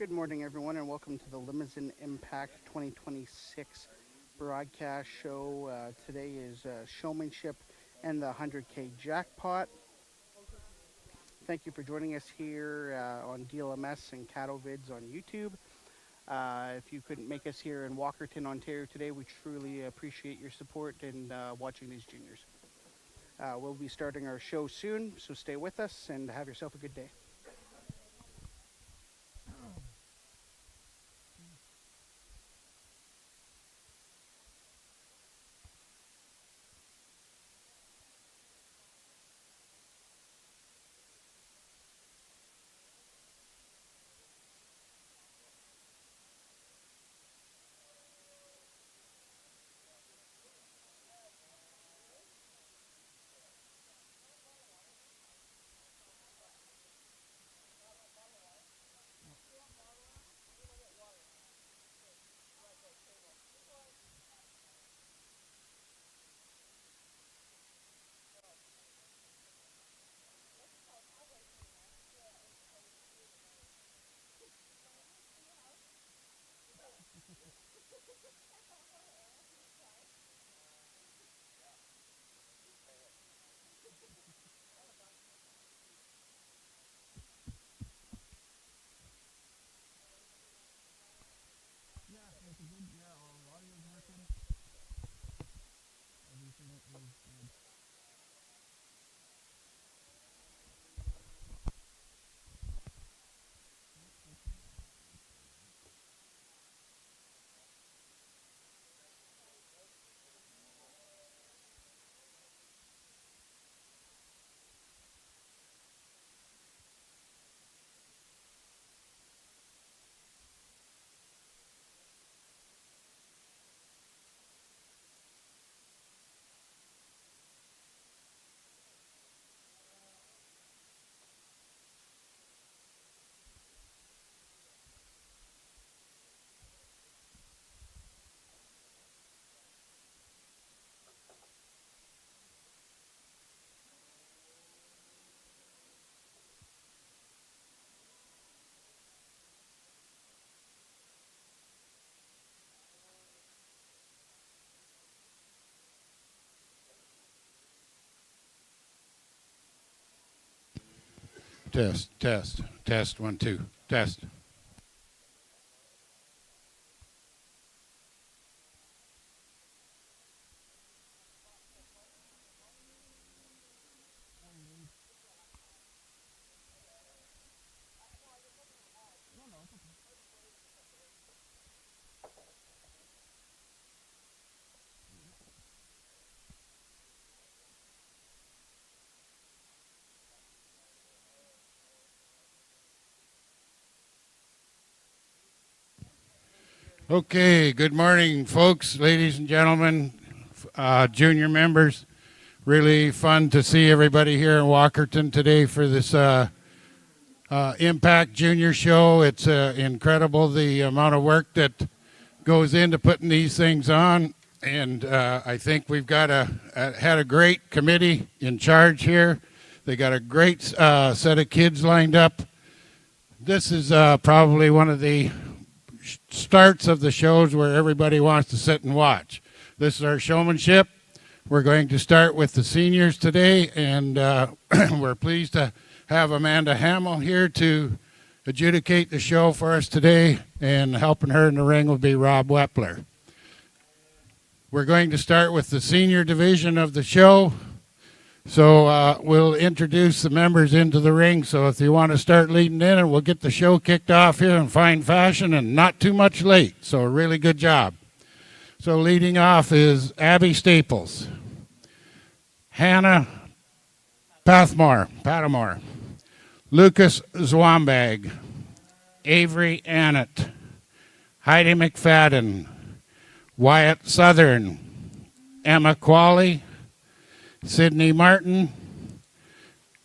Good morning, everyone, and welcome to the Limousin Impact 2026 broadcast show. Today is showmanship and the 100K jackpot. Thank you for joining us here on DLMS and Cattle Vids on YouTube. If you couldn't make us here in Walkerton, Ontario today, we truly appreciate your support in watching these juniors. We'll be starting our show soon, so stay with us and have yourself a good day. Test, 1, 2, test. Okay, good morning, folks, ladies and gentlemen, junior members. Really fun to see everybody here in Walkerton today for this Impact Junior Show. It's incredible the amount of work that goes into putting these things on, and I think we've got had a great committee in charge here. They got a great set of kids lined up. This is probably one of the starts of the shows where everybody wants to sit and watch. This is our showmanship. We're going to start with the seniors today, and we're pleased to have Amanda Hamill here to adjudicate the show for us today, and helping her in the ring will be Rob Wepler. We're going to start with the senior division of the show. So we'll introduce the members into the ring. So if you want to start leading in, and we'll get the show kicked off here in fine fashion and not too much late. So really good job. So leading off is Abby Staples, Hannah Patmore, Lucas Zwambag, Avery Annett, Heidi McFadden, Wyatt Southern, Emma Qualley, Sydney Martin,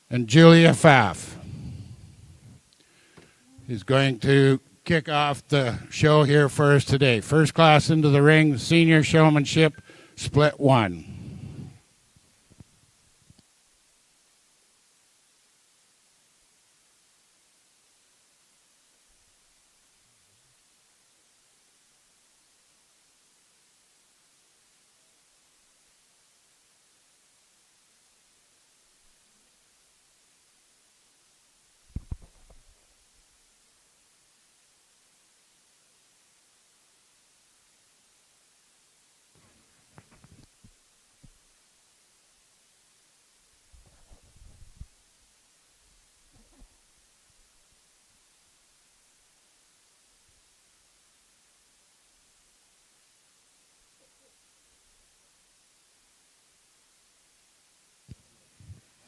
and Julia Pfaff is going to kick off the show here for us today. First class into the ring, senior showmanship, split 1.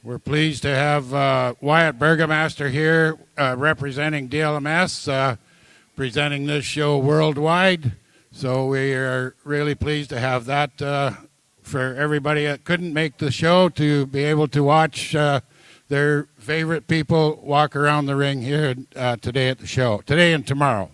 We're pleased to have Wyatt Burgomaster here representing DLMS, presenting this show worldwide. So we are really pleased to have that for everybody that couldn't make the show to be able to watch their favorite people walk around the ring here today at the show, today and tomorrow.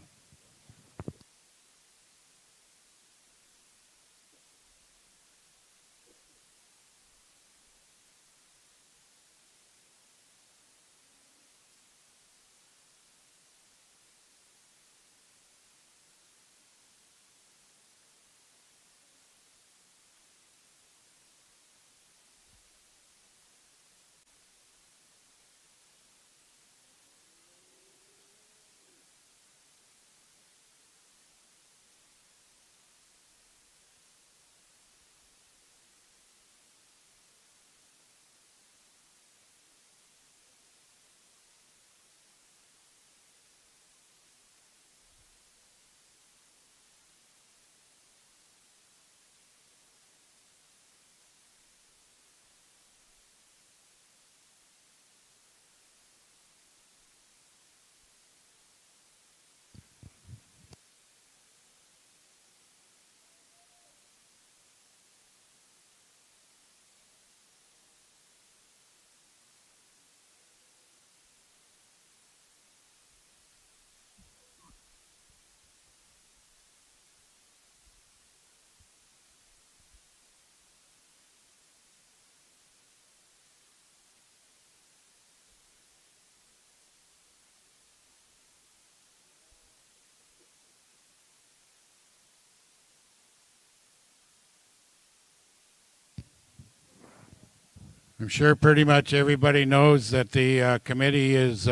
I'm sure pretty much everybody knows that the committee is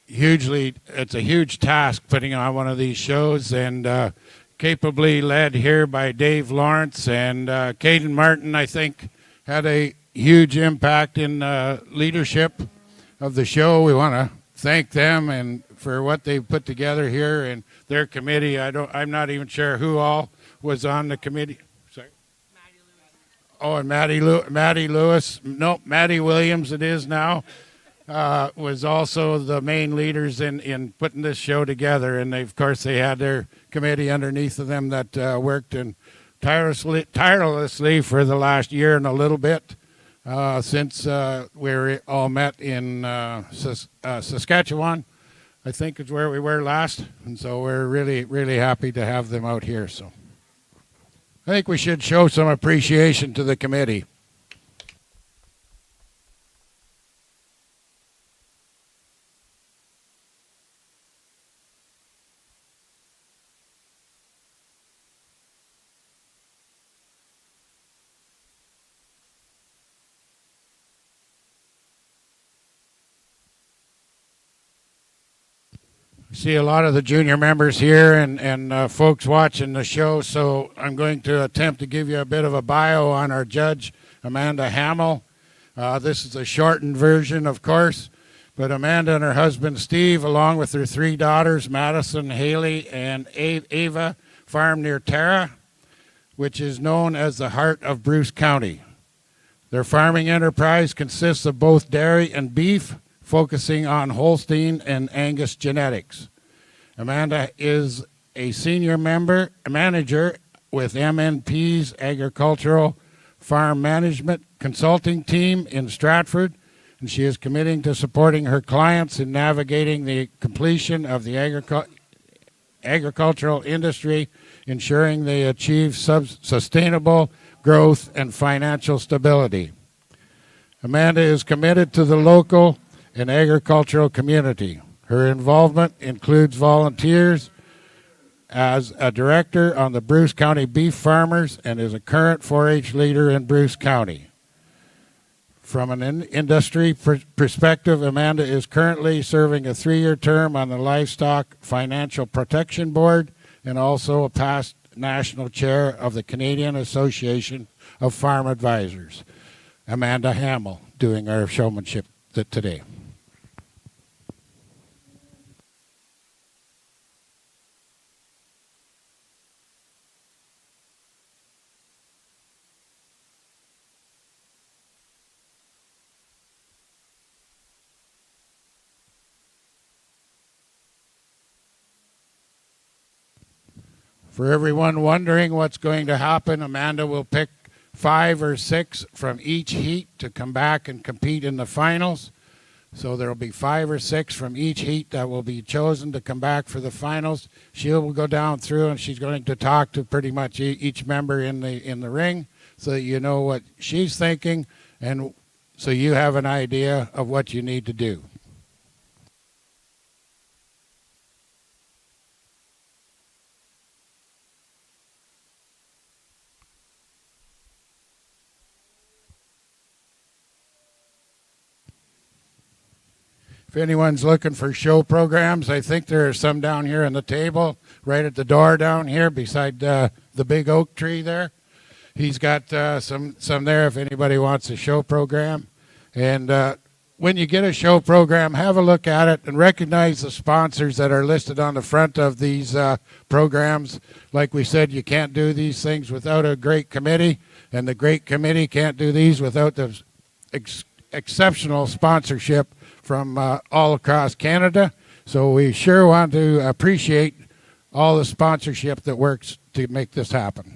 it's a huge task putting on one of these shows, and capably led here by Dave Lawrence and Caden Martin, I think, had a huge impact in leadership of the show. We want to thank them and for what they've put together here and their committee. I'm not even sure who all was on the committee. Sorry. Oh, and Maddie Lewis. No, Maddie Williams it is now. Was also the main leaders in putting this show together. And they, of course, they had their committee underneath of them that worked and tirelessly for the last year and a little bit since we were all met in Saskatchewan, I think is where we were last. And so we're really, really happy to have them out here. So I think we should show some appreciation to the committee. See a lot of the junior members here and folks watching the show, so I'm going to attempt to give you a bit of a bio on our judge, Amanda Hamill. This is a shortened version, of course, but Amanda and her husband, Steve, along with their three daughters, Madison, Haley, and Ava, farm near Tara, which is known as the heart of Bruce County. Their farming enterprise consists of both dairy and beef, focusing on Holstein and Angus genetics. Amanda is a senior manager with MNP's Agricultural Farm Management Consulting Team in Stratford, and she is committing to supporting her clients in navigating the completion of the agricultural industry, ensuring they achieve sustainable growth and financial stability. Amanda is committed to the local and agricultural community. Her involvement includes volunteers as a director on the Bruce County Beef Farmers and is a current 4-H leader in Bruce County. From an industry perspective, Amanda is currently serving a 3-year term on the Livestock Financial Protection Board and also a past national chair of the Canadian Association of Farm Advisors. Amanda Hamill doing our showmanship today. For everyone wondering what's going to happen, Amanda will pick 5 or 6 from each heat to come back and compete in the finals. So there will be 5 or 6 from each heat that will be chosen to come back for the finals. She will go down through and she's going to talk to pretty much each member in the ring so that you know what she's thinking and so you have an idea of what you need to do. If anyone's looking for show programs, I think there are some down here on the table, right at the door down here beside the big oak tree there. He's got some there if anybody wants a show program. And when you get a show program, have a look at it and recognize the sponsors that are listed on the front of these programs. Like we said, you can't do these things without a great committee, and the great committee can't do these without the exceptional sponsorship from all across Canada. So we sure want to appreciate all the sponsorship that works to make this happen.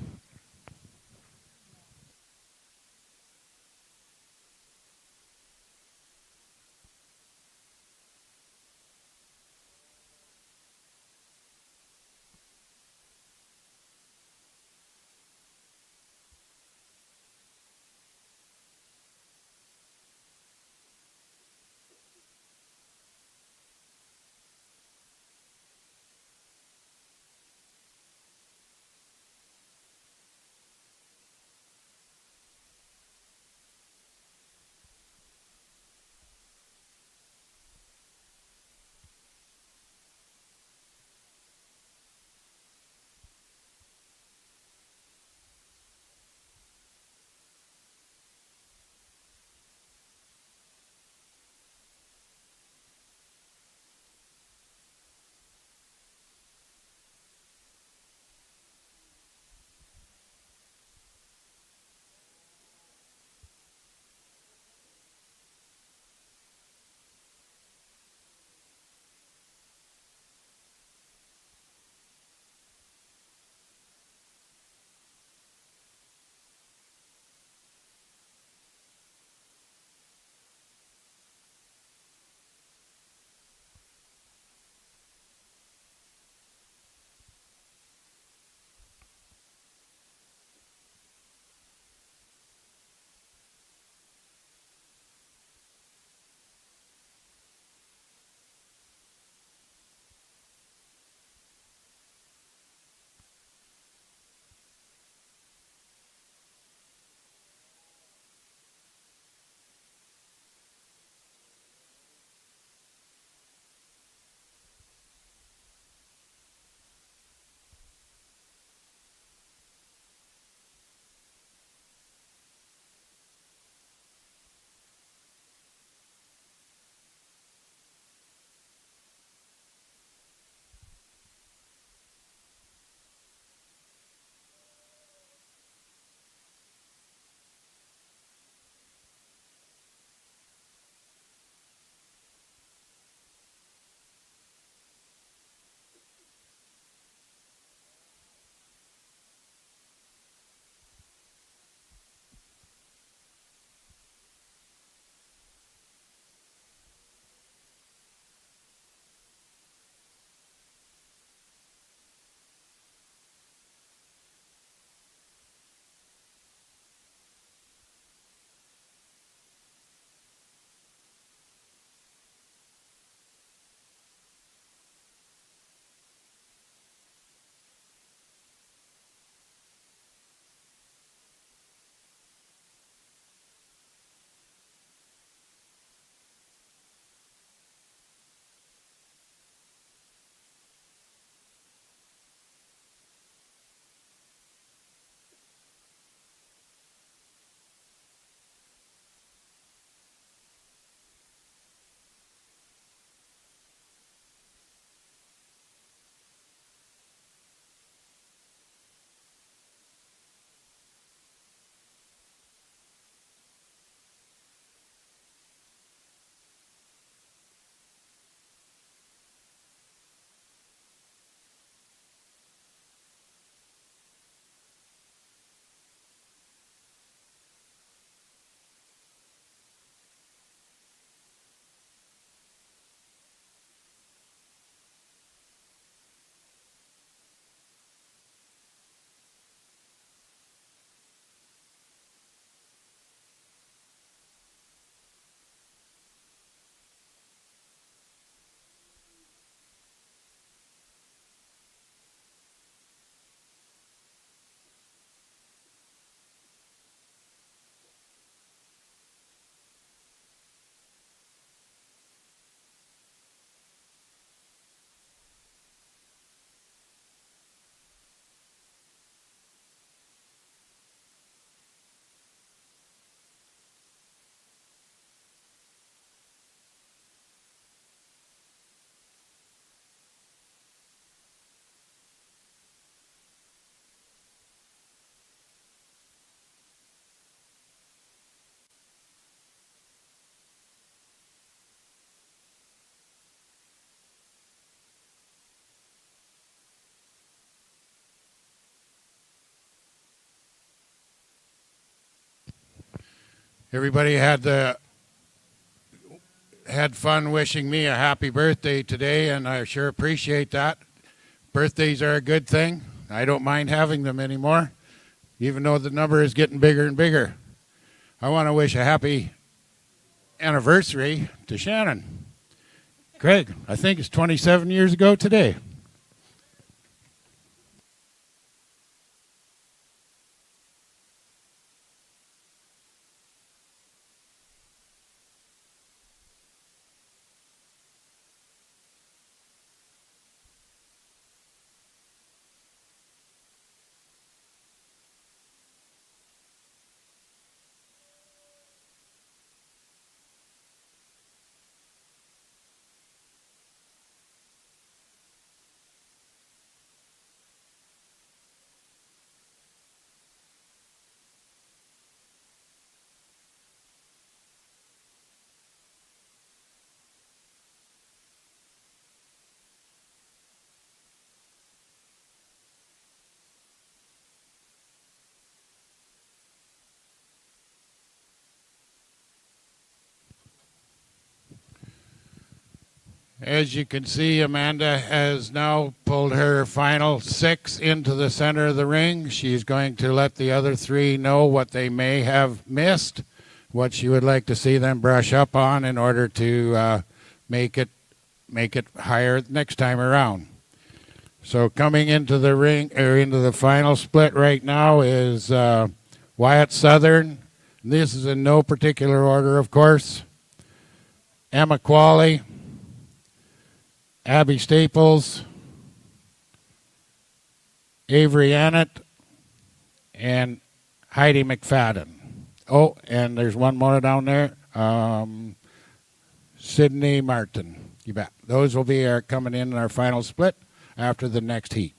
Everybody had fun wishing me a happy birthday today, and I sure appreciate that. Birthdays are a good thing. I don't mind having them anymore, even though the number is getting bigger and bigger. I want to wish a happy anniversary to Shannon. Craig, I think it's 27 years ago today. As you can see, Amanda has now pulled her final 6 into the center of the ring. She's going to let the other 3 know what they may have missed, what she would like to see them brush up on in order to make it higher next time around. So coming into the ring, or into the final split right now, is Wyatt Southern. This is in no particular order, of course. Emma Qualley, Abby Staples, Avery Annett, and Heidi McFadden. Oh, and there's one more down there, Sydney Martin. You bet. Those will be coming in our final split after the next heat.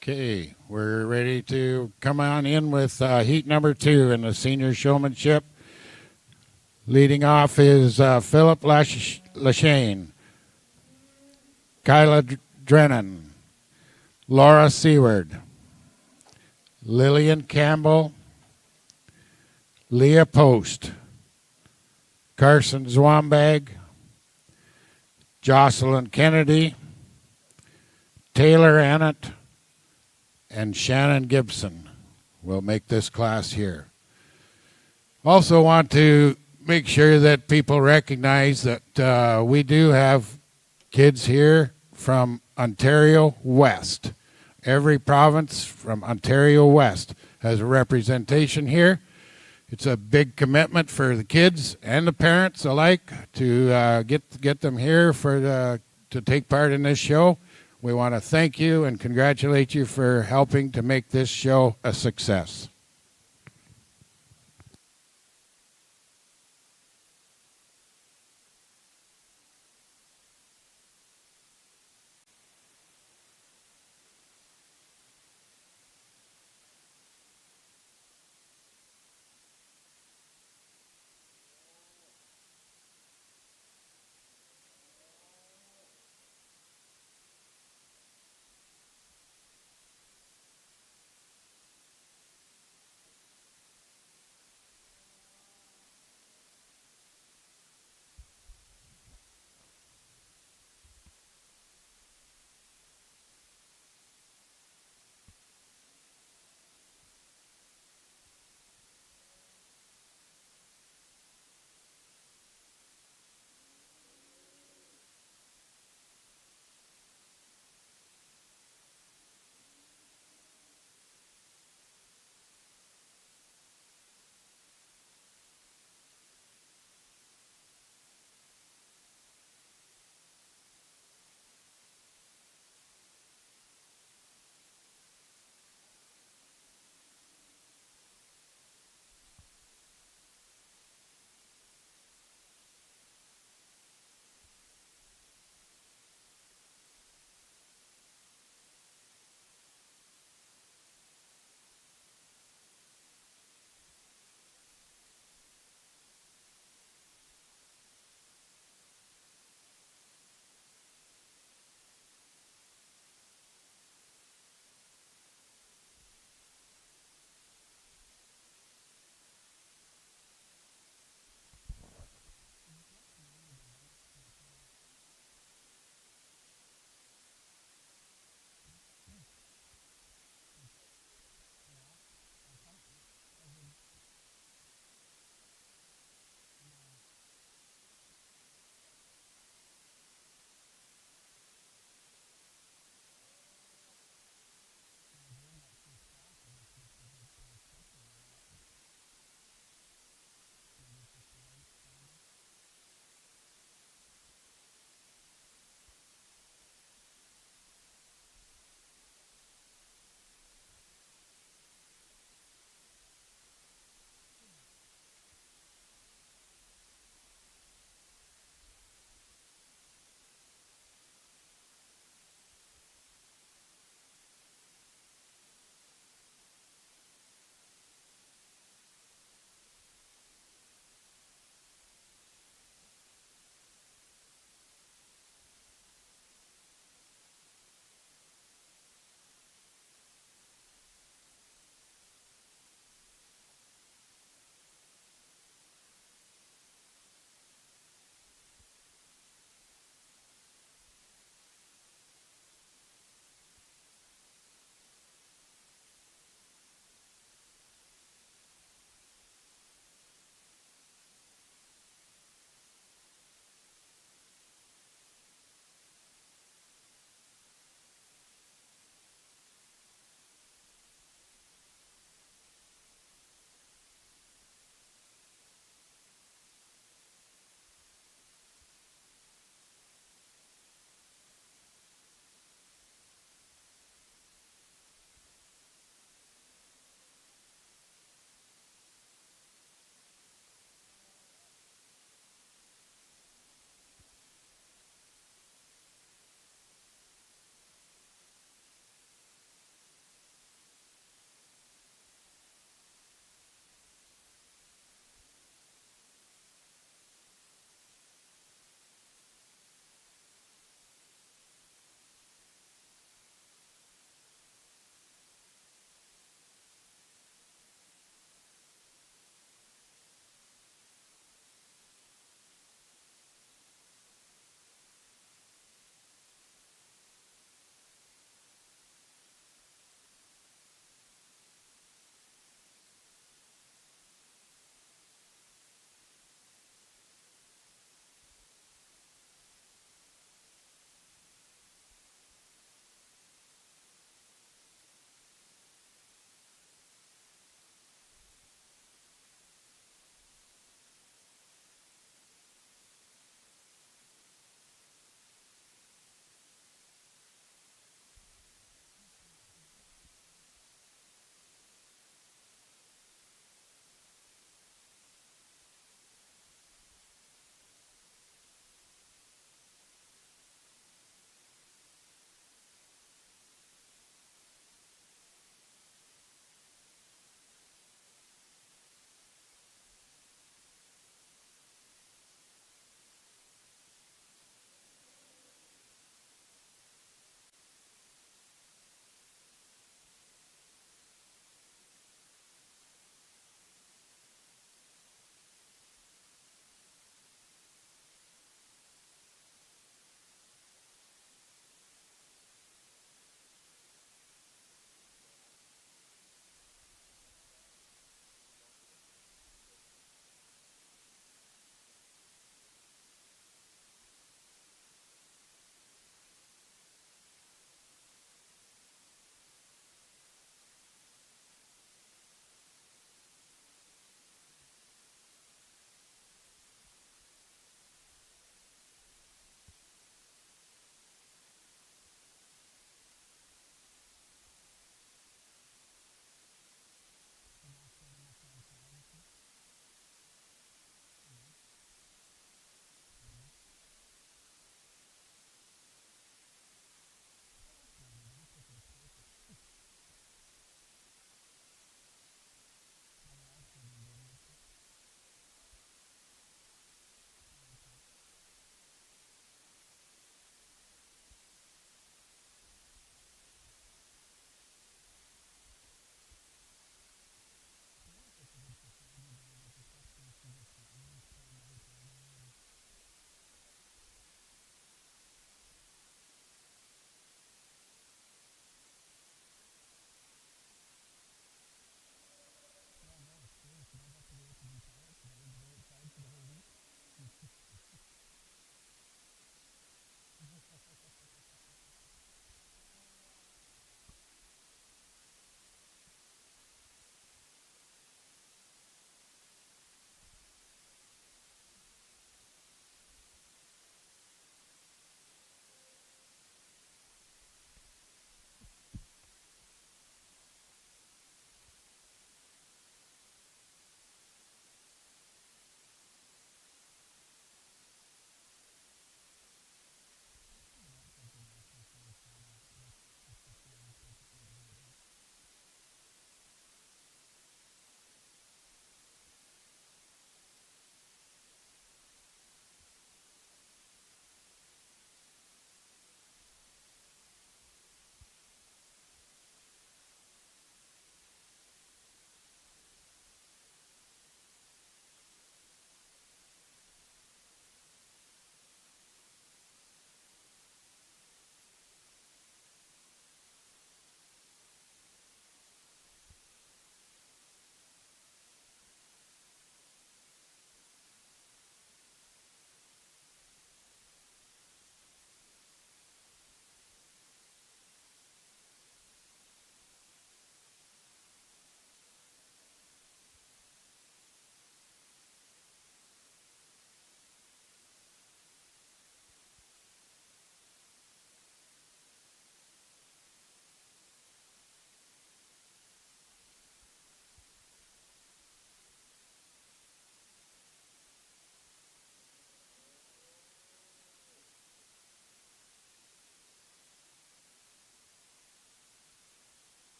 Okay, we're ready to come on in with heat number 2 in the senior showmanship. Leading off is Philip Lashane, Kyla Drennan, Laura Seward, Lillian Campbell, Leah Post, Carson Zwambag, Jocelyn Kennedy, Taylor Annett, and Shannon Gibson will make this class here. Also want to make sure that people recognize that we do have kids here from Ontario West. Every province from Ontario West has a representation here. It's a big commitment for the kids and the parents alike to get them here to take part in this show. We want to thank you and congratulate you for helping to make this show a success.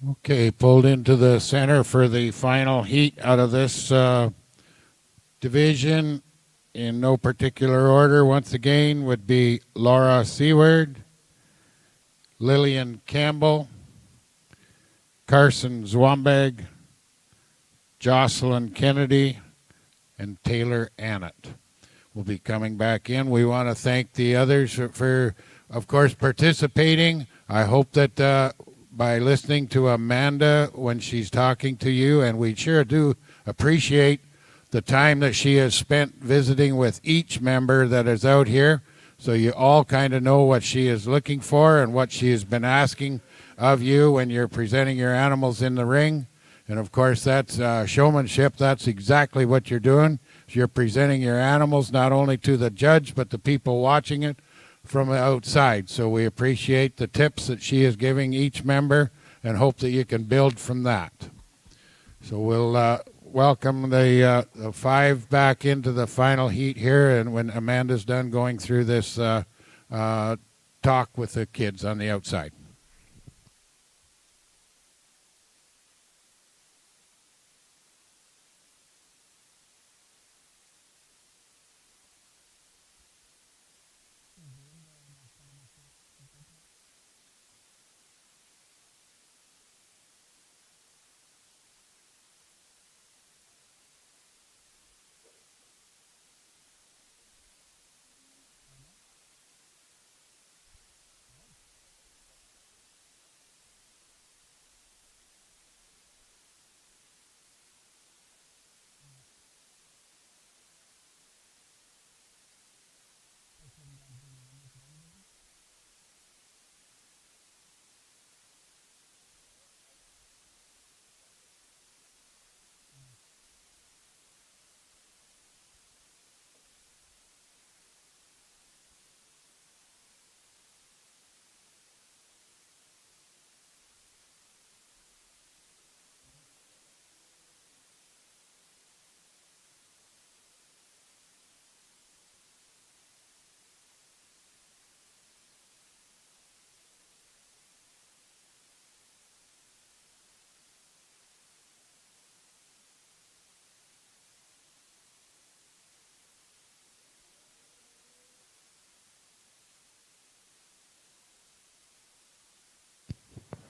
Okay, pulled into the center for the final heat out of this division in no particular order. Once again, would be Laura Seward, Lillian Campbell, Carson Zwombeg, Jocelyn Kennedy, and Taylor Annett will be coming back in. We want to thank the others for, of course, participating. I hope that by listening to Amanda when she's talking to you, and we sure do appreciate the time that she has spent visiting with each member that is out here, so you all kind of know what she is looking for and what she has been asking of you when you're presenting your animals in the ring. And of course, that's showmanship. That's exactly what you're doing. You're presenting your animals not only to the judge, but the people watching it from outside. So we appreciate the tips that she is giving each member and hope that you can build from that. So we'll welcome the 5 back into the final heat here, and when Amanda's done going through this talk with the kids on the outside.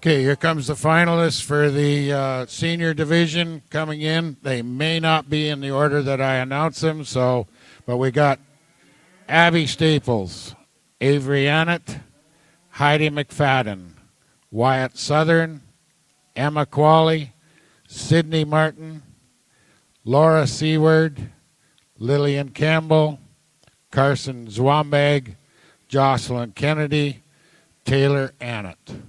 Okay, here comes the finalists for the senior division coming in. They may not be in the order that I announced them, but we got Abby Staples, Avery Annett, Heidi McFadden, Wyatt Southern, Emma Qualley, Sydney Martin, Laura Seward, Lillian Campbell, Carson Zwombeg, Jocelyn Kennedy, Taylor Annett.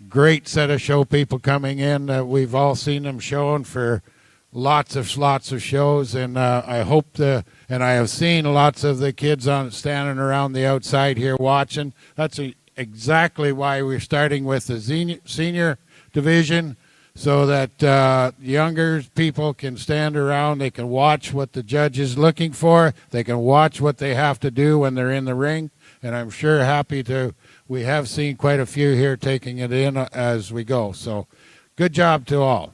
Great set of show people coming in. We've all seen them showing for lots of shows, and I hope and I have seen lots of the kids standing around the outside here watching. That's exactly why we're starting with the senior division, so that younger people can stand around. They can watch what the judge is looking for. They can watch what they have to do when they're in the ring, and I'm sure we have seen quite a few here taking it in as we go. So good job to all.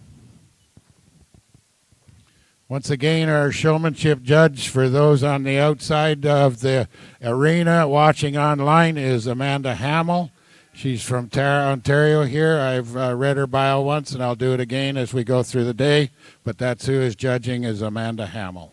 Once again, our showmanship judge for those on the outside of the arena watching online is Amanda Hamill. She's from Ontario here. I've read her bio once, and I'll do it again as we go through the day. But that's who is judging, is Amanda Hamill.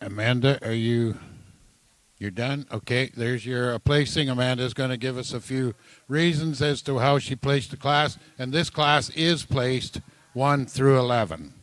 Amanda, you're done? Okay, there's your placing. Amanda's going to give us a few reasons as to how she placed the class, and this class is placed 1 through 11.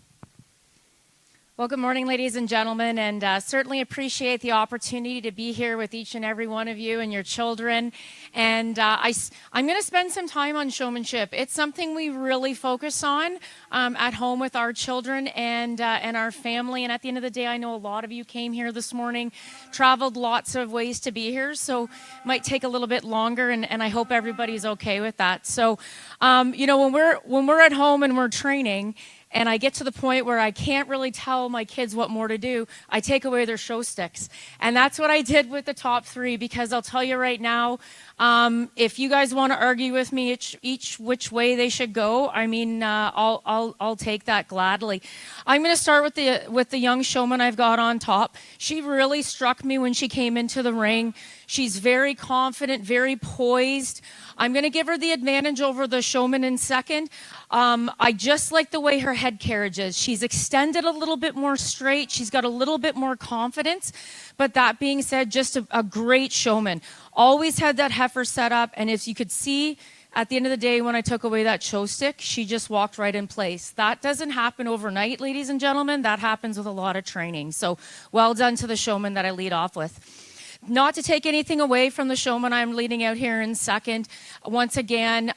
Well, good morning, ladies and gentlemen, and certainly appreciate the opportunity to be here with each and every one of you and your children. And I'm going to spend some time on showmanship. It's something we really focus on at home with our children and our family. And at the end of the day, I know a lot of you came here this morning, traveled lots of ways to be here, so it might take a little bit longer, and I hope everybody's okay with that. So, when we're at home and we're training, and I get to the point where I can't really tell my kids what more to do, I take away their show sticks. And that's what I did with the top 3, because I'll tell you right now, if you guys want to argue with me each which way they should go, I mean, I'll take that gladly. I'm going to start with the young showman I've got on top. She really struck me when she came into the ring. She's very confident, very poised. I'm going to give her the advantage over the showman in second. I just like the way her head carriage is. She's extended a little bit more straight. She's got a little bit more confidence. But that being said, just a great showman. Always had that heifer set up. And as you could see, at the end of the day, when I took away that show stick, she just walked right in place. That doesn't happen overnight, ladies and gentlemen. That happens with a lot of training. So well done to the showman that I lead off with. Not to take anything away from the showman I'm leading out here in second. Once again,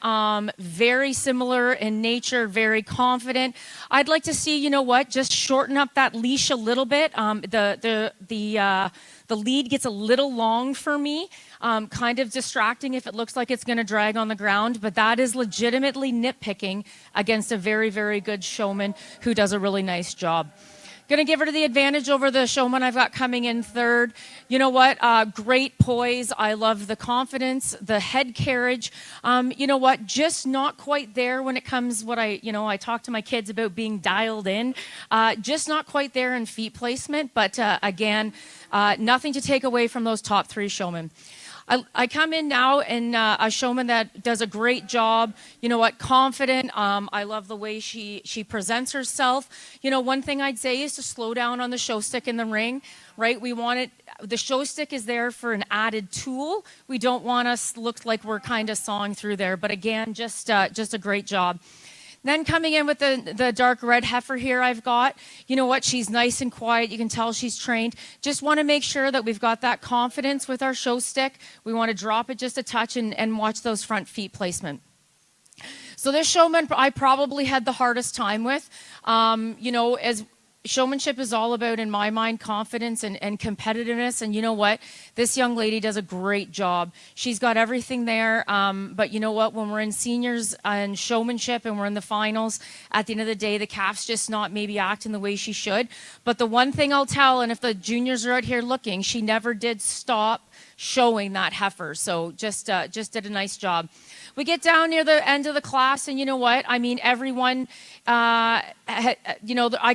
very similar in nature, very confident. I'd like to see, just shorten up that leash a little bit. The lead gets a little long for me, kind of distracting if it looks like it's going to drag on the ground, but that is legitimately nitpicking against a very, very good showman who does a really nice job. Going to give her the advantage over the showman I've got coming in third. You know what? Great poise. I love the confidence, the head carriage. Just not quite there when it comes I talk to my kids about being dialed in. Just not quite there in feet placement. But again, nothing to take away from those top 3 showmen. I come in now and a showman that does a great job, confident. I love the way she presents herself. One thing I'd say is to slow down on the show stick in the ring, right? The show stick is there for an added tool. We don't want us look like we're kind of sawing through there, but again, just a great job. Then coming in with the dark red heifer here I've got, she's nice and quiet. You can tell she's trained. Just want to make sure that we've got that confidence with our show stick. We want to drop it just a touch and watch those front feet placement. So this showman I probably had the hardest time with. As showmanship is all about, in my mind, confidence and competitiveness. And you know what? This young lady does a great job. She's got everything there. But you know what? When we're in seniors and showmanship and we're in the finals, at the end of the day, the calf's just not maybe acting the way she should. But the one thing I'll tell, and if the juniors are out here looking, she never did stop showing that heifer. So just did a nice job. We get down near the end of the class, and you know what? I mean, everyone, I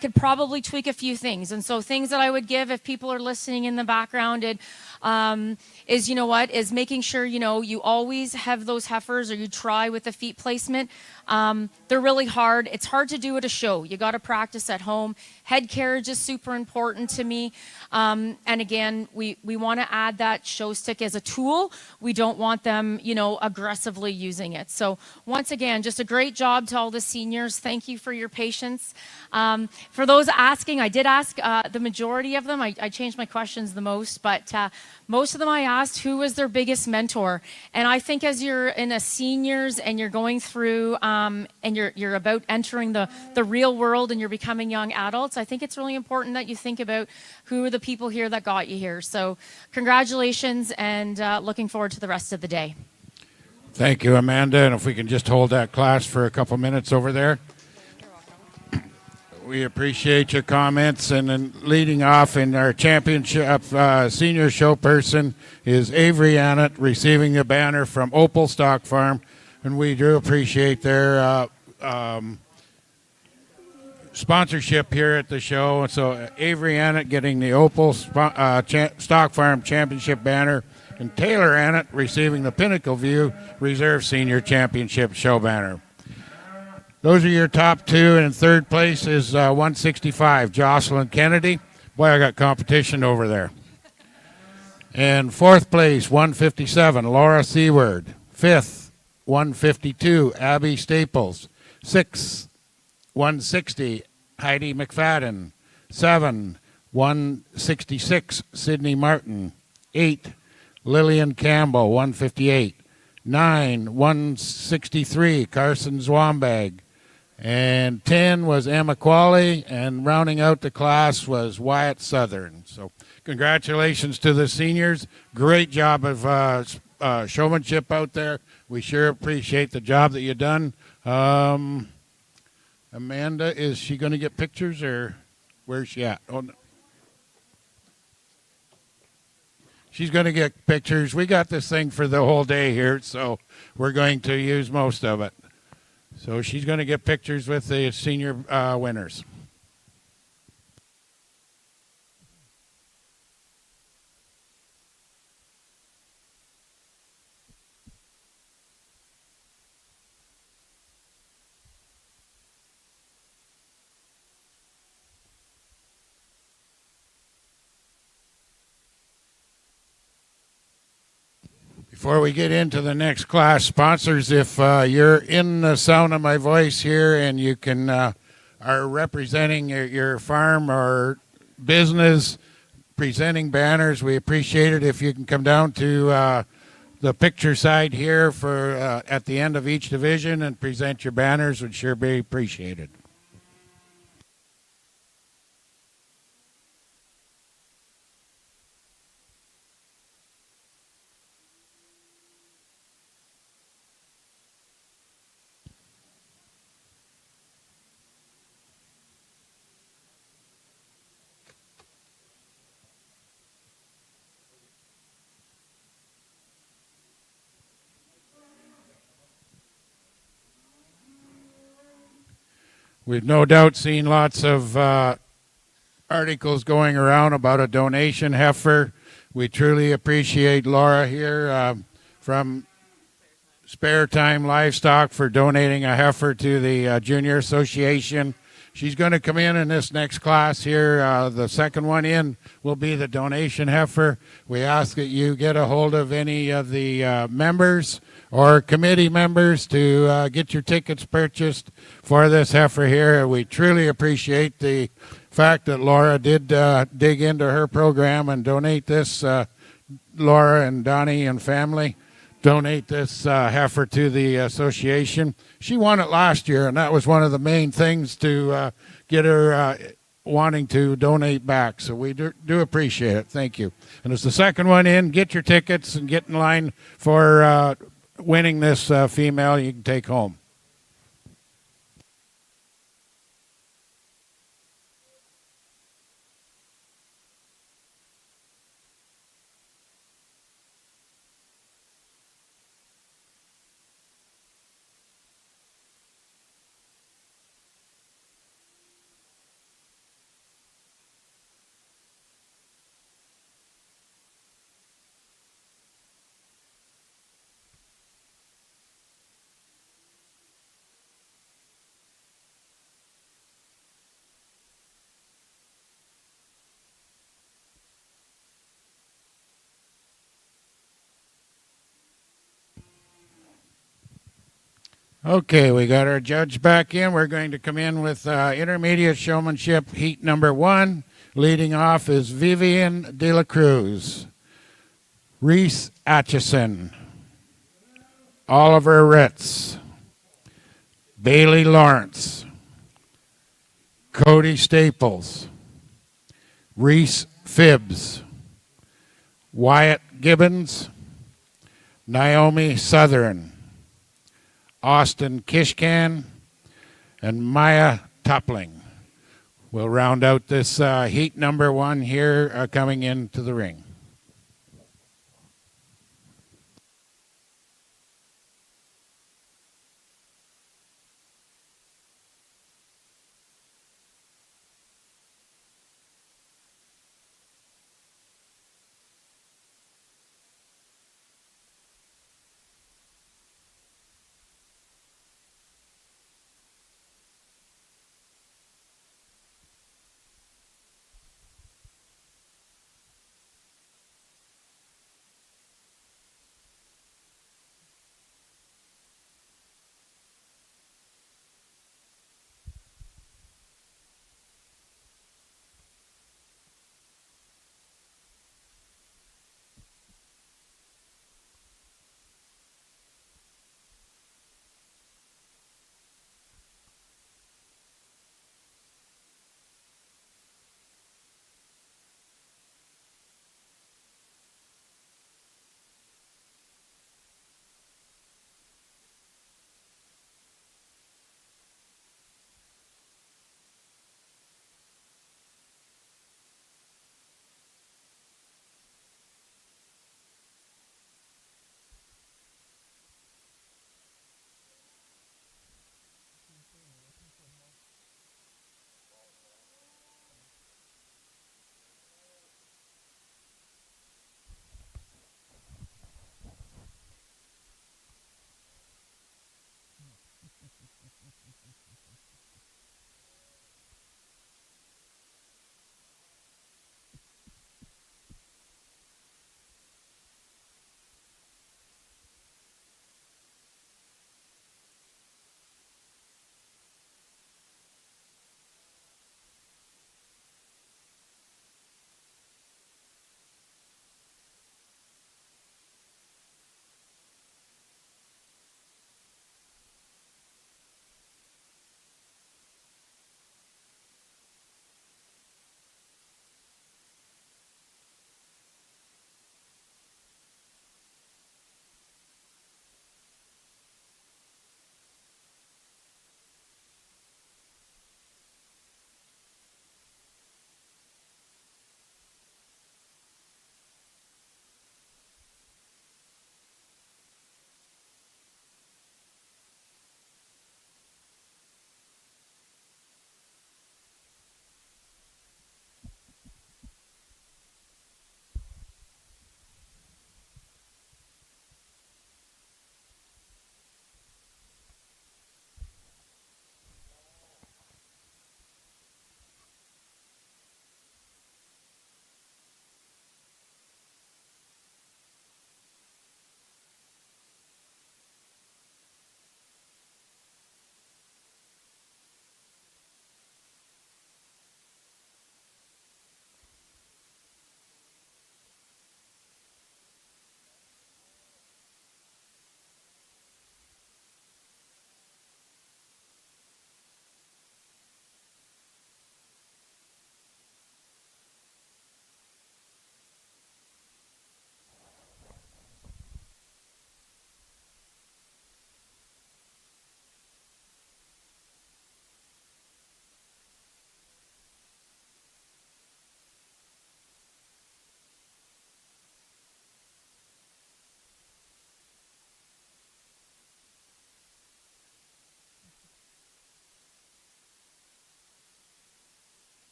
could probably tweak a few things. And so things that I would give if people are listening in the background is making sure, you always have those heifers, or you try with the feet placement. They're really hard. It's hard to do at a show. You got to practice at home. Head carriage is super important to me. And again, we want to add that show stick as a tool. We don't want them, aggressively using it. So once again, just a great job to all the seniors. Thank you for your patience. For those asking, I did ask the majority of them. I changed my questions the most, but most of them I asked who was their biggest mentor. And I think as you're in a seniors and you're going through and you're about entering the real world and you're becoming young adults, I think it's really important that you think about who are the people here that got you here. So congratulations, and looking forward to the rest of the day. Thank you, Amanda. And if we can just hold that class for a couple minutes over there. We appreciate your comments. And then leading off in our championship senior show person is Avery Annett, receiving the banner from Opal Stock Farm. And we do appreciate their sponsorship here at the show. So Avery Annett getting the Opal Stock Farm Championship banner, and Taylor Annett receiving the Pinnacle View Reserve Senior Championship show banner. Those are your top 2, and in third place is 165, Jocelyn Kennedy, Boy, I got competition over there. And fourth place, 157, Laura Seward. Fifth, 152, Abby Staples. Sixth, 160, Heidi McFadden. 7, 166, Sydney Martin. 8, Lillian Campbell, 158. 9, 163, Carson Zwombag. And 10 was Emma Qualley, and rounding out the class was Wyatt Southern. So congratulations to the seniors. Great job of showmanship out there. We sure appreciate the job that you've done. Amanda, is she going to get pictures, or where's she at? Oh, no. She's going to get pictures. We got this thing for the whole day here, so we're going to use most of it. So she's going to get pictures with the senior winners. Before we get into the next class, sponsors, if you're in the sound of my voice here and you can are representing your farm or business, presenting banners, we appreciate it if you can come down to the picture side here for at the end of each division and present your banners. Would sure be appreciated. We've no doubt seen lots of articles going around about a donation heifer. We truly appreciate Laura here from Spare Time Livestock for donating a heifer to the Junior Association. She's going to come in this next class here. The second one in will be the donation heifer. We ask that you get a hold of any of the members or committee members to get your tickets purchased for this heifer here. We truly appreciate the fact that Laura did dig into her program and donate this, Laura and Donnie and family, donate this heifer to the association. She won it last year, and that was one of the main things to get her wanting to donate back. So we do appreciate it. Thank you. And it's the second one in. Get your tickets and get in line for winning this female you can take home. Okay, we got our judge back in. We're going to come in with intermediate showmanship heat number 1. Leading off is Vivian De La Cruz, Reese Atchison, Oliver Ritz, Bailey Lawrence, Cody Staples, Reese Phibbs, Wyatt Gibbons, Naomi Southern, Austin Kishkan, and Maya Toppling will round out this heat number 1 here coming into the ring.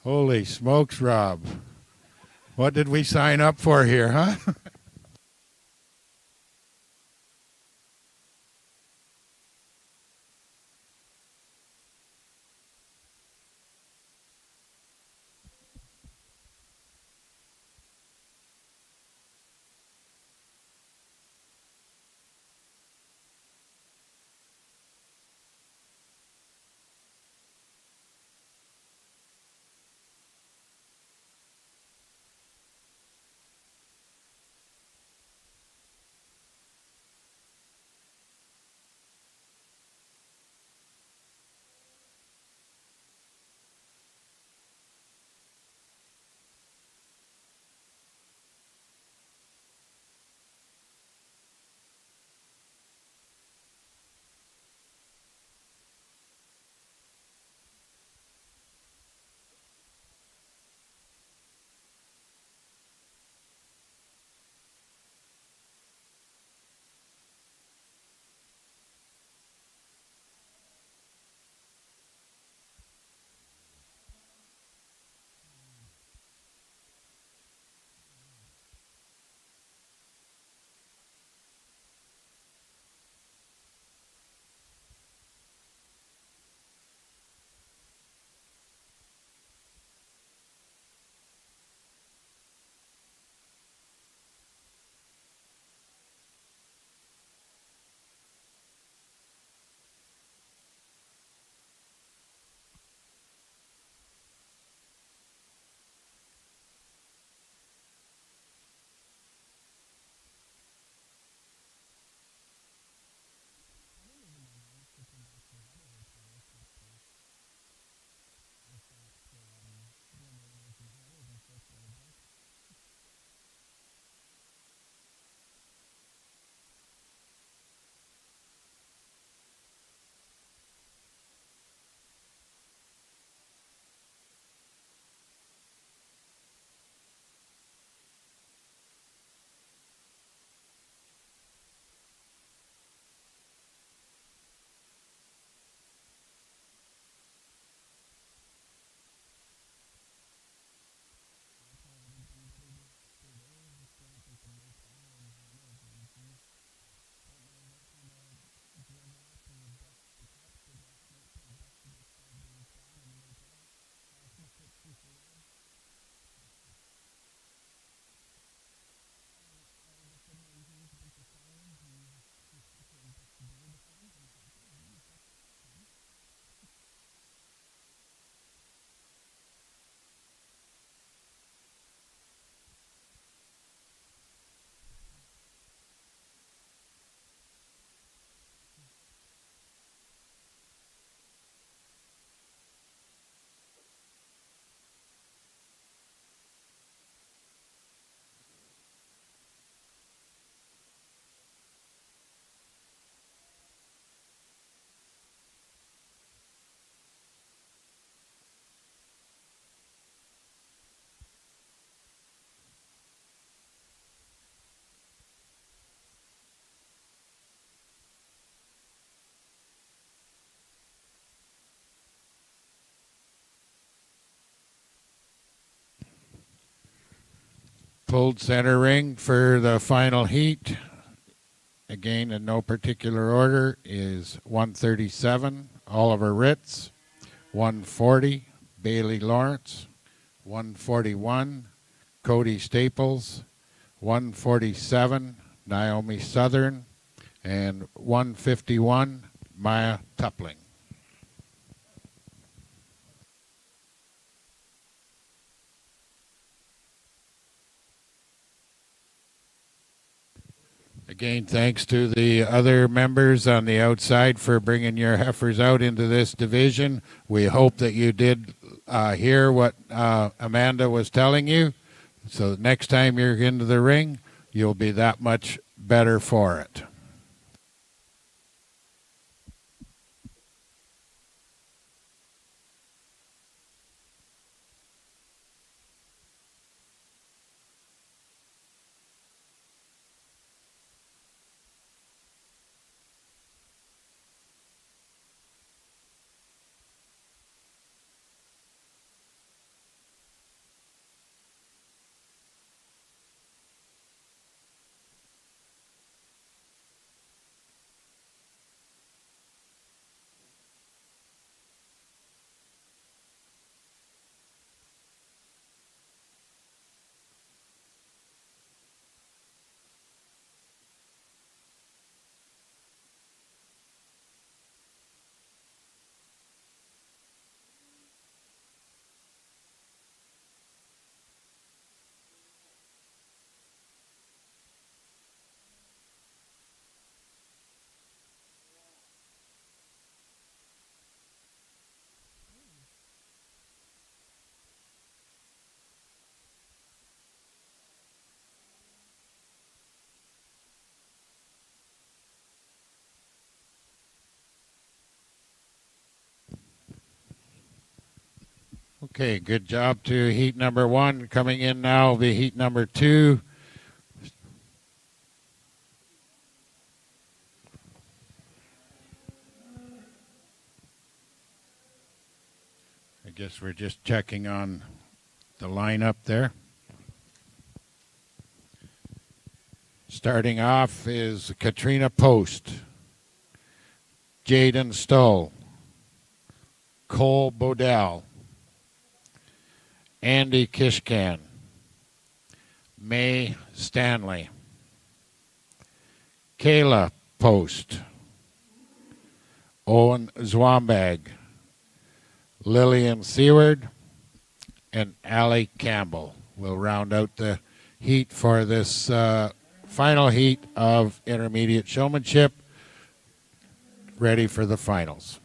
Holy smokes, Rob. What did we sign up for here, huh? Pulled center ring for the final heat. Again, in no particular order, is 137, Oliver Ritz, 140, Bailey Lawrence, 141, Cody Staples, 147, Naomi Southern, and 151, Maya Tupling. Again, thanks to the other members on the outside for bringing your heifers out into this division. We hope that you did hear what Amanda was telling you. So next time you're into the ring, you'll be that much better for it. Okay, good job to heat number 1. Coming in now will be heat number 2. I guess we're just checking on the lineup there. Starting off is Katrina Post, Jaden Stoll, Cole Bodell, Andy Kishkan, May Stanley, Kayla Post, Owen Zwambag, Lillian Seward, and Allie Campbell will round out the heat for this final heat of intermediate showmanship, ready for the finals.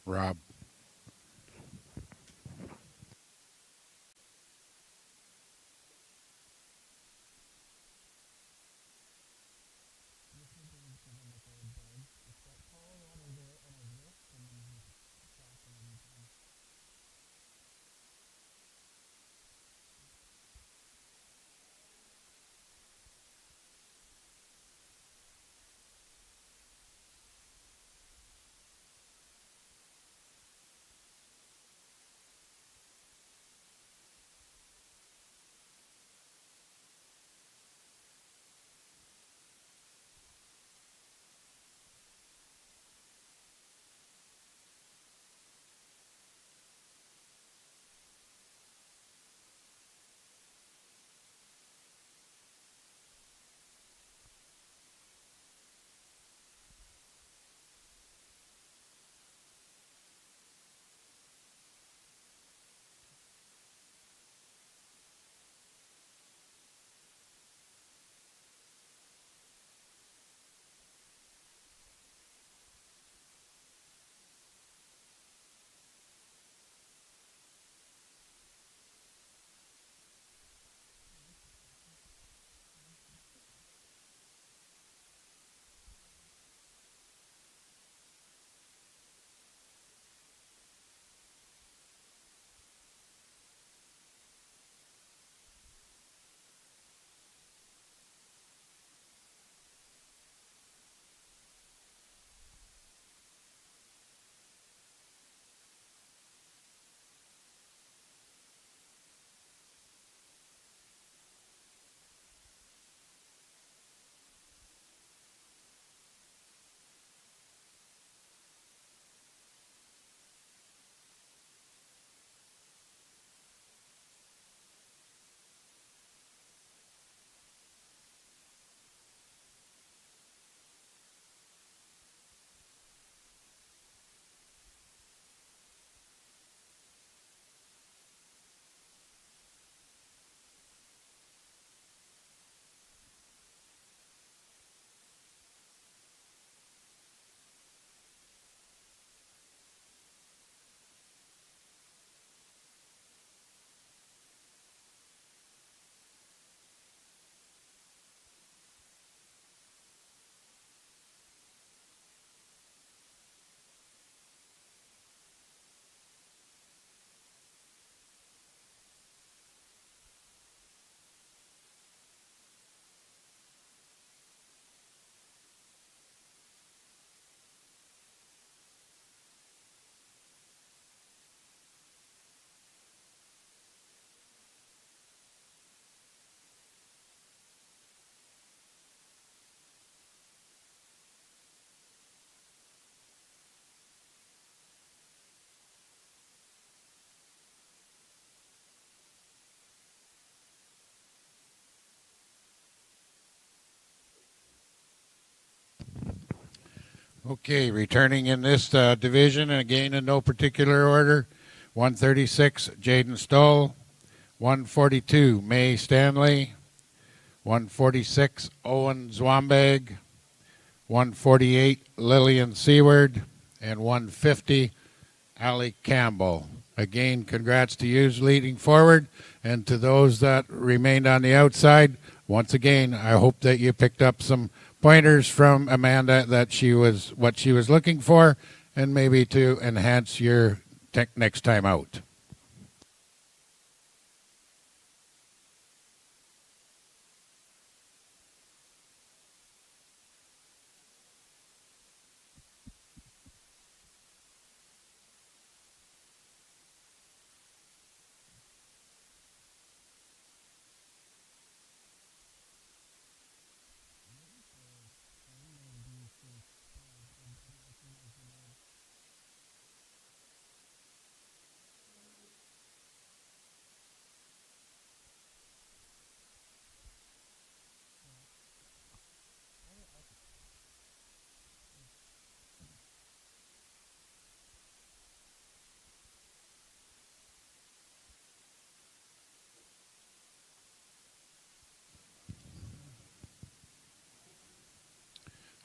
Rob. Okay, returning in this division, and again in no particular order, 136, Jaden Stoll, 142, May Stanley, 146, Owen Zwambag, 148, Lillian Seward, and 150, Ali Campbell. Again, congrats to you leading forward, and to those that remained on the outside. Once again, I hope that you picked up some pointers from Amanda that she was what she was looking for, and maybe to enhance your tech next time out.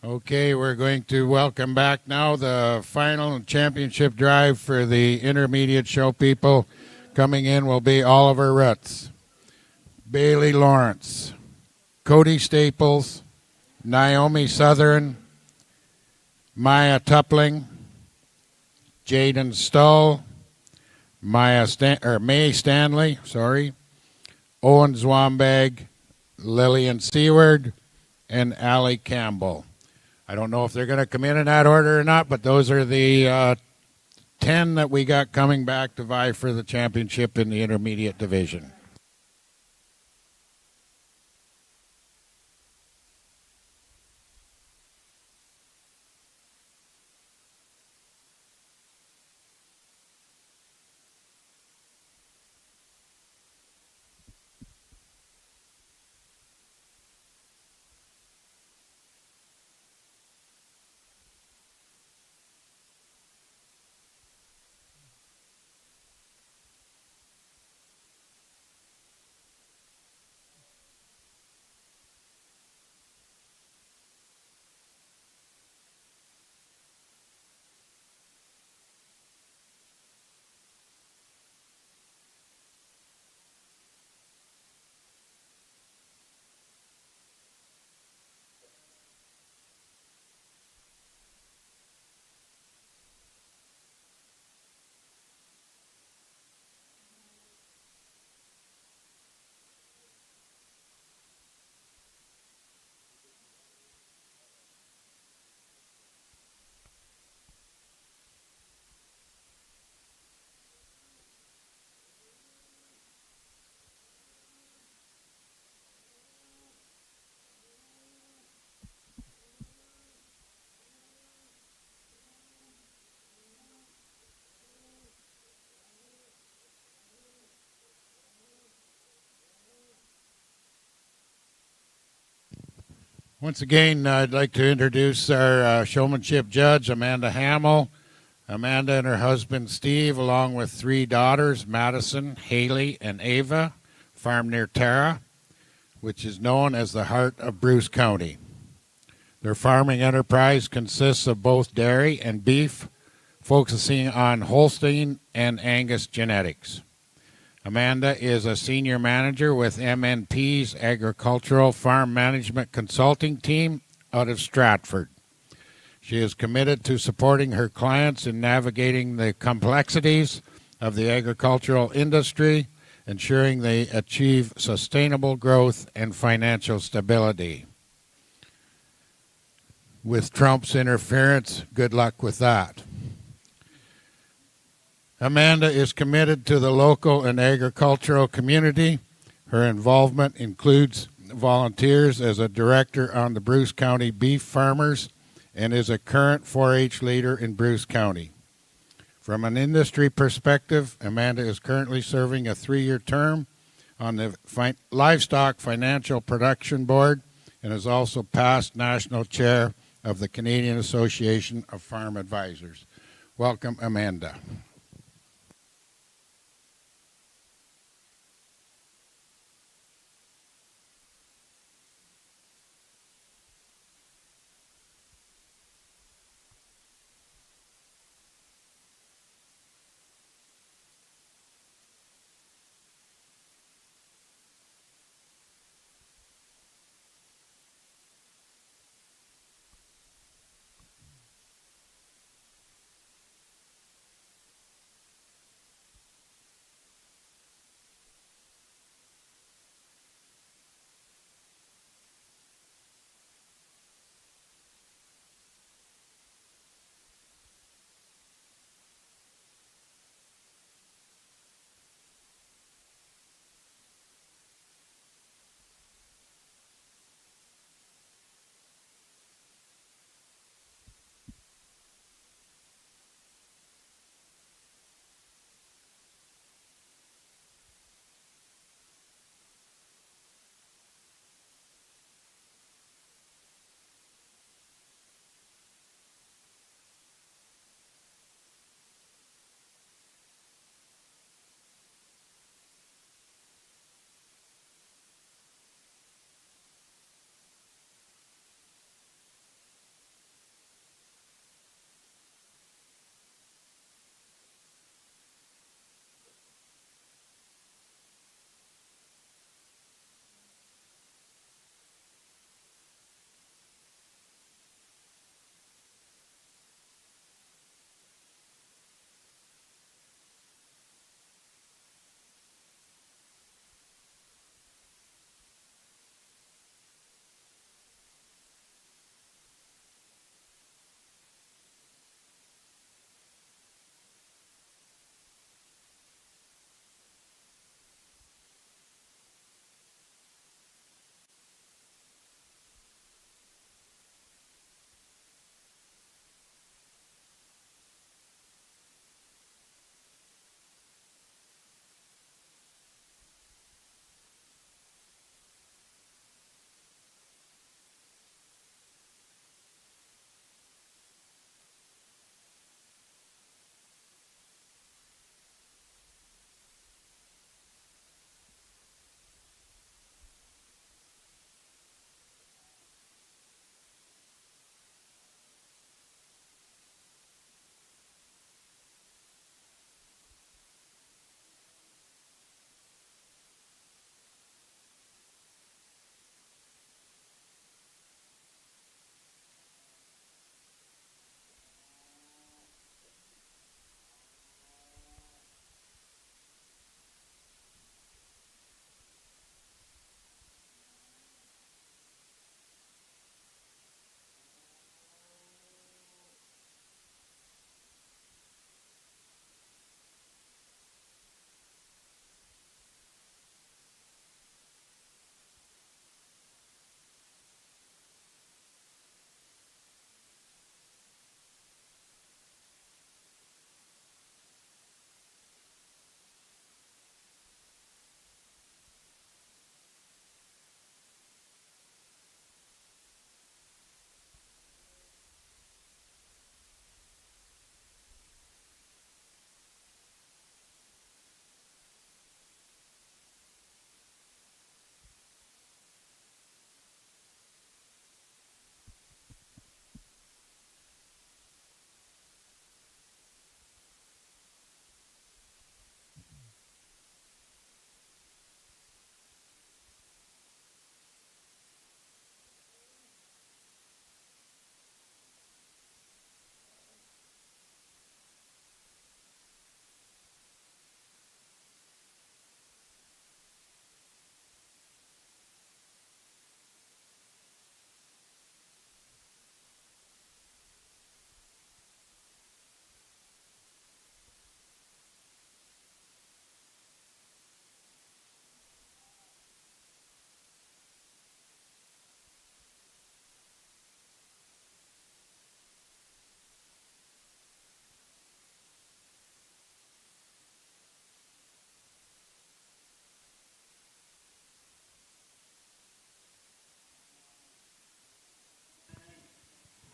Okay, we're going to welcome back now the final championship drive for the intermediate show people. Coming in will be Oliver Rutz, Bailey Lawrence, Cody Staples, Naomi Southern, Maya Tupling, Jaden Stull, May Stanley, Owen Zwombag, Lillian Seward, and Allie Campbell. I don't know if they're going to come in that order or not, but those are the 10 that we got coming back to vie for the championship in the intermediate division. Once again, I'd like to introduce our showmanship judge, Amanda Hamill. Amanda and her husband, Steve, along with 3 daughters, Madison, Haley, and Ava, farm near Tara, which is known as the heart of Bruce County. Their farming enterprise consists of both dairy and beef, focusing on Holstein and Angus genetics. Amanda is a senior manager with MNP's Agricultural Farm Management Consulting Team out of Stratford. She is committed to supporting her clients in navigating the complexities of the agricultural industry, ensuring they achieve sustainable growth and financial stability. With Trump's interference, good luck with that. Amanda is committed to the local and agricultural community. Her involvement includes volunteers as a director on the Bruce County Beef Farmers and is a current 4-H leader in Bruce County. From an industry perspective, Amanda is currently serving a 3-year term on the Livestock Financial Production Board and is also past national chair of the Canadian Association of Farm Advisors. Welcome, Amanda.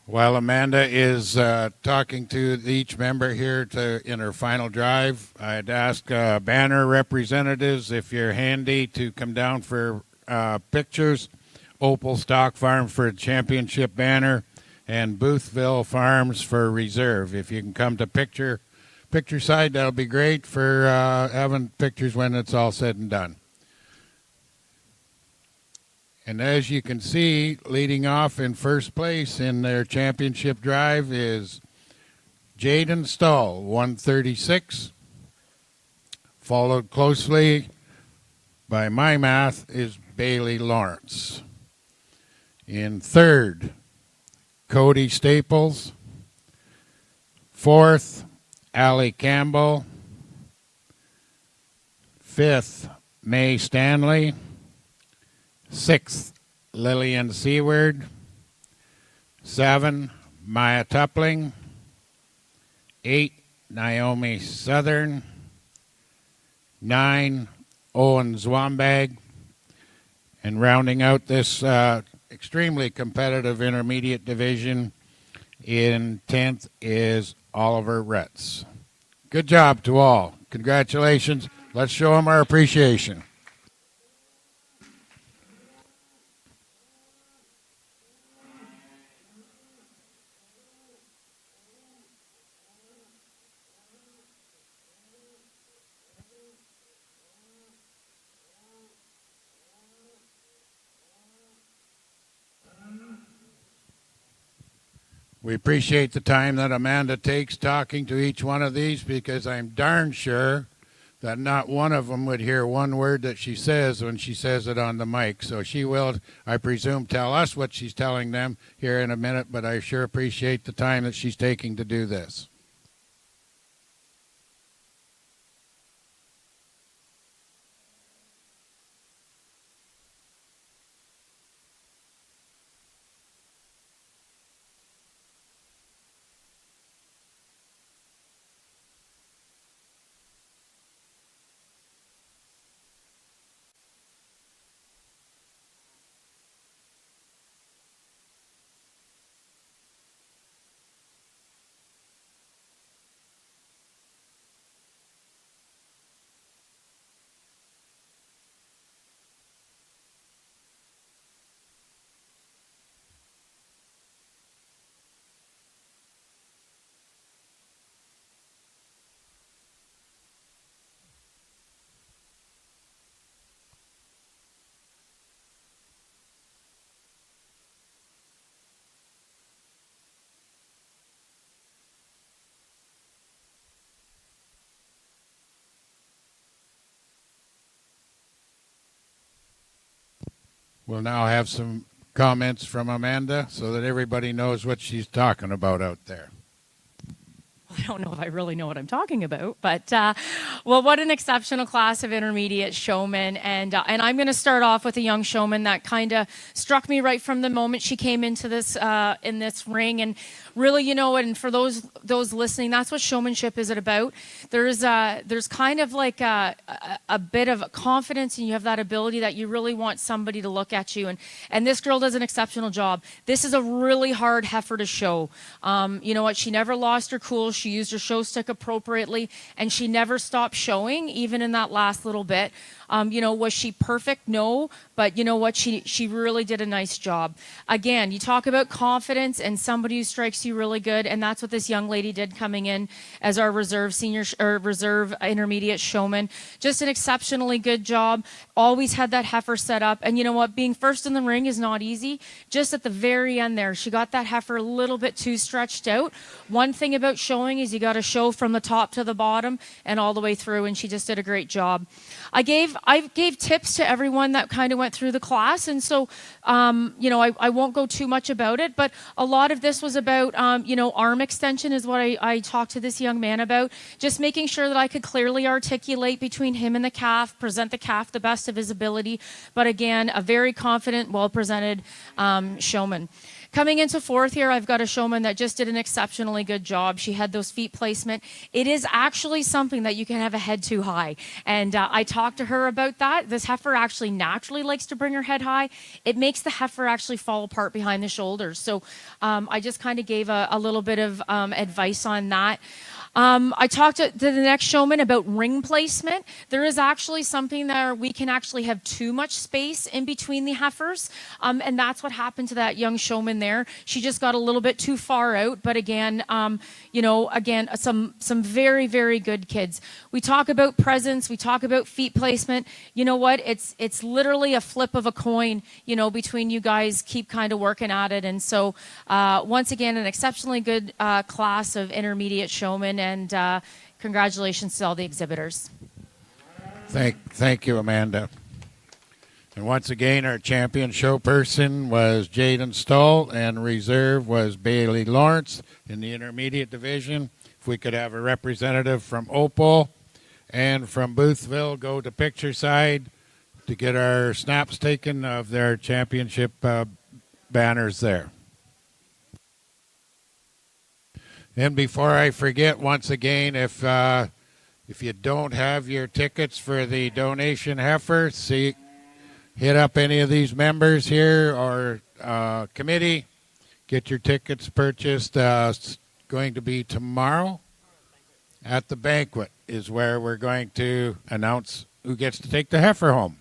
While Amanda is talking to each member here in her final drive, I'd ask banner representatives if you're handy to come down for pictures. Opal Stock Farm for championship banner, and Boothville Farms for reserve. If you can come to picture side, that'll be great for having pictures when it's all said and done. And as you can see, leading off in first place in their championship drive is Jaden Stahl, 136. Followed closely by my math is Bailey Lawrence. In third, Cody Staples. Fourth, Allie Campbell. Fifth, May Stanley. Sixth, Lillian Seward. 7, Maya Tupling. 8, Naomi Southern. 9, Owen Zwambag. And rounding out this extremely competitive intermediate division in 10th is Oliver Retz. Good job to all. Congratulations. Let's show them our appreciation. We appreciate the time that Amanda takes talking to each one of these, because I'm darn sure that not one of them would hear one word that she says when she says it on the mic. So she will, I presume, tell us what she's telling them here in a minute, but I sure appreciate the time that she's taking to do this. We'll now have some comments from Amanda so that everybody knows what she's talking about out there. I don't know if I really know what I'm talking about, but well, what an exceptional class of intermediate showmen, and I'm going to start off with a young showman that kind of struck me right from the moment she came into this in this ring, and really, you know, and for those listening, that's what showmanship is about. There's kind of like a bit of confidence, and you have that ability that you really want somebody to look at you, and this girl does an exceptional job. This is a really hard heifer to show. You know what? She never lost her cool. She used her show stick appropriately, and she never stopped showing, even in that last little bit. You know, was she perfect? No, but you know what? She really did a nice job. Again, you talk about confidence and somebody who strikes you really good, and that's what this young lady did coming in as our reserve senior or reserve intermediate showman. Just an exceptionally good job. Always had that heifer set up, and you know what? Being first in the ring is not easy. Just at the very end there, she got that heifer a little bit too stretched out. One thing about showing is you got to show from the top to the bottom and all the way through, and she just did a great job. I gave tips to everyone that kind of went through the class, and so you know, I won't go too much about it, but a lot of this was about you know, arm extension is what I talked to this young man about, just making sure that I could clearly articulate between him and the calf, present the calf the best of his ability, but again, a very confident, well-presented showman. Coming into fourth here, I've got a showman that just did an exceptionally good job. She had those feet placement. It is actually something that you can have a head too high. And I talked to her about that. This heifer actually naturally likes to bring her head high. It makes the heifer actually fall apart behind the shoulders. So I just kind of gave a little bit of advice on that. I talked to the next showman about ring placement. There is actually something there we can actually have too much space in between the heifers, and that's what happened to that young showman there. She just got a little bit too far out, but again, again, some very, very good kids. We talk about presence, we talk about feet placement. You know what? It's literally a flip of a coin, between you guys. Keep kind of working at it. And so, once again, an exceptionally good class of intermediate showmen, and congratulations to all the exhibitors. Thank you, Amanda. And once again, our champion show person was Jaden Stoll, and reserve was Bailey Lawrence in the intermediate division. If we could have a representative from Opal and from Boothville go to picture side to get our snaps taken of their championship banners there. And before I forget, once again, if you don't have your tickets for the donation heifer, hit up any of these members here or committee. Get your tickets purchased. It's going to be tomorrow at the banquet is where we're going to announce who gets to take the heifer home.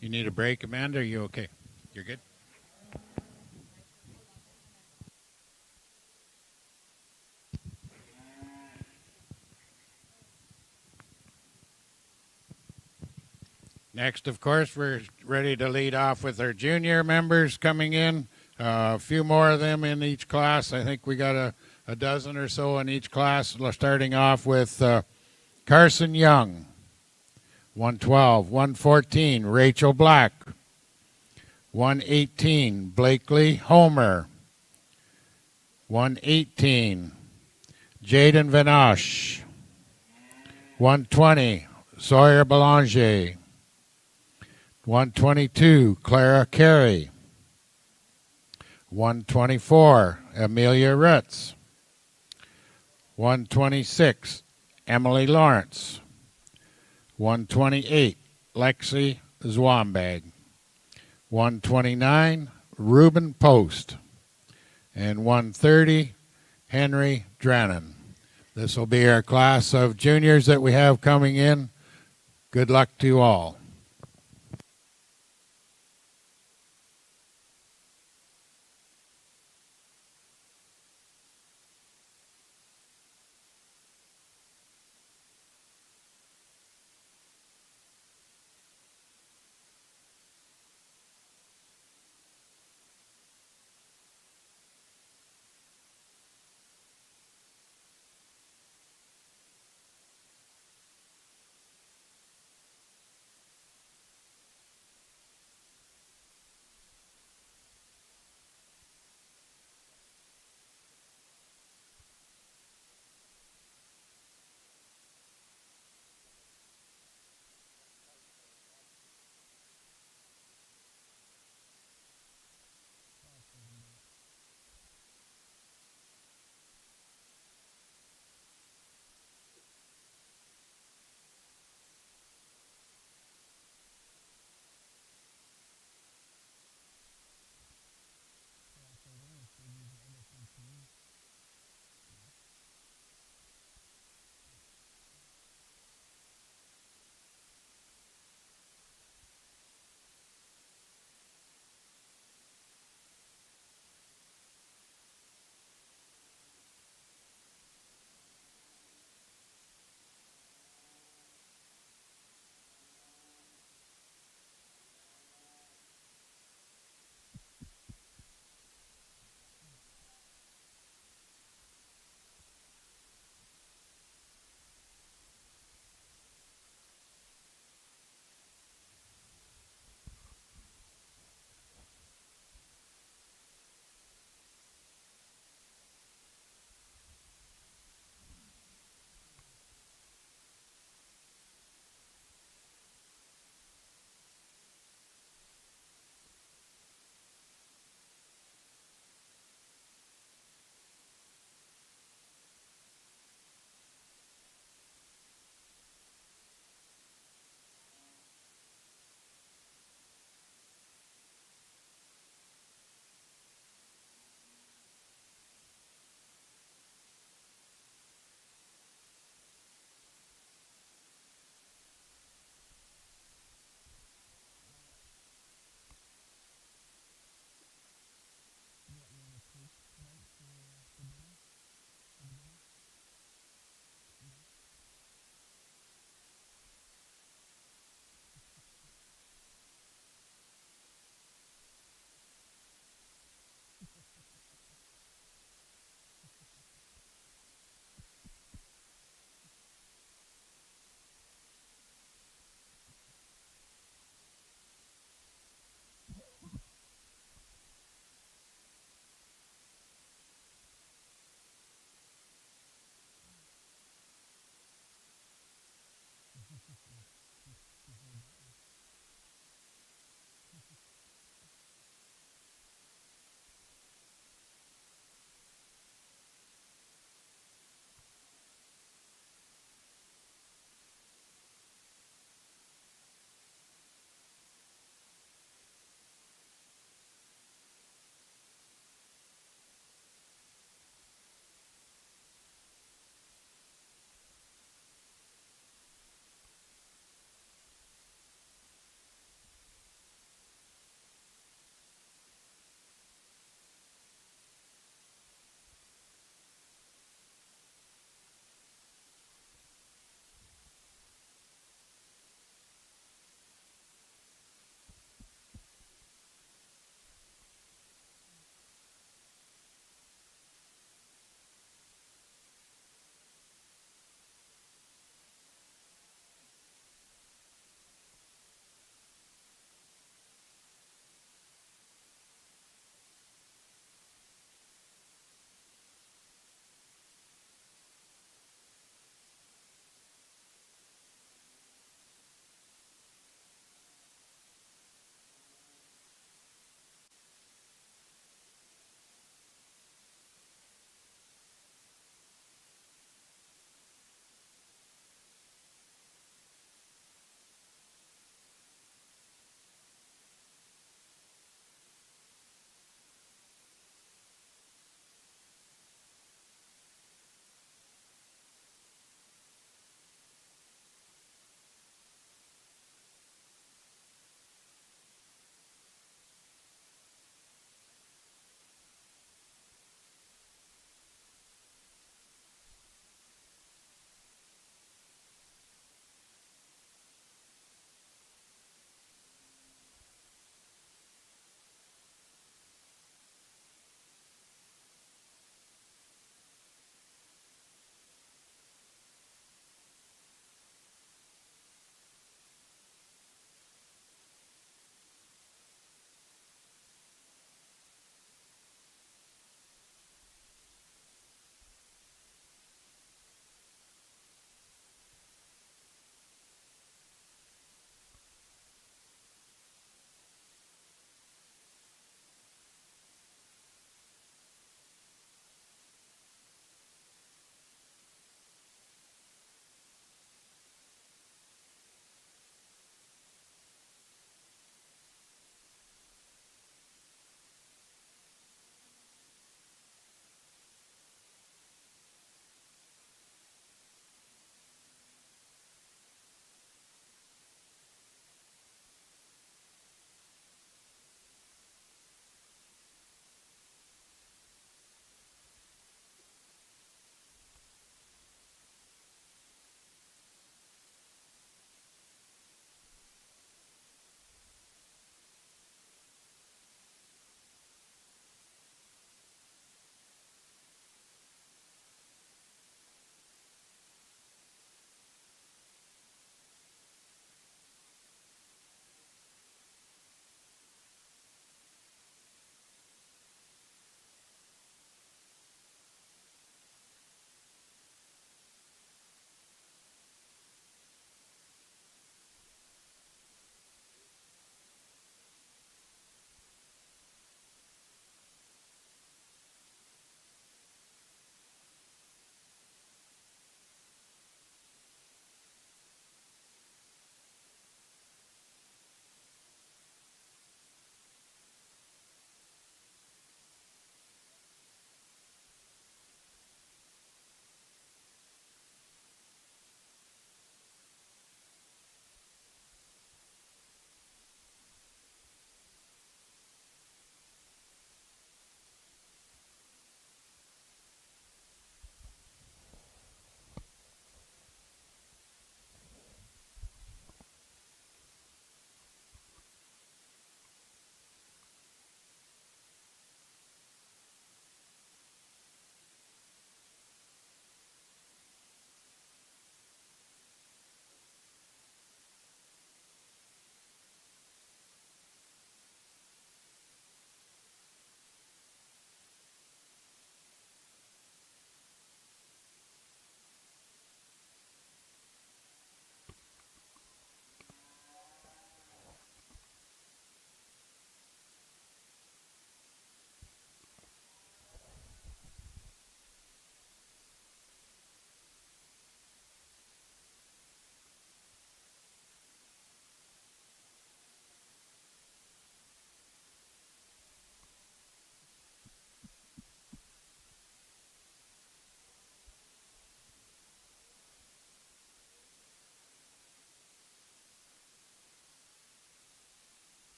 You need a break, Amanda? Are you okay? You're good? Next, of course, we're ready to lead off with our junior members coming in. A few more of them in each class. I think we got a dozen or so in each class. Starting off with Carson Young, 112. 114, Rachel Black. 118, Blakely Homer. 118, Jaden Vanache. 120, Sawyer Belanger. 122, Clara Carey. 124, Amelia Ritz. 126, Emily Lawrence. 128, Lexi Zwambag. 129, Reuben Post. And 130, Henry Drannon. This will be our class of juniors that we have coming in. Good luck to you all.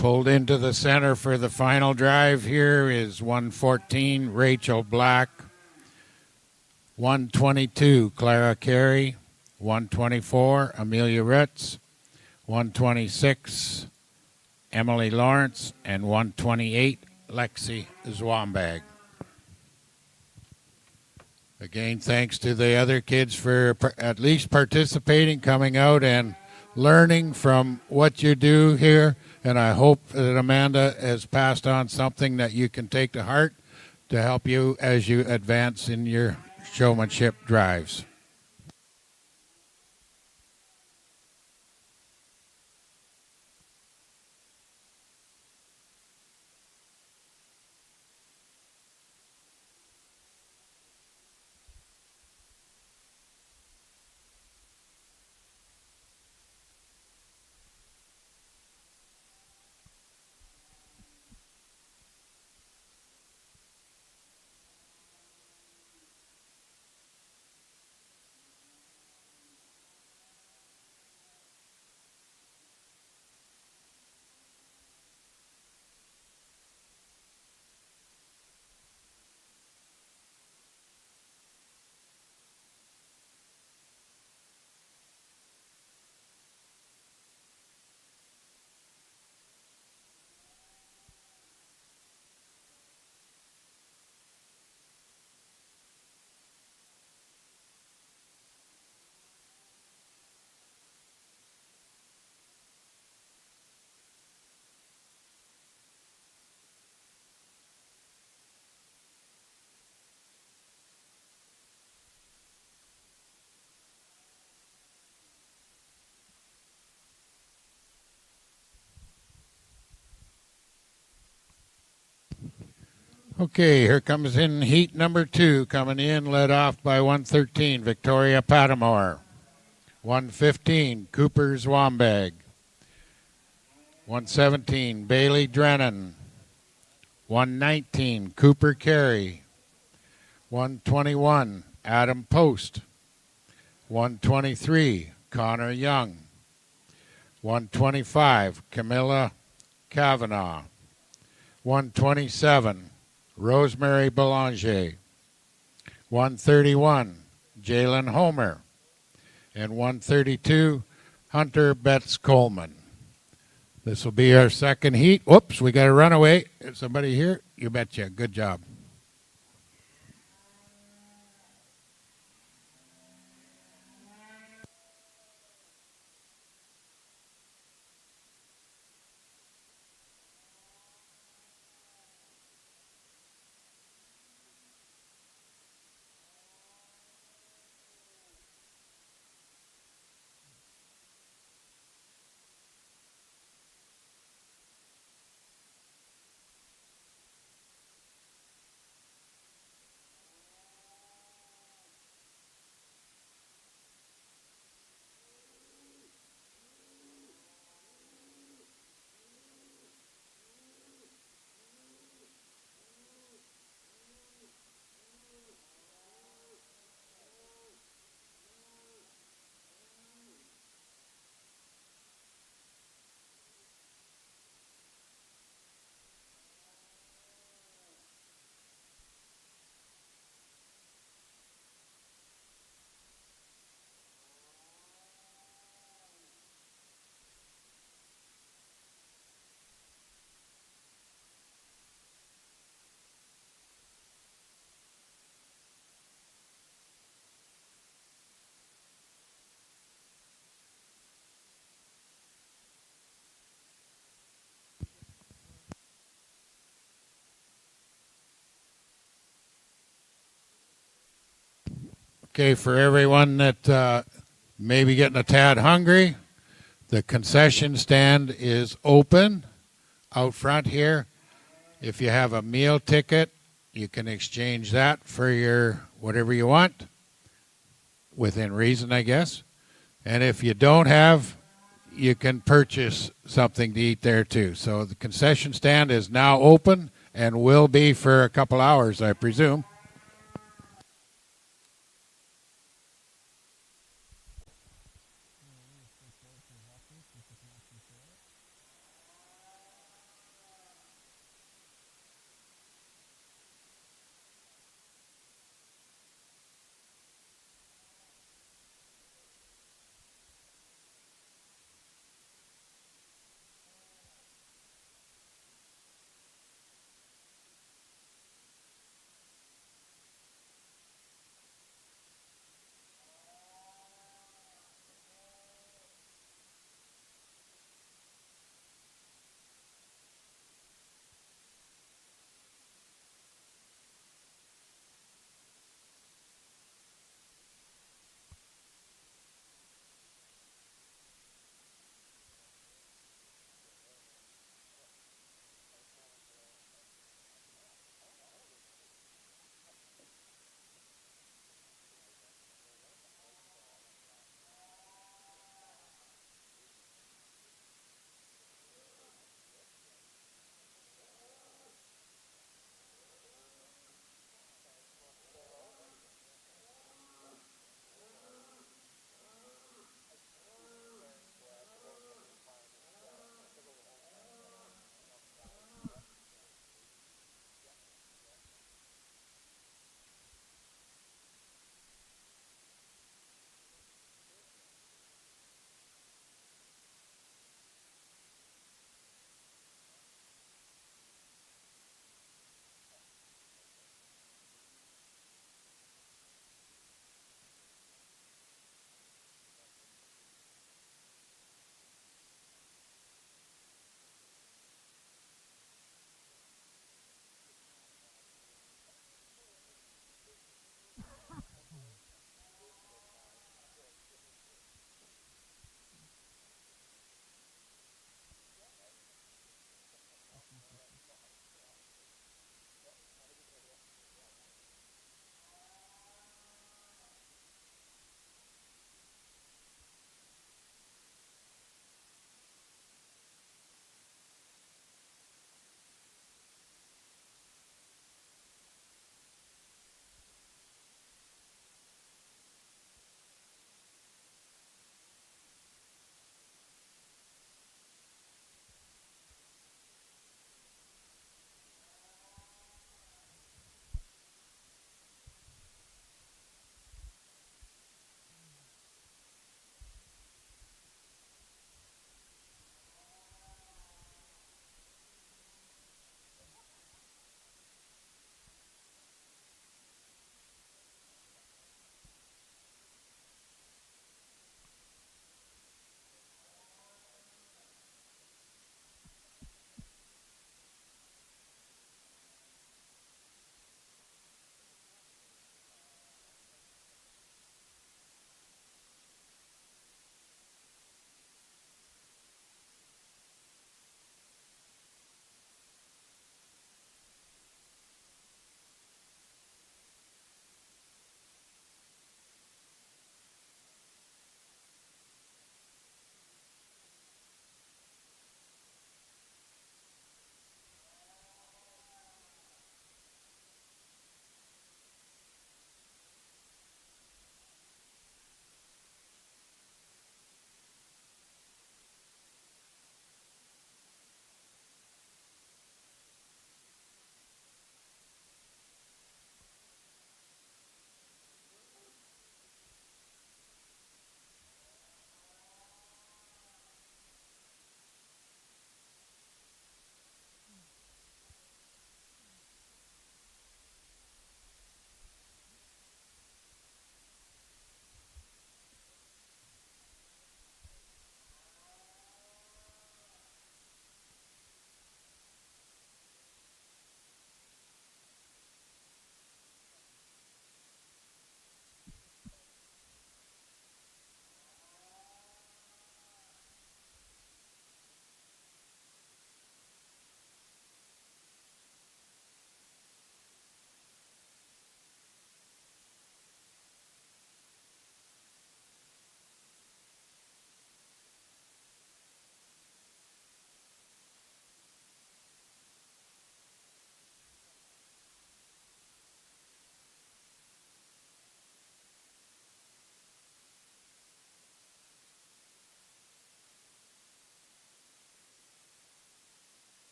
Pulled into the center for the final drive here is 114, Rachel Black. 122, Clara Carey. 124, Amelia Ritz. 126, Emily Lawrence. And 128, Lexi Zwombag. Again, thanks to the other kids for at least participating, coming out and learning from what you do here. And I hope that Amanda has passed on something that you can take to heart to help you as you advance in your showmanship drives. Okay, here comes in heat number 2, coming in, led off by 113, Victoria Patamore. 115, Cooper Zwombag. 117, Bailey Drennan. 119, Cooper Carey. 121, Adam Post. 123, Connor Young. 125, Camilla Kavanaugh. 127, Rosemary Belanger. 131, Jalen Homer. And 132, Hunter Betts Coleman. This will be our second heat. Whoops, we got a runaway. Is somebody here? You betcha. Good job. Okay, for everyone that may be getting a tad hungry, the concession stand is open out front here. If you have a meal ticket, you can exchange that for your whatever you want, within reason, I guess. And if you don't have, you can purchase something to eat there too. So the concession stand is now open and will be for a couple hours, I presume.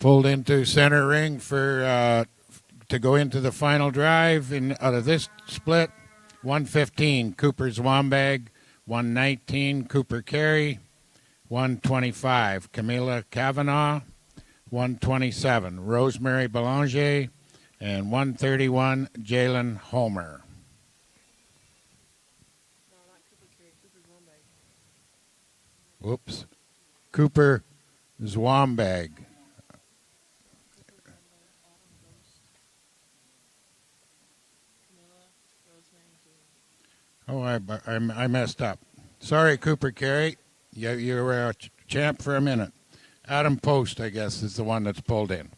pulled into center ring for to go into the final drive out of this split. 115, Cooper Zwombag. 119, Cooper Carey. 125, Camila Kavanaugh. 127, Rosemary Belanger. And 131, Jalen Homer. Whoops. Cooper Zwombag. Oh, I messed up. Sorry, Cooper Carey. You were a champ for a minute. Adam Post, I guess, is the one that's pulled in.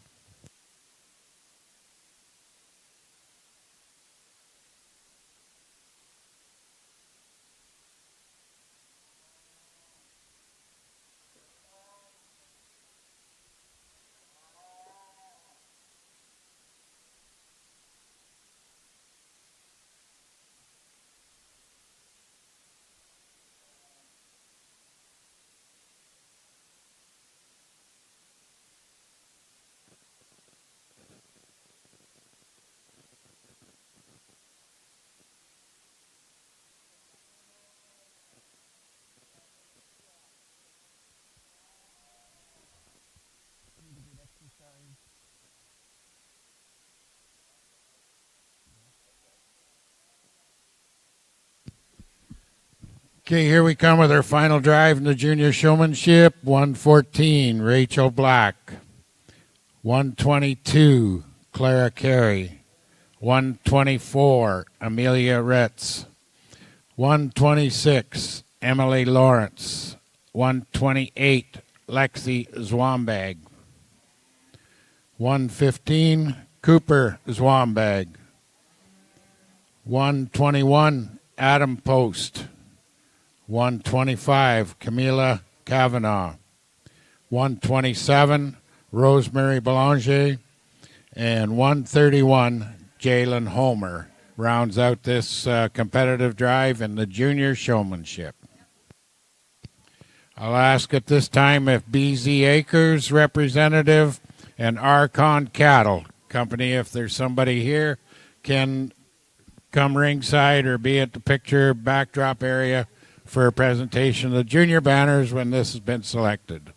Okay, here we come with our final drive in the junior showmanship. 114, Rachel Black. 122, Clara Carey. 124, Amelia Retz. 126, Emily Lawrence. 128, Lexi Zwombag. 115, Cooper Zwombag. 121, Adam Post. 125, Camila Kavanaugh. 127, Rosemary Belanger. And 131, Jalen Homer rounds out this competitive drive in the junior showmanship. I'll ask at this time if BZ Acres representative and Archon Cattle Company, if there's somebody here, can come ringside or be at the picture backdrop area for a presentation of the junior banners when this has been selected.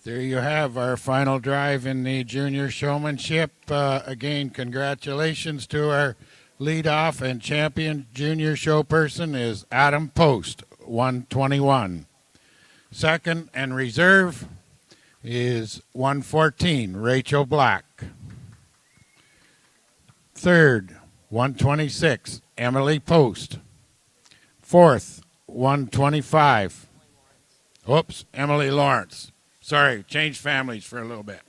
There you have our final drive in the junior showmanship. Again, congratulations to our leadoff and champion junior show person is Adam Post, 121. Second and reserve is 114, Rachel Black. Third, 126, Emily Post. Fourth, 125. Oops, Emily Lawrence. Sorry, changed families for a little bit.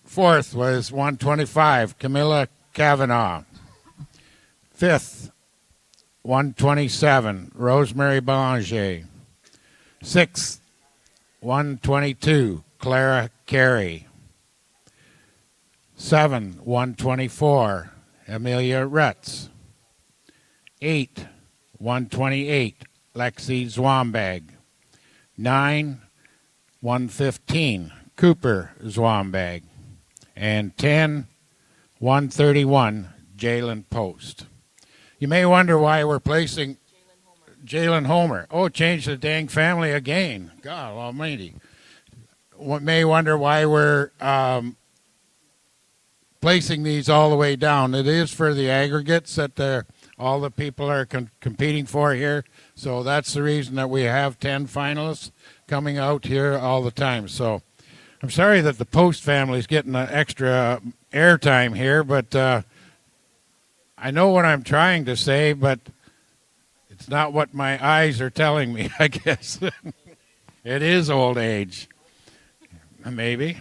Fourth was 125, Camilla Kavanaugh. Fifth, 127, Rosemary Belanger. Sixth, 122, Clara Carey. 7, 124, Amelia Retz. 8, 128, Lexi Zwombag. 9, 115, Cooper Zwombag. And 10, 131, Jalen Post. You may wonder why we're placing Jalen Homer. Oh, change the dang family again. God almighty. May wonder why we're placing these all the way down. It is for the aggregates that all the people are competing for here. So that's the reason that we have 10 finalists coming out here all the time. So I'm sorry that the Post family is getting an extra airtime here, but I know what I'm trying to say, but it's not what my eyes are telling me, I guess. It is old age. Maybe.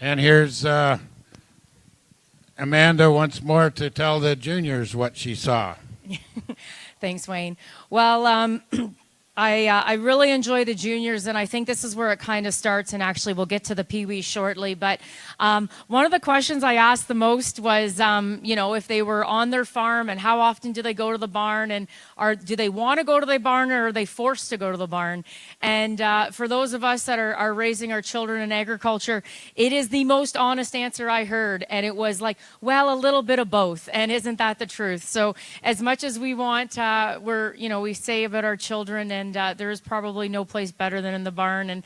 And here's Amanda once more to tell the juniors what she saw. Thanks, Wayne. Well, I really enjoy the juniors, and I think this is where it kind of starts, and actually we'll get to the Pee-wees shortly. But one of the questions I asked the most was, if they were on their farm and how often do they go to the barn, and do they want to go to the barn, or are they forced to go to the barn? And for those of us that are raising our children in agriculture, it is the most honest answer I heard, and it was like, well, a little bit of both, and isn't that the truth? So as much as we want, we say about our children, and there is probably no place better than in the barn. And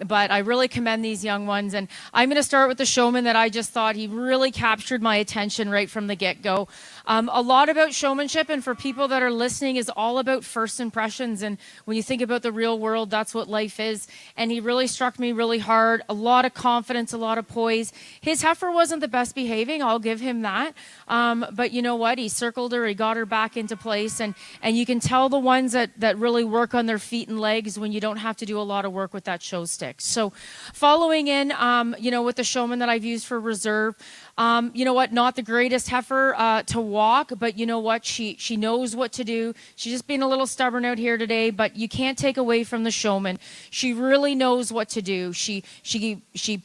but I really commend these young ones. And I'm going to start with the showman that I just thought he really captured my attention right from the get-go. A lot about showmanship, and for people that are listening, is all about first impressions. And when you think about the real world, that's what life is. And he really struck me really hard. A lot of confidence, a lot of poise. His heifer wasn't the best behaving, I'll give him that. But you know what? He circled her, he got her back into place. And you can tell the ones that really work on their feet and legs when you don't have to do a lot of work with that show stick. So following in, with the showman that I've used for reserve, not the greatest heifer to walk, but you know what? She knows what to do. She's just being a little stubborn out here today, but you can't take away from the showman. She really knows what to do. She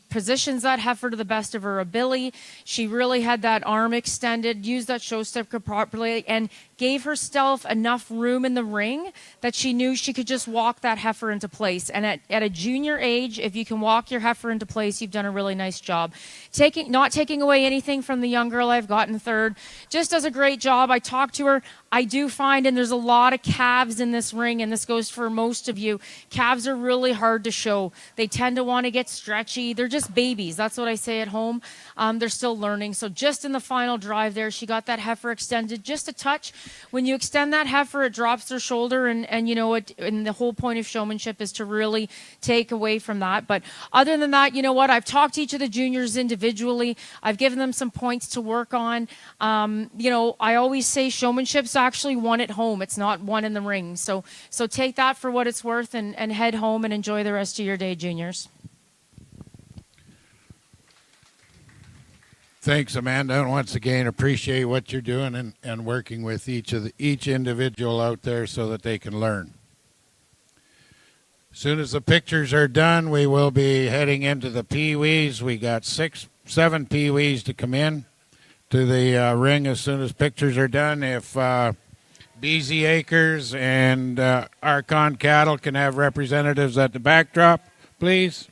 positions that heifer to the best of her ability. She really had that arm extended, used that show stick properly, and gave herself enough room in the ring that she knew she could just walk that heifer into place. And at a junior age, if you can walk your heifer into place, you've done a really nice job. Not taking away anything from the young girl I've gotten third, just does a great job. I talked to her. I do find, and there's a lot of calves in this ring, and this goes for most of you, calves are really hard to show. They tend to want to get stretchy. They're just babies. That's what I say at home. They're still learning. So just in the final drive there, she got that heifer extended just a touch. When you extend that heifer, it drops their shoulder, and and the whole point of showmanship is to really take away from that. But other than that, you know what? I've talked to each of the juniors individually. I've given them some points to work on. I always say showmanship's actually won at home. It's not won in the ring. So take that for what it's worth, and head home and enjoy the rest of your day, juniors. Thanks, Amanda, and once again, appreciate what you're doing and working with each individual out there so that they can learn. As soon as the pictures are done, we will be heading into the Pee-wees. We got 7 Pee-wees to come in to the ring as soon as pictures are done. If BZ Acres and Archon Cattle can have representatives at the backdrop, please.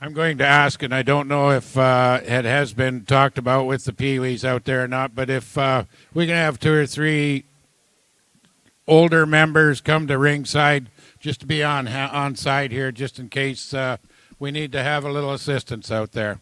I'm going to ask, and I don't know if it has been talked about with the Pee-wees out there or not, but if we can have 2 or 3 older members come to ringside just to be on side here, just in case we need to have a little assistance out there.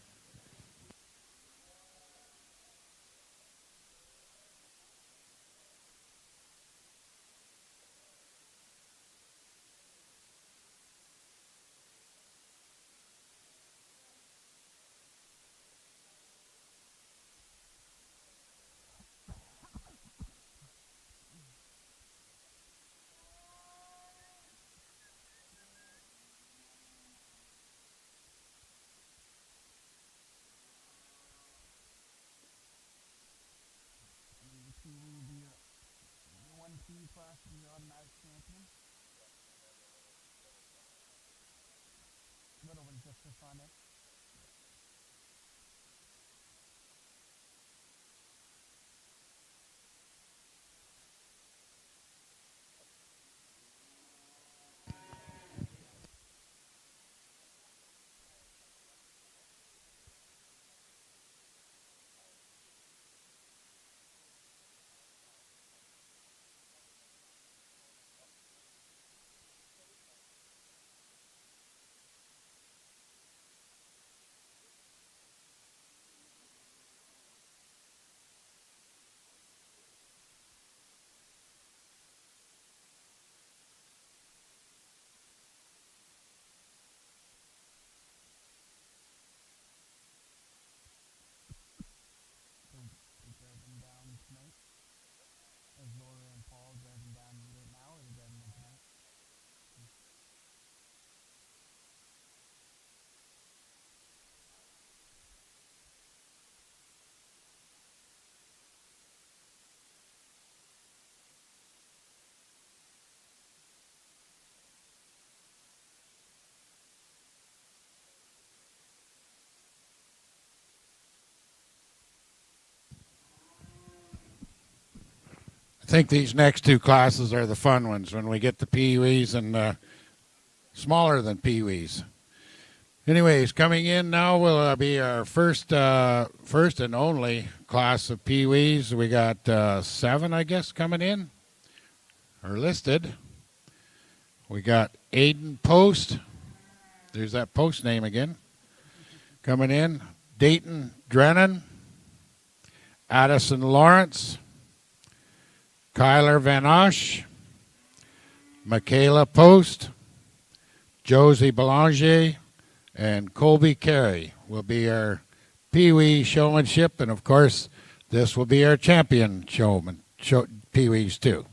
I think these next 2 classes are the fun ones when we get the Pee-wees and smaller than Pee-wees. Anyways, coming in now will be our first and only class of Pee-wees. We got 7, I guess, coming in or listed. We got Aiden Post. There's that Post name again. Coming in. Dayton Drennan. Addison Lawrence. Kyler Van Osh. Michaela Post. Josie Belanger. And Colby Carey will be our Pee-wee showmanship. And, of course, this will be our champion Pee-wees, too.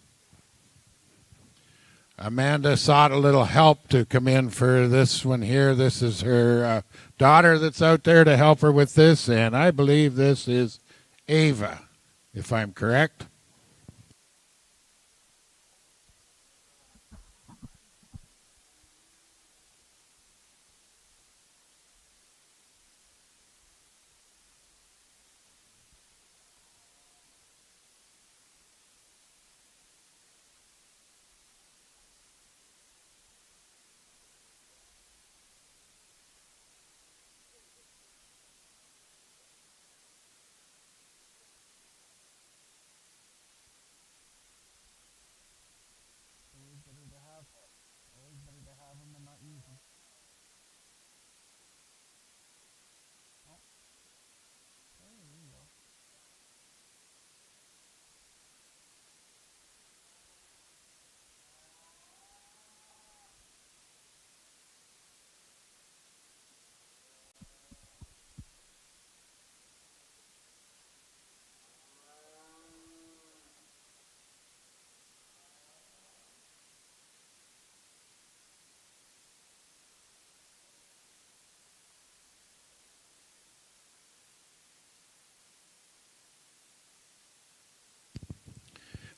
Amanda sought a little help to come in for this one here. This is her daughter that's out there to help her with this. And I believe this is Ava, if I'm correct.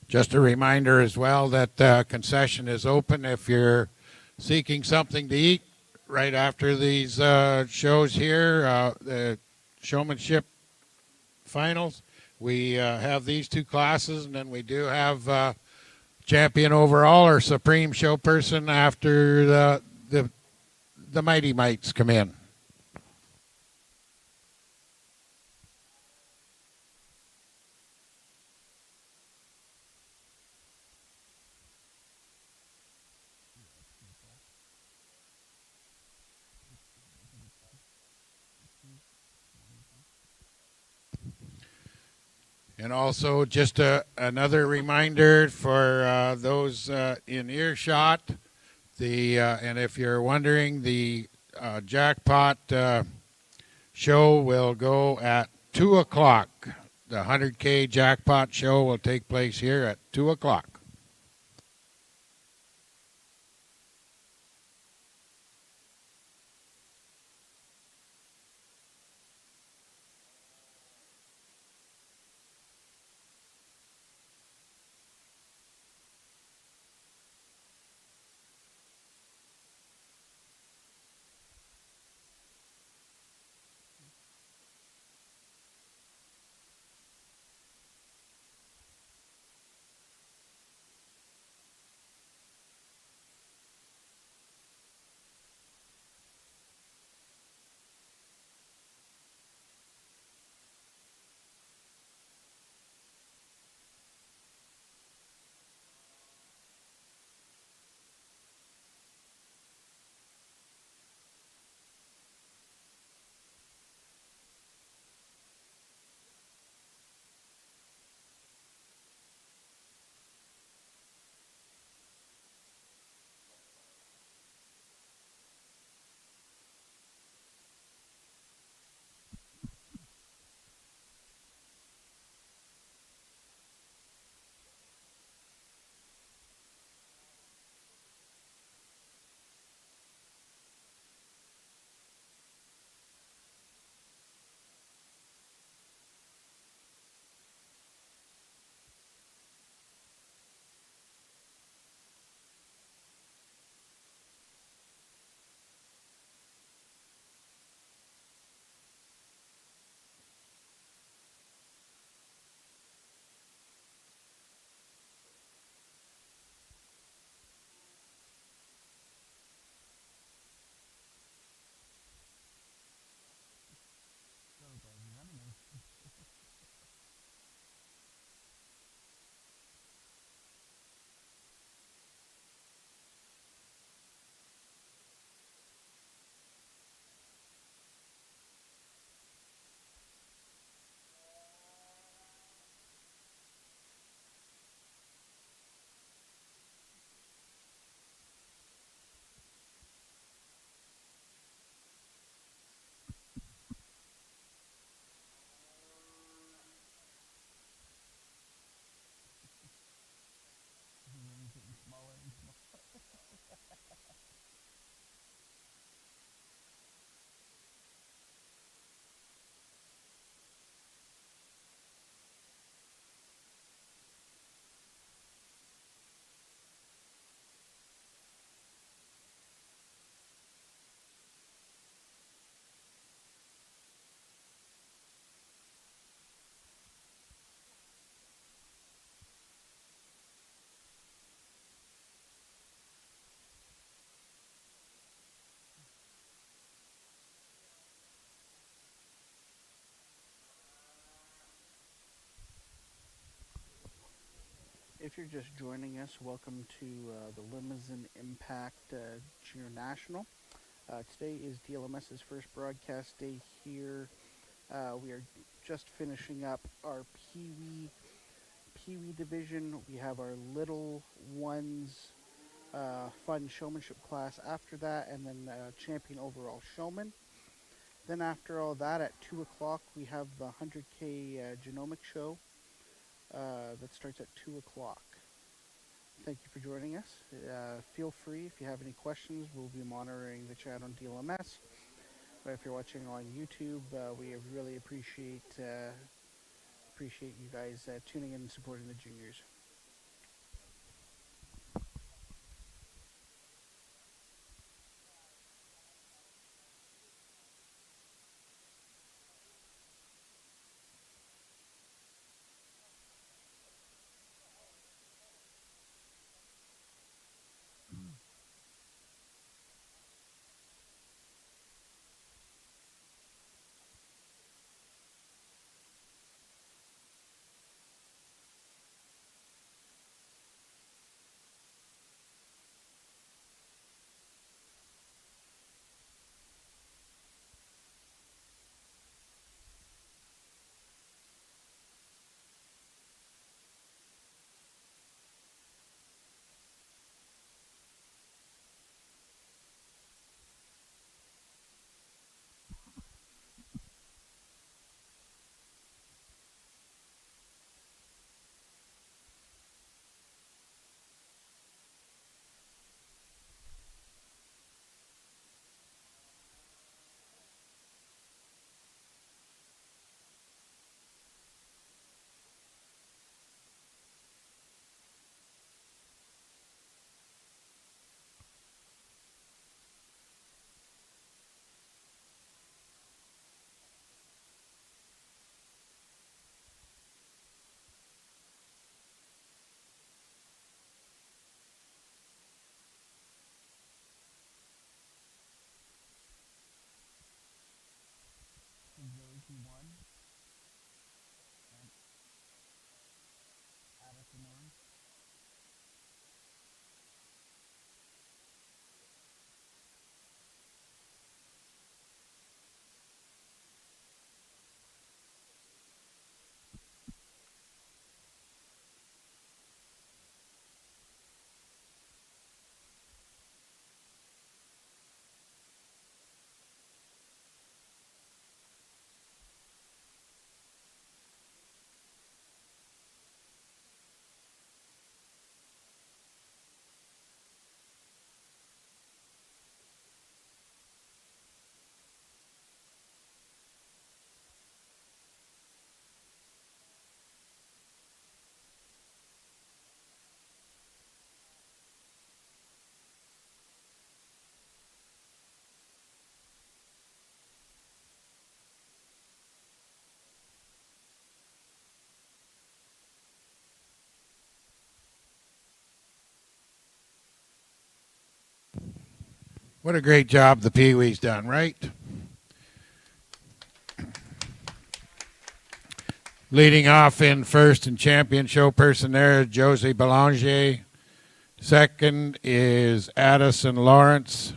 Just a reminder as well that concession is open if you're seeking something to eat right after these shows here, the showmanship finals. We have these 2 classes, and then we do have champion overall or supreme show person after the Mighty Mites come in. And also, just another reminder for those in earshot. And if you're wondering, the jackpot show will go at 2 o'clock. The 100K jackpot show will take place here at 2 o'clock. If you're just joining us, welcome to the Limousin Impact Junior National. Today is DLMS's first broadcast day here. We are just finishing up our Pee-wee division. We have our little ones fun showmanship class after that, and then champion overall showman. Then after all that, at 2 o'clock, we have the 100K genomic show that starts at 2 o'clock. Thank you for joining us. Feel free, if you have any questions, we'll be monitoring the chat on DLMS. But if you're watching on YouTube, we really appreciate you guys tuning in and supporting the juniors. What a great job the Pee Wee's done, right? Leading off in first and champion show person there, Josie Belanger. Second is Addison Lawrence.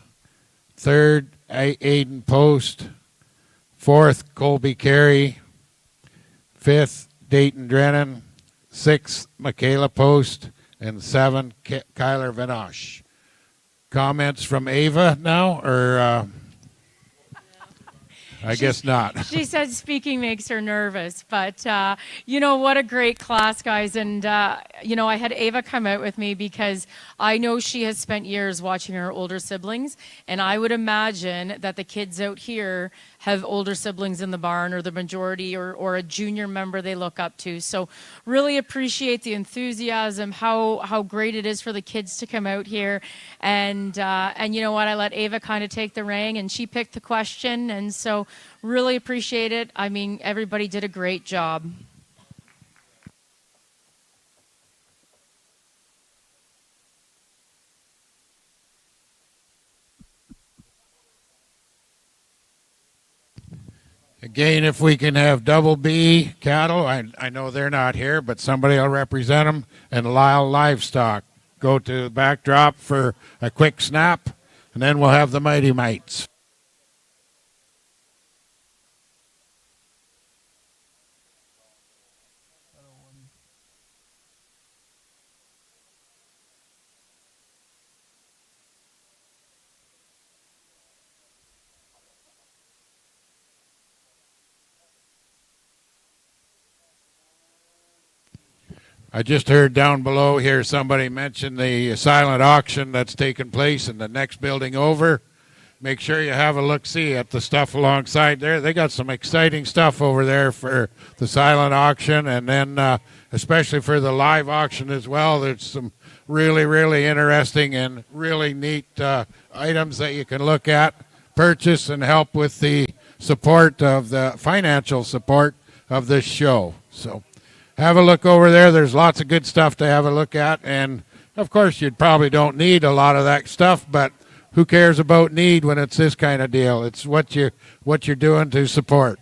Third, Aiden Post. Fourth, Colby Carey. Fifth, Dayton Drennan. Sixth, Michaela Post. And seven, Kyler Vinosh. Comments from Ava now, or I guess not. She said speaking makes her nervous, but what a great class, guys. And, I had Ava come out with me because I know she has spent years watching her older siblings. And I would imagine that the kids out here have older siblings in the barn, or the majority, or a junior member they look up to. So really appreciate the enthusiasm, how great it is for the kids to come out here. And you know what? I let Ava kind of take the rein, and she picked the question. And so really appreciate it. I mean, everybody did a great job. Again, if we can have Double B cattle, I know they're not here, but somebody will represent them, and Lyle Livestock. Go to the backdrop for a quick snap, and then we'll have the Mighty Mites. I just heard down below here somebody mention the silent auction that's taking place in the next building over. Make sure you have a look-see at the stuff alongside there. They got some exciting stuff over there for the silent auction, and then especially for the live auction as well. There's some really, really interesting and really neat items that you can look at, purchase, and help with the support of the financial support of this show. So have a look over there. There's lots of good stuff to have a look at. And, of course, you probably don't need a lot of that stuff, but who cares about need when it's this kind of deal? It's what you're doing to support.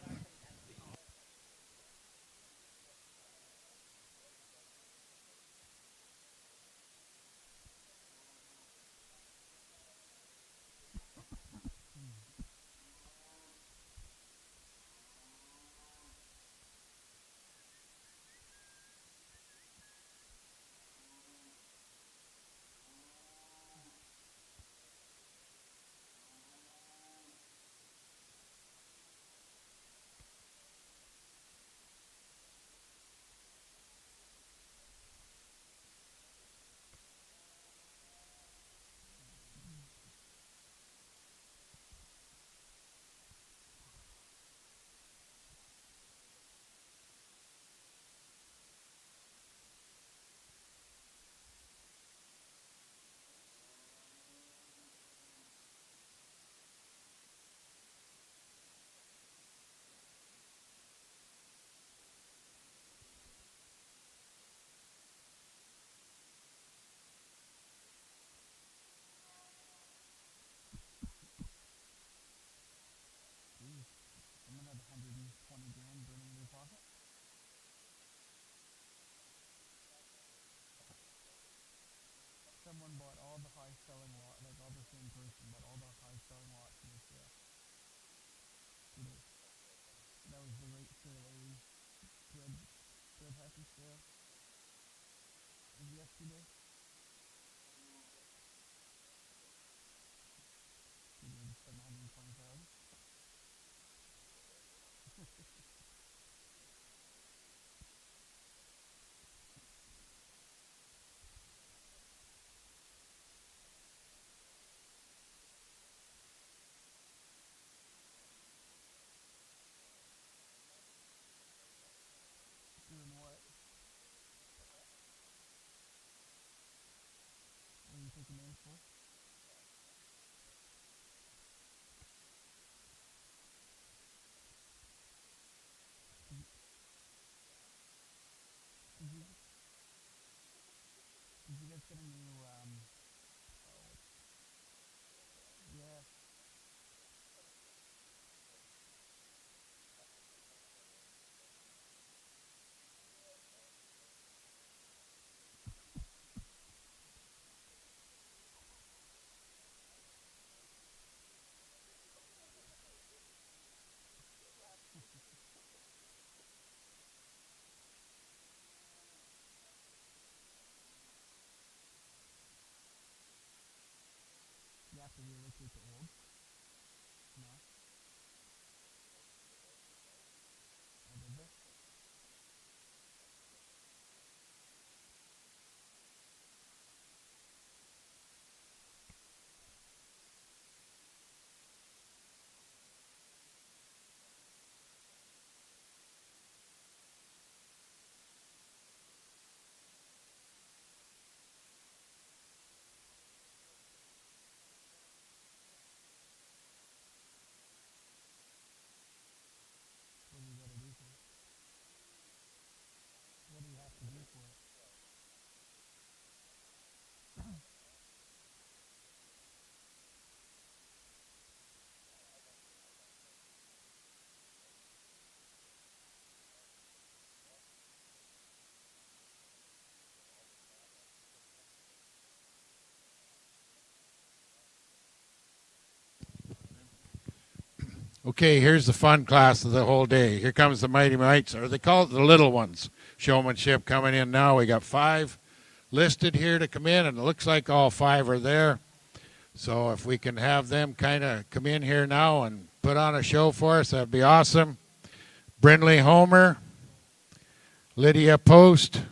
Someone bought all the high-selling lot, like all the same person bought all the high-selling lots in the sale. Today. That was the rate sale, Fred Happy sale. Was yesterday? Today, 720,000. Doing what? What are you taking names for? Did you guys get a new, yeah, Okay, here's the fun class of the whole day. Here comes the Mighty Mites, or they call it the little ones. Showmanship coming in now. We got 5 listed here to come in, and it looks like all 5 are there. So if we can have them kind of come in here now and put on a show for us, that'd be awesome. Brindley Homer, Lydia Post,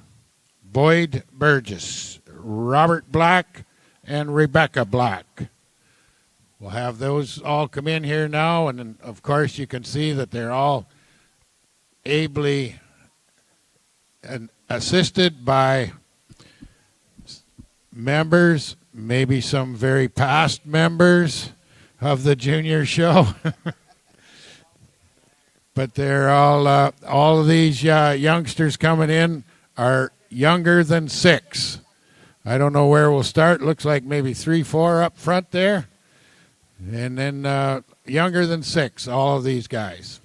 Boyd Burgess, Robert Black, and Rebecca Black. We'll have those all come in here now, and then, of course, you can see that they're all ably and assisted by members, maybe some very past members of the junior show. But they're all of these youngsters coming in are younger than 6. I don't know where we'll start. Looks like maybe 3, 4 up front there. And then younger than 6, all of these guys.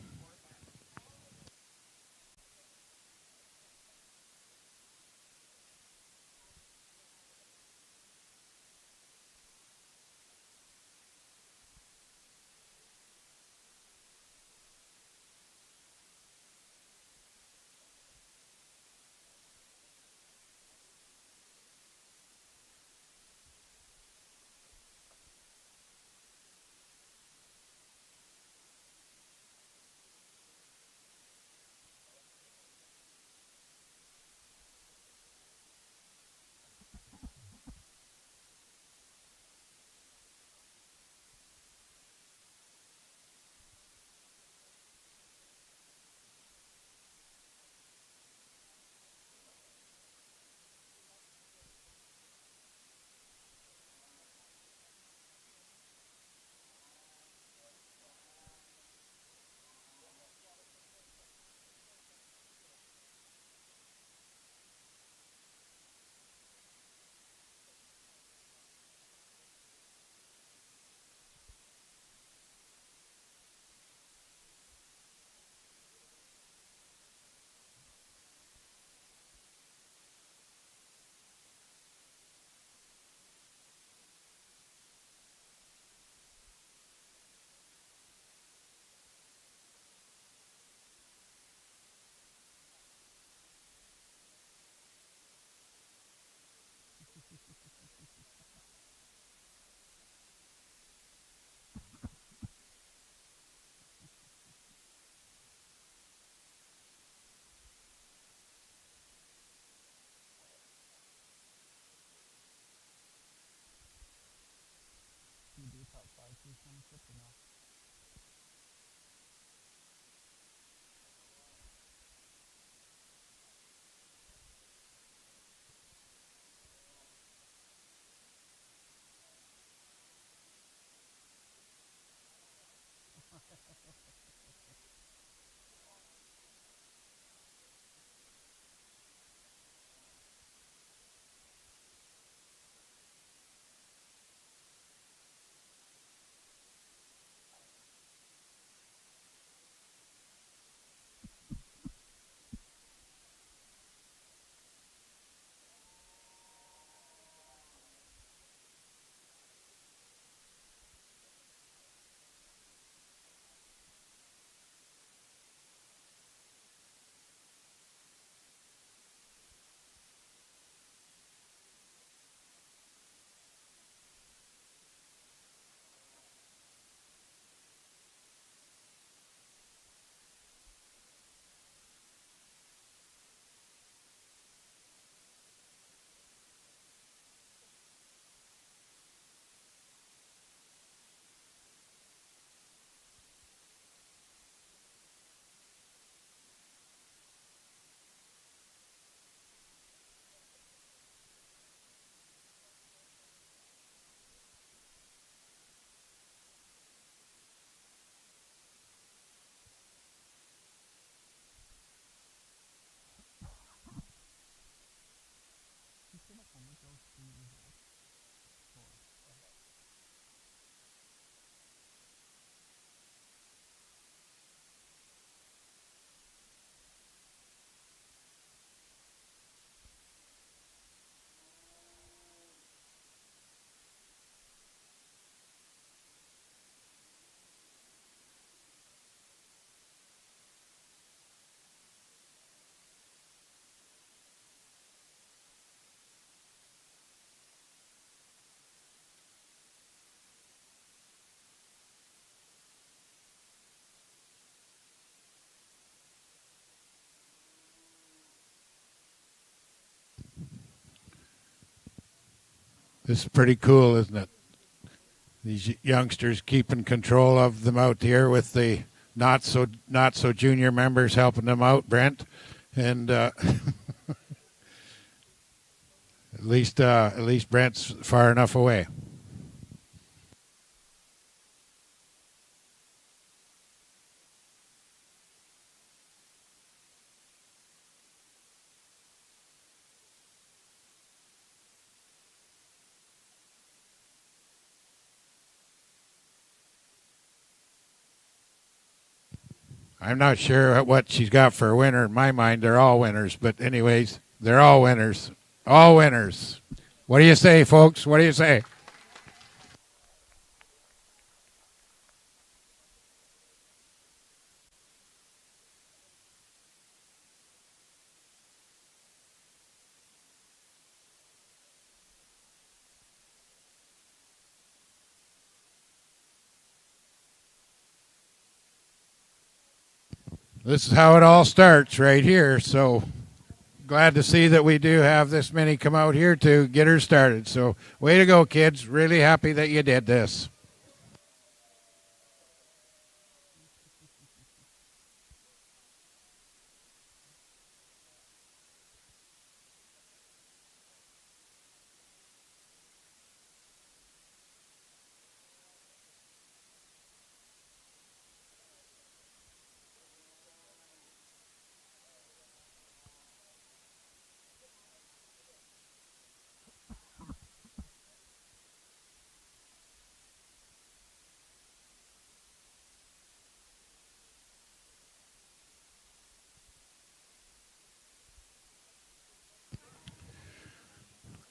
This is pretty cool, isn't it? These youngsters keeping control of them out here with the not so junior members helping them out, Brent, and at least Brent's far enough away. I'm not sure what she's got for a winner. In my mind, they're all winners. But anyways, they're all winners. All winners. What do you say, folks? What do you say? This is how it all starts right here. So glad to see that we do have this many come out here to get her started. So way to go, kids. Really happy that you did this.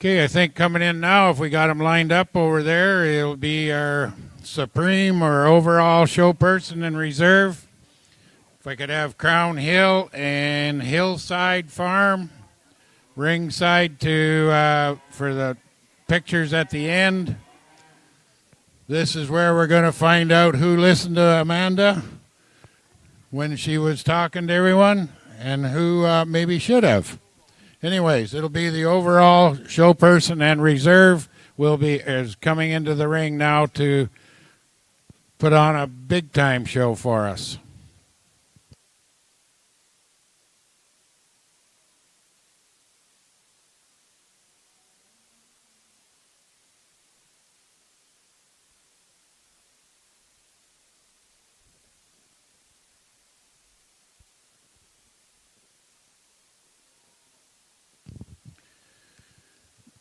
Okay, I think coming in now, if we got them lined up over there, it'll be our supreme or overall show person in reserve. If I could have Crown Hill and Hillside Farm, ringside to for the pictures at the end. This is where we're going to find out who listened to Amanda when she was talking to everyone and who maybe should have. Anyways, it'll be the overall show person and reserve is coming into the ring now to put on a big time show for us.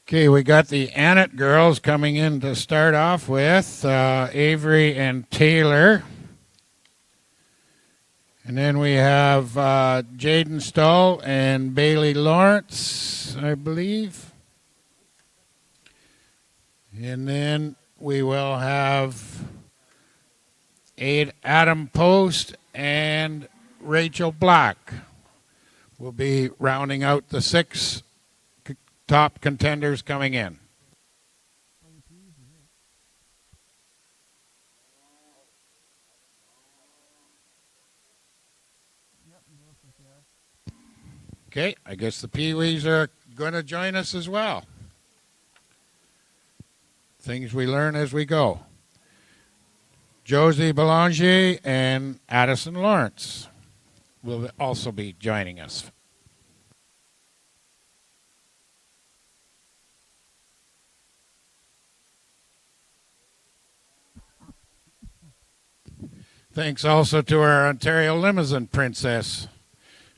Okay, we got the Annette girls coming in to start off with Avery and Taylor. And then we have Jaden Stull and Bailey Lawrence, I believe. And then we will have Adam Post and Rachel Black. We'll be rounding out the 6 top contenders coming in. Okay, I guess the Pee-wees are going to join us as well. Things we learn as we go. Josie Belanger and Addison Lawrence will also be joining us. Thanks also to our Ontario Limousin princess,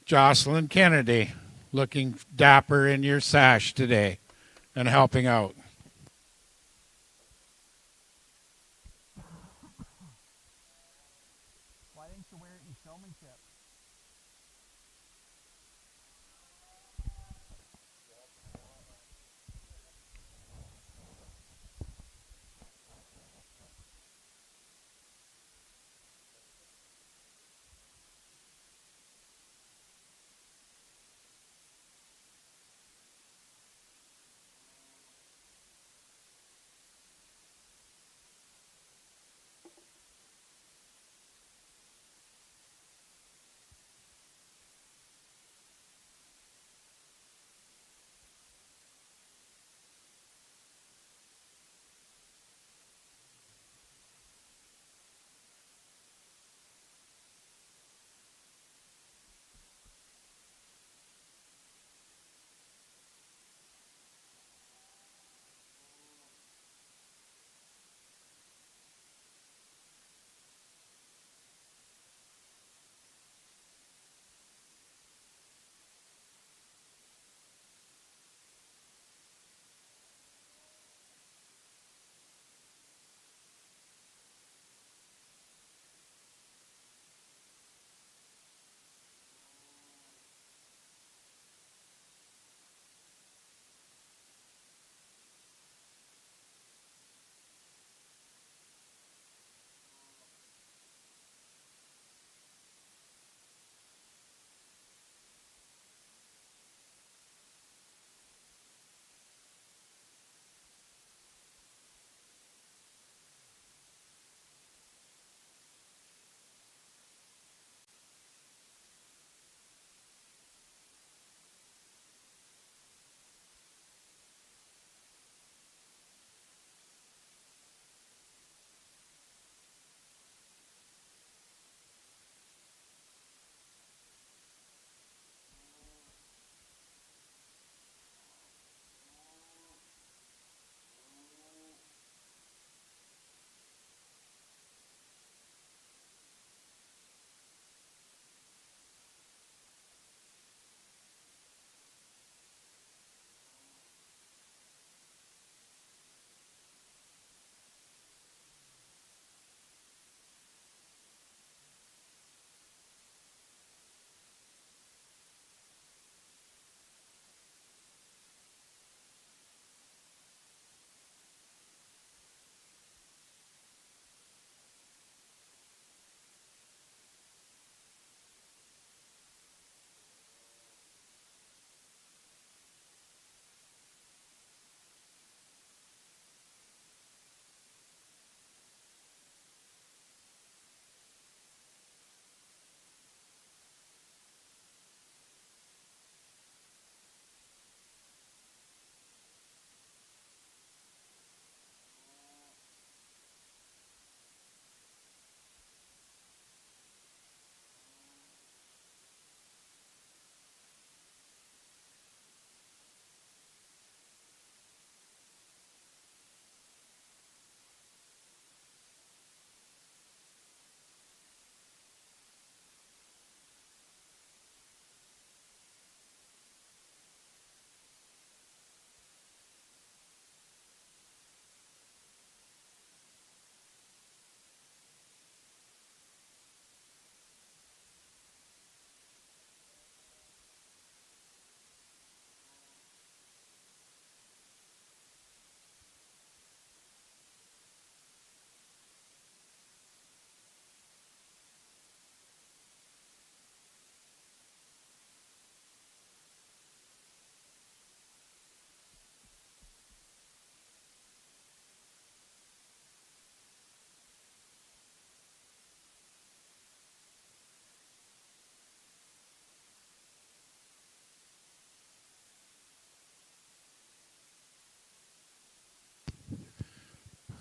Jocelyn Kennedy, looking dapper in your sash today and helping out. Why didn't you wear it in showmanship?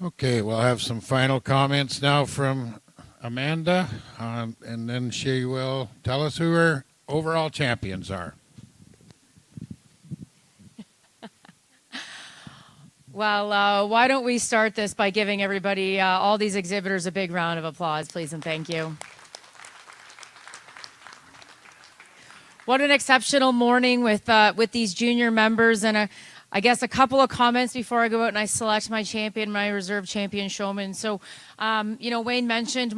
Okay, we'll have some final comments now from Amanda, and then she will tell us who her overall champions are. Well, why don't we start this by giving everybody, all these exhibitors, a big round of applause, please, and thank you. What an exceptional morning with these junior members, and I guess a couple of comments before I go out and I select my champion, my reserve champion showman. So, Wayne mentioned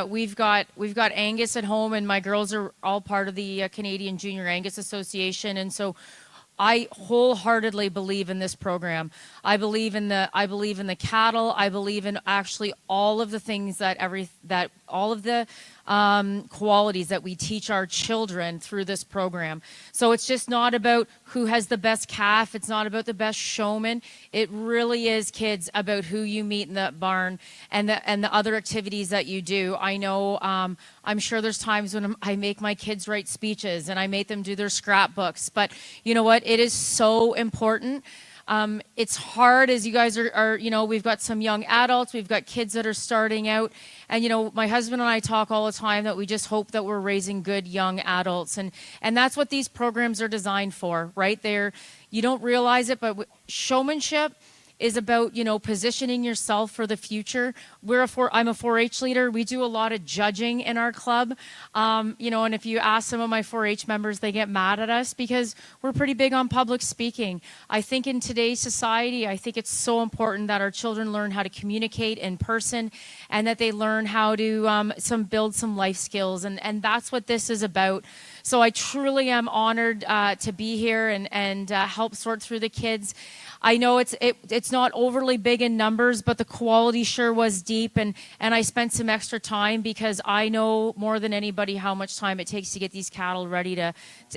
we've got Angus at home, and my girls are all part of the Canadian Junior Angus Association, and so I wholeheartedly believe in this program. I believe in the cattle. I believe in actually all of the things all of the qualities that we teach our children through this program. So it's just not about who has the best calf. It's not about the best showman. It really is, kids, about who you meet in the barn and the other activities that you do. I know, I'm sure there's times when I make my kids write speeches and I make them do their scrapbooks. But you know what? It is so important. It's hard, as you guys are, we've got some young adults, we've got kids that are starting out, and my husband and I talk all the time that we just hope that we're raising good young adults, and that's what these programs are designed for, right? You don't realize it, but showmanship is about, positioning yourself for the future. I'm a 4-H leader. We do a lot of judging in our club. And if you ask some of my 4-H members, they get mad at us because we're pretty big on public speaking. I think in today's society, I think it's so important that our children learn how to communicate in person and that they learn how to build some life skills. And that's what this is about. So I truly am honored to be here and help sort through the kids. I know it's not overly big in numbers, but the quality sure was deep, and I spent some extra time because I know more than anybody how much time it takes to get these cattle ready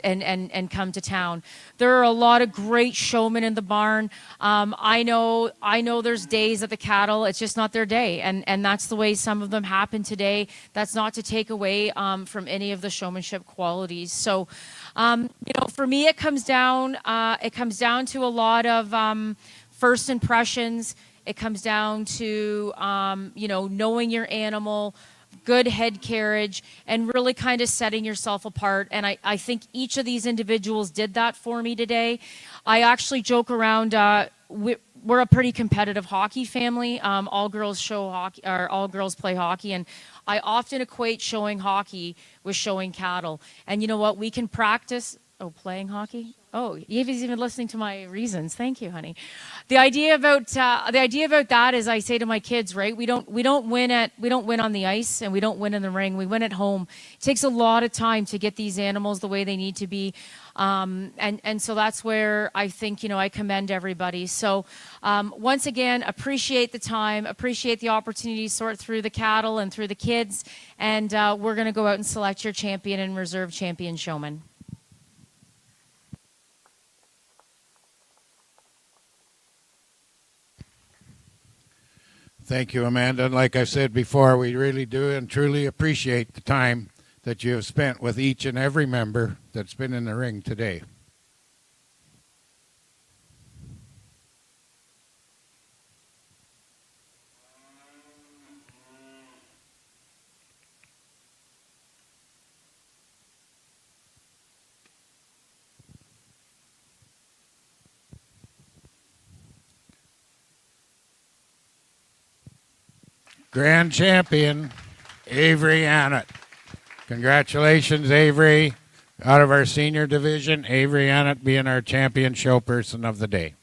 and come to town. There are a lot of great showmen in the barn. I know there's days at the cattle, it's just not their day, and that's the way some of them happen today. That's not to take away from any of the showmanship qualities. So, for me, it comes down to a lot of first impressions. It comes down to, knowing your animal, good head carriage, and really kind of setting yourself apart. And I think each of these individuals did that for me today. I actually joke around, we're a pretty competitive hockey family. All girls show hockey, or all girls play hockey, and I often equate showing hockey with showing cattle. And you know what? We can practice. Oh, playing hockey? Oh, Evie's even listening to my reasons. Thank you, honey. The idea about that is, I say to my kids, right? We don't win on the ice, and we don't win in the ring. We win at home. It takes a lot of time to get these animals the way they need to be, and so that's where I think I commend everybody. So once again, appreciate the time, appreciate the opportunity to sort through the cattle and through the kids, and we're going to go out and select your champion and reserve champion showman. Thank you, Amanda. And like I said before, we really do and truly appreciate the time that you have spent with each and every member that's been in the ring today. Grand champion, Avery Annett. Congratulations, Avery. Out of our senior division, Avery Annett being our champion show person of the day.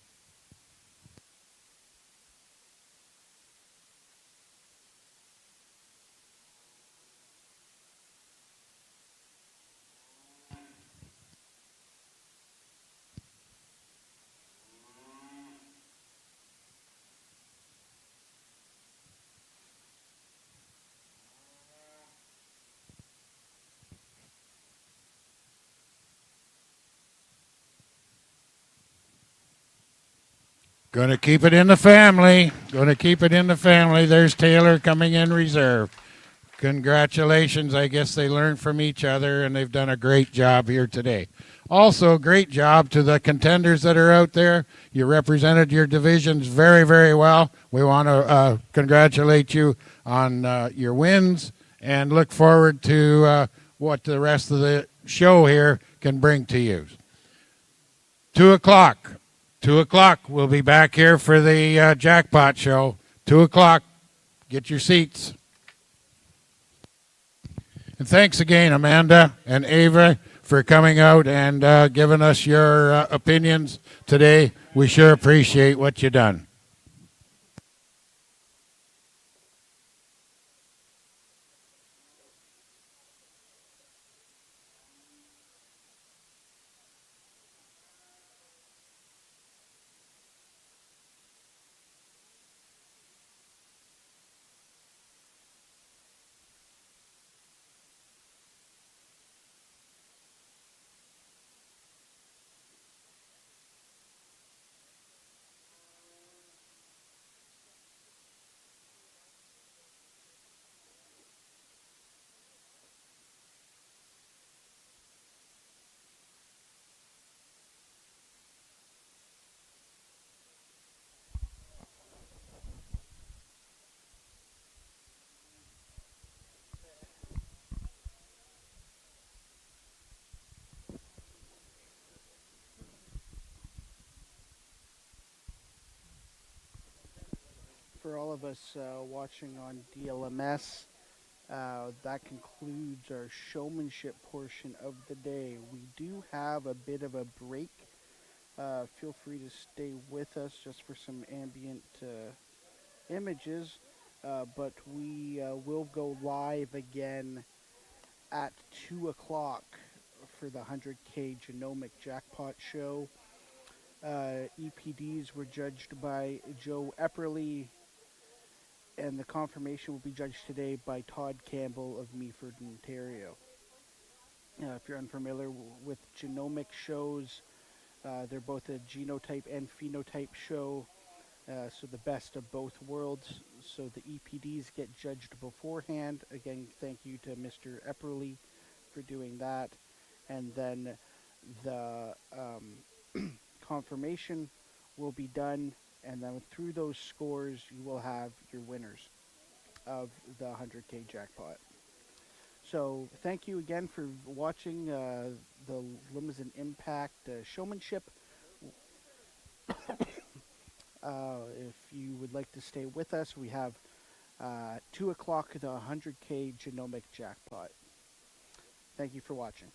Going to keep it in the family. Going to keep it in the family. There's Taylor coming in reserve. Congratulations. I guess they learned from each other and they've done a great job here today. Also, great job to the contenders that are out there. You represented your divisions very, very well. We want to congratulate you on your wins and look forward to what the rest of the show here can bring to you. 2 o'clock. 2 o'clock. We'll be back here for the jackpot show. 2 o'clock. Get your seats. And thanks again, Amanda and Ava, for coming out and giving us your opinions today. We sure appreciate what you done. For all of us watching on DLMS, that concludes our showmanship portion of the day. We do have a bit of a break. Feel free to stay with us just for some ambient images, but we will go live again at 2 o'clock for the 100K Genomic Jackpot Show. EPDs were judged by Joe Epperly, and the confirmation will be judged today by Todd Campbell of Meaford, Ontario. If you're unfamiliar with genomic shows, they're both a genotype and phenotype show, so the best of both worlds. So the EPDs get judged beforehand. Again, thank you to Mr. Epperly for doing that. And then the confirmation will be done, and then through those scores, you will have your winners of the 100K jackpot. So thank you again for watching the Limousin Impact showmanship. If you would like to stay with us, we have 2 o'clock the 100K genomic jackpot. Thank you for watching.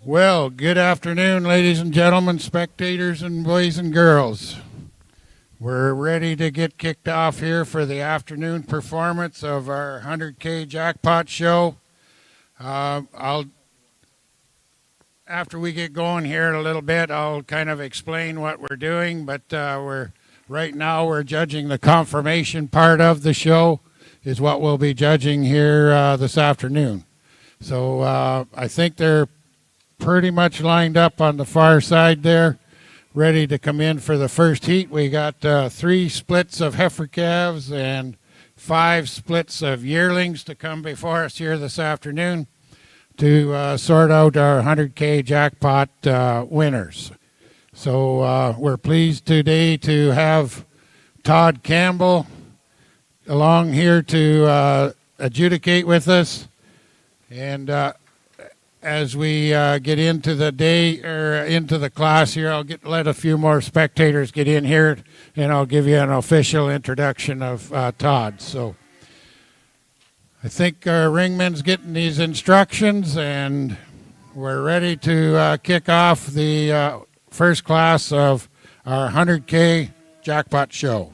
Well, good afternoon, ladies and gentlemen, spectators and boys and girls. We're ready to get kicked off here for the afternoon performance of our 100K Jackpot Show. After we get going here in a little bit, I'll kind of explain what we're doing, but right now we're judging the confirmation part of the show is what we'll be judging here this afternoon. So I think they're pretty much lined up on the far side there, ready to come in for the first heat. We got 3 splits of heifer calves and 5 splits of yearlings to come before us here this afternoon to sort out our 100K jackpot winners. So we're pleased today to have Todd Campbell along here to adjudicate with us. And as we get into the day or into the class here, I'll let a few more spectators get in here, and I'll give you an official introduction of Todd. So I think our ringman's getting these instructions, and we're ready to kick off the first class of our 100K Jackpot Show.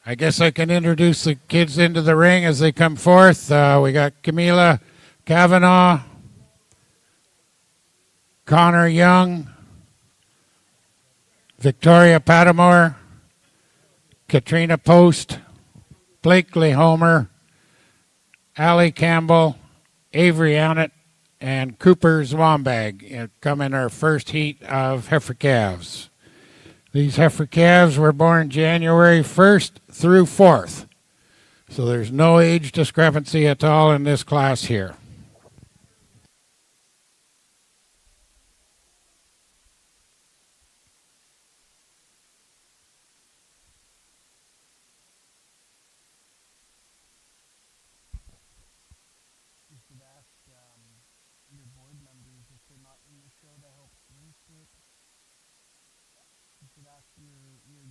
I guess I can introduce the kids into the ring as they come forth. We got Camila Kavanaugh, Connor Young, Victoria Patamore, Katrina Post, Blakely Homer, Allie Campbell, Avery Annett, and Cooper Zwombag come in our first heat of heifer calves. These heifer calves were born January 1st through 4th. So there's no age discrepancy at all in this class here. You should ask your board members if they're not in the show to help insert. You should ask your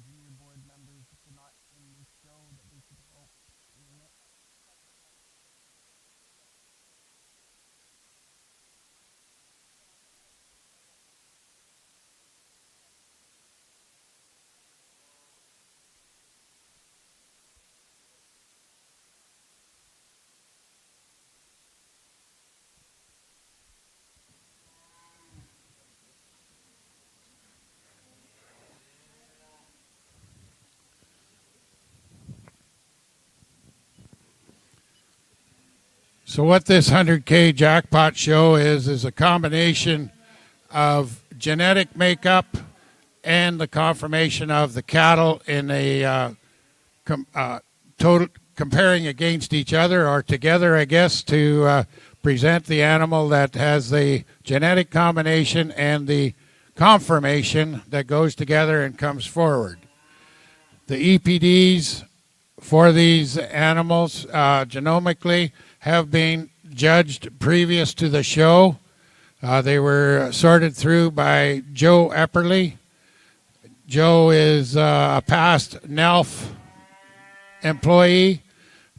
junior board members if they're not in this show that they should help in it. So what this 100K Jackpot Show is a combination of genetic makeup and the confirmation of the cattle in a total comparing against each other or together, I guess, to present the animal that has the genetic combination and the confirmation that goes together and comes forward. The EPDs for these animals genomically have been judged previous to the show. They were sorted through by Joe Epperly. Joe is a past NALF employee,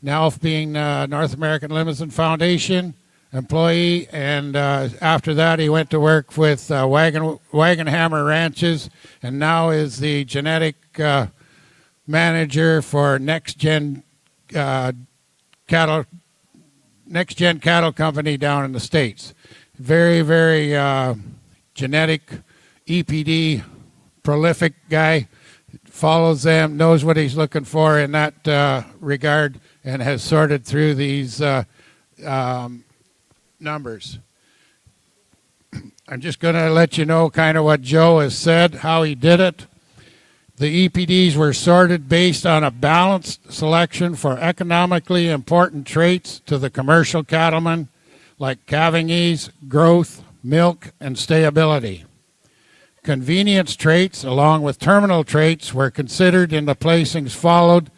NALF being North American Limousin Foundation employee, and after that he went to work with Wagon Hammer Ranches, and now is the genetic manager for Next Gen Cattle Company down in the States. Very, very genetic, EPD, prolific guy. Follows them, knows what he's looking for in that regard, and has sorted through these numbers. I'm just going to let you know kind of what Joe has said, how he did it. The EPDs were sorted based on a balanced selection for economically important traits to the commercial cattleman, like calving ease, growth, milk, and stayability. Convenience traits, along with terminal traits, were considered in the placings followed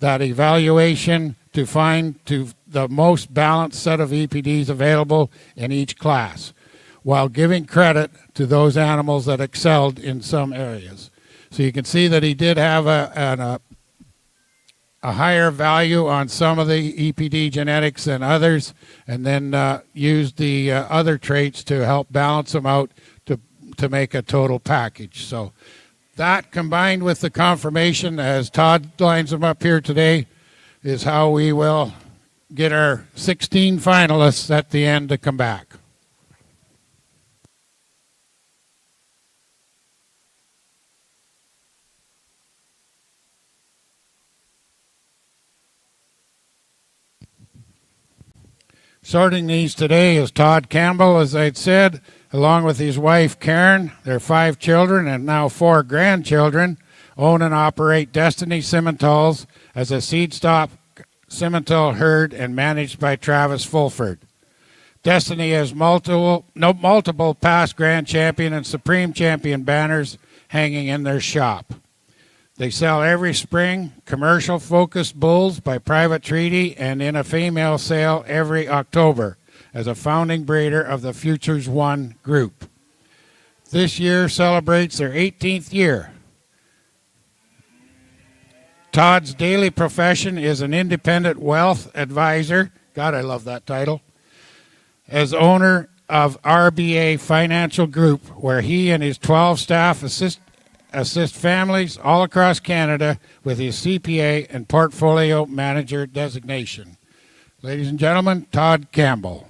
that evaluation to find the most balanced set of EPDs available in each class, while giving credit to those animals that excelled in some areas. So you can see that he did have a higher value on some of the EPD genetics than others, and then used the other traits to help balance them out to make a total package. So that, combined with the confirmation, as Todd lines them up here today, is how we will get our 16 finalists at the end to come back. Sorting these today is Todd Campbell, as I'd said, along with his wife Karen, their 5 children and now 4 grandchildren, own and operate Destiny Simmentals as a seed stock Simmental herd and managed by Travis Fulford. Destiny has multiple past Grand Champion and Supreme Champion banners hanging in their shop. They sell every spring commercial-focused bulls by private treaty and in a female sale every October as a founding breeder of the Futures One group. This year celebrates their 18th year. Todd's daily profession is an independent wealth advisor. God, I love that title. As owner of RBA Financial Group, where he and his 12 staff assist families all across Canada with his CPA and portfolio manager designation. Ladies and gentlemen, Todd Campbell.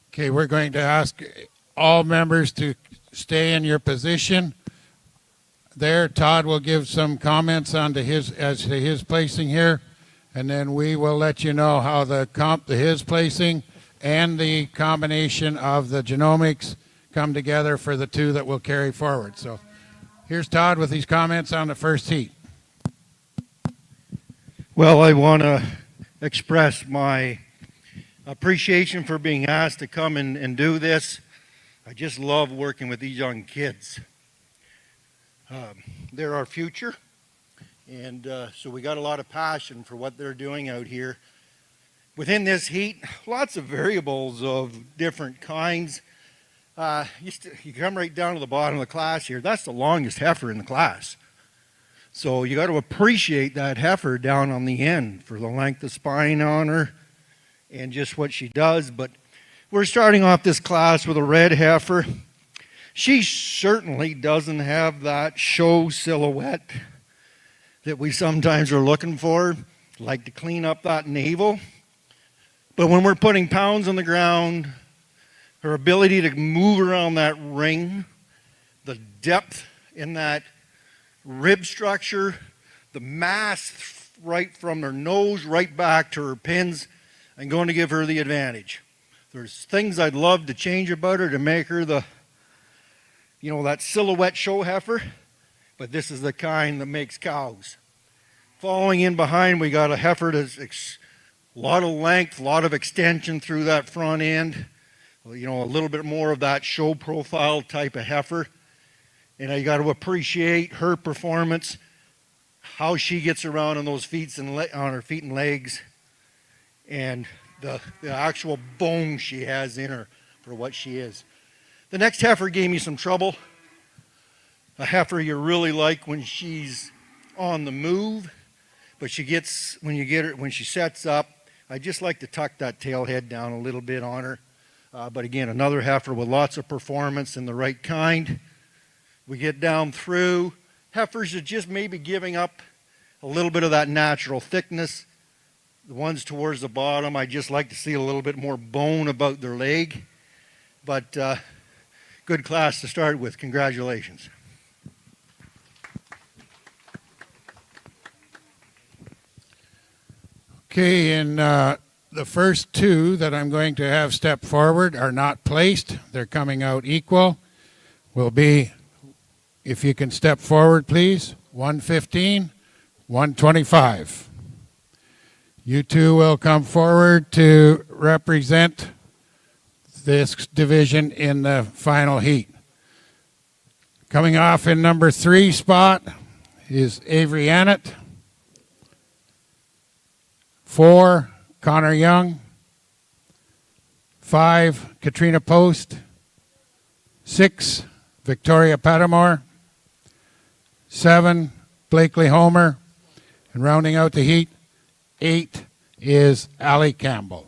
Okay, we're going to ask all members to stay in your position. There, Todd will give some comments as to his placing here, and then we will let you know how his placing and the combination of the genomics come together for the two that will carry forward. So here's Todd with his comments on the first heat. Well, I want to express my appreciation for being asked to come and do this. I just love working with these young kids. They're our future, and so we got a lot of passion for what they're doing out here. Within this heat, lots of variables of different kinds. You come right down to the bottom of the class here. That's the longest heifer in the class. So you got to appreciate that heifer down on the end for the length of spine on her and just what she does. But we're starting off this class with a red heifer. She certainly doesn't have that show silhouette that we sometimes are looking for, like to clean up that navel. But when we're putting pounds on the ground, her ability to move around that ring, the depth in that rib structure, the mass right from her nose right back to her pins, I'm going to give her the advantage. There's things I'd love to change about her to make her that silhouette show heifer, but this is the kind that makes cows. Following in behind, we got a heifer that's a lot of length, a lot of extension through that front end, a little bit more of that show profile type of heifer. And I got to appreciate her performance, how she gets around on those on her feet and legs, and the actual bone she has in her for what she is. The next heifer gave me some trouble. A heifer you really like when she's on the move, but when she sets up, I just like to tuck that tail head down a little bit on her. But again, another heifer with lots of performance and the right kind. We get down through. Heifers are just maybe giving up a little bit of that natural thickness. The ones towards the bottom, I just like to see a little bit more bone about their leg. But good class to start with. Congratulations. Okay, and the first two that I'm going to have step forward are not placed. They're coming out equal. Will be, if you can step forward, please, 115, 125. You two will come forward to represent this division in the final heat. Coming off in number 3 spot is Avery Annett. 4, Connor Young. 5, Katrina Post. 6, Victoria Pattamore. 7, Blakely Homer. And rounding out the heat, 8 is Allie Campbell.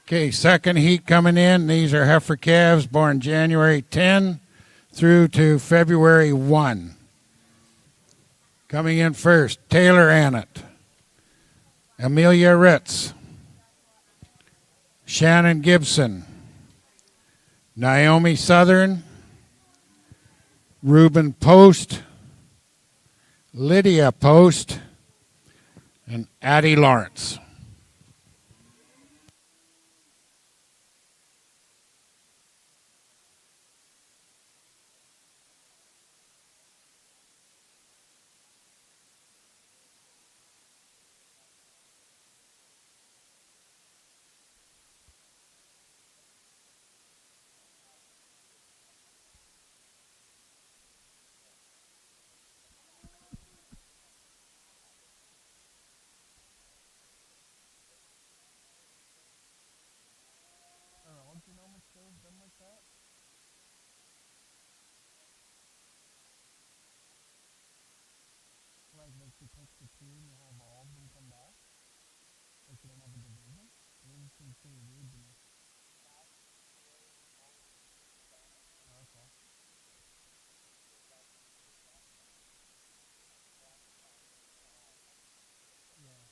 Okay, second heat coming in. These are heifer calves born January 10 through to February 1. Coming in first, Taylor Annett, Amelia Ritz, Shannon Gibson, Naomi Southern, Reuben Post, Lydia Post, and Addie Lawrence. serve them like that? Like you take the two and you have all of them come back? Like you don't have a division? It would seem pretty weird to me. Okay. Yeah.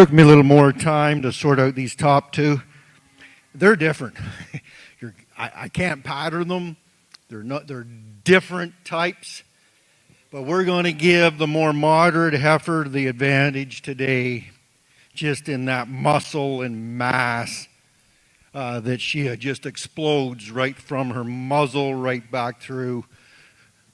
took me a little more time to sort out these top two. They're different. I can't pattern them. They're different types. But we're going to give the more moderate heifer the advantage today, just in that muscle and mass that she just explodes right from her muzzle right back through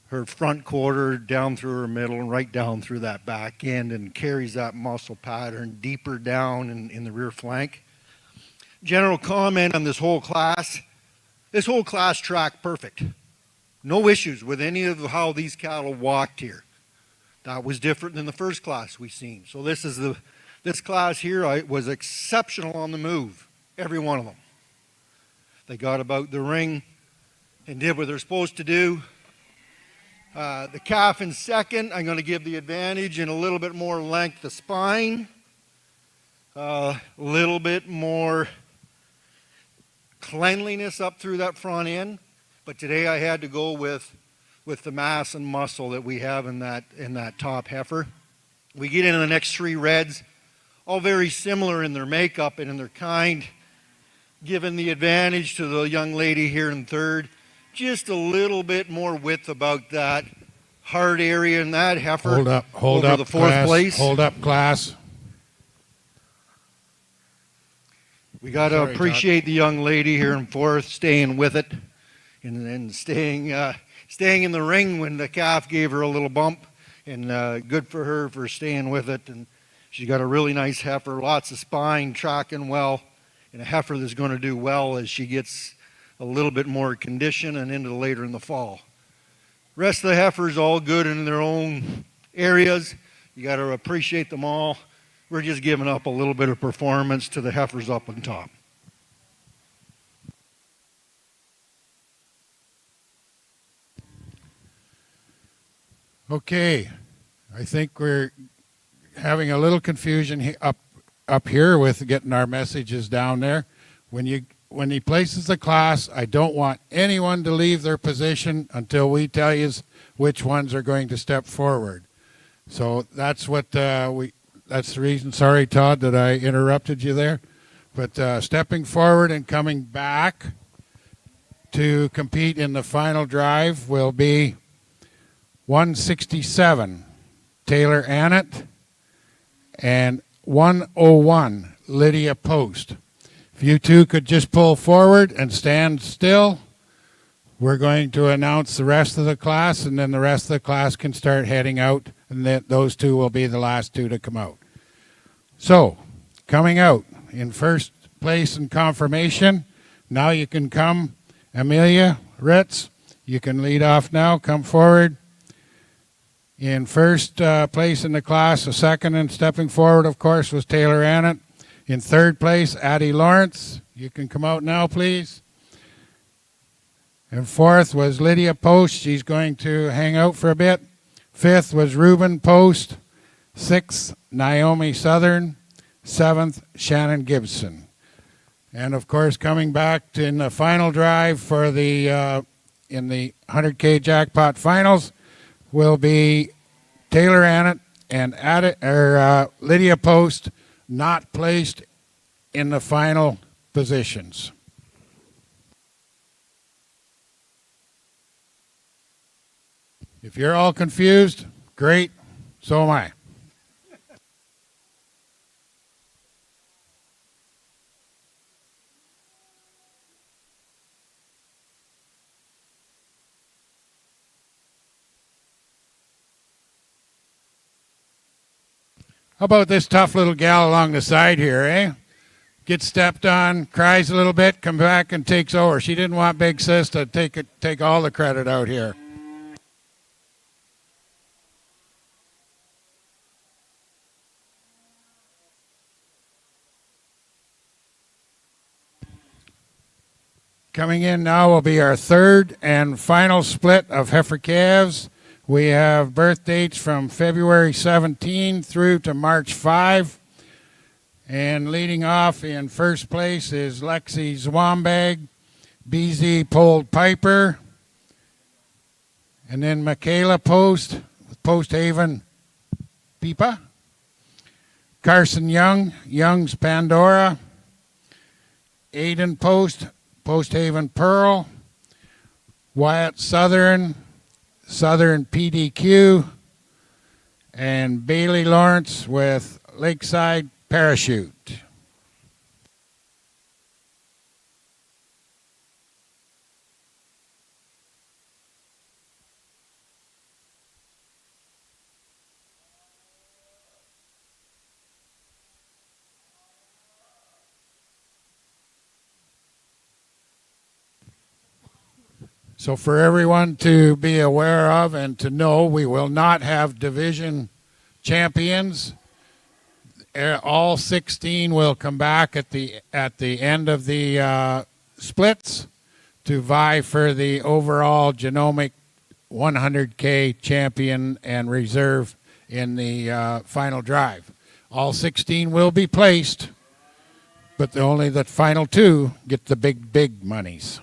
her front quarter, down through her middle, and right down through that back end, and carries that muscle pattern deeper down in the rear flank. General comment on this whole class. This whole class tracked perfect. No issues with any of how these cattle walked here. That was different than the first class we seen. So this class here was exceptional on the move, every one of them. They got about the ring and did what they're supposed to do. The calf in second, I'm going to give the advantage in a little bit more length of spine, a little bit more cleanliness up through that front end. But today I had to go with the mass and muscle that we have in that top heifer. We get into the next three reds, all very similar in their makeup and in their kind, giving the advantage to the young lady here in third. Just a little bit more width about that hard area in that heifer. Hold up, the fourth class. place. Hold up, class. We got to appreciate the young lady here in fourth, staying with it, and staying in the ring when the calf gave her a little bump, and good for her for staying with it. And she's got a really nice heifer, lots of spine, tracking well, and a heifer that's going to do well as she gets a little bit more condition and into later in the fall. Rest of the heifers all good in their own areas. You got to appreciate them all. We're just giving up a little bit of performance to the heifers up on top. Okay, I think we're having a little confusion up here with getting our messages down there. When he places the class, I don't want anyone to leave their position until we tell you which ones are going to step forward. So that's what that's the reason. Sorry, Todd, that I interrupted you there. But stepping forward and coming back to compete in the final drive will be 167, Taylor Annett, and 101, Lydia Post. If you two could just pull forward and stand still, we're going to announce the rest of the class, and then the rest of the class can start heading out, and those two will be the last two to come out. So, coming out in first place in confirmation, now you can come, Amelia Ritz, you can lead off now, come forward. In first place in the class, a second and stepping forward, of course, was Taylor Annett. In third place, Addie Lawrence. You can come out now, please. And fourth was Lydia Post. She's going to hang out for a bit. Fifth was Reuben Post. Sixth, Naomi Southern. Seventh, Shannon Gibson. And, of course, coming back in the final drive for the in the 100K Jackpot Finals will be Taylor Annett and Lydia Post, not placed in the final positions. If you're all confused, great, so am I. How about this tough little gal along the side here, eh? Gets stepped on, cries a little bit, comes back and takes over. She didn't want Big Sis to take all the credit out here. Coming in now will be our third and final split of heifer calves. We have birth dates from February 17 through to March 5. And leading off in first place is Lexi Zwambag, BZ Polled Piper, and then Michaela Post with Post Haven Pipa. Carson Young, Young's Pandora, Aiden Post, Post Haven Pearl, Wyatt Southern, Southern PDQ, and Bailey Lawrence with Lakeside Parachute. So for everyone to be aware of and to know, we will not have division champions. All 16 will come back at the end of the splits to vie for the overall genomic 100K champion and reserve in the final drive. All 16 will be placed, but only the final 2 get the big monies.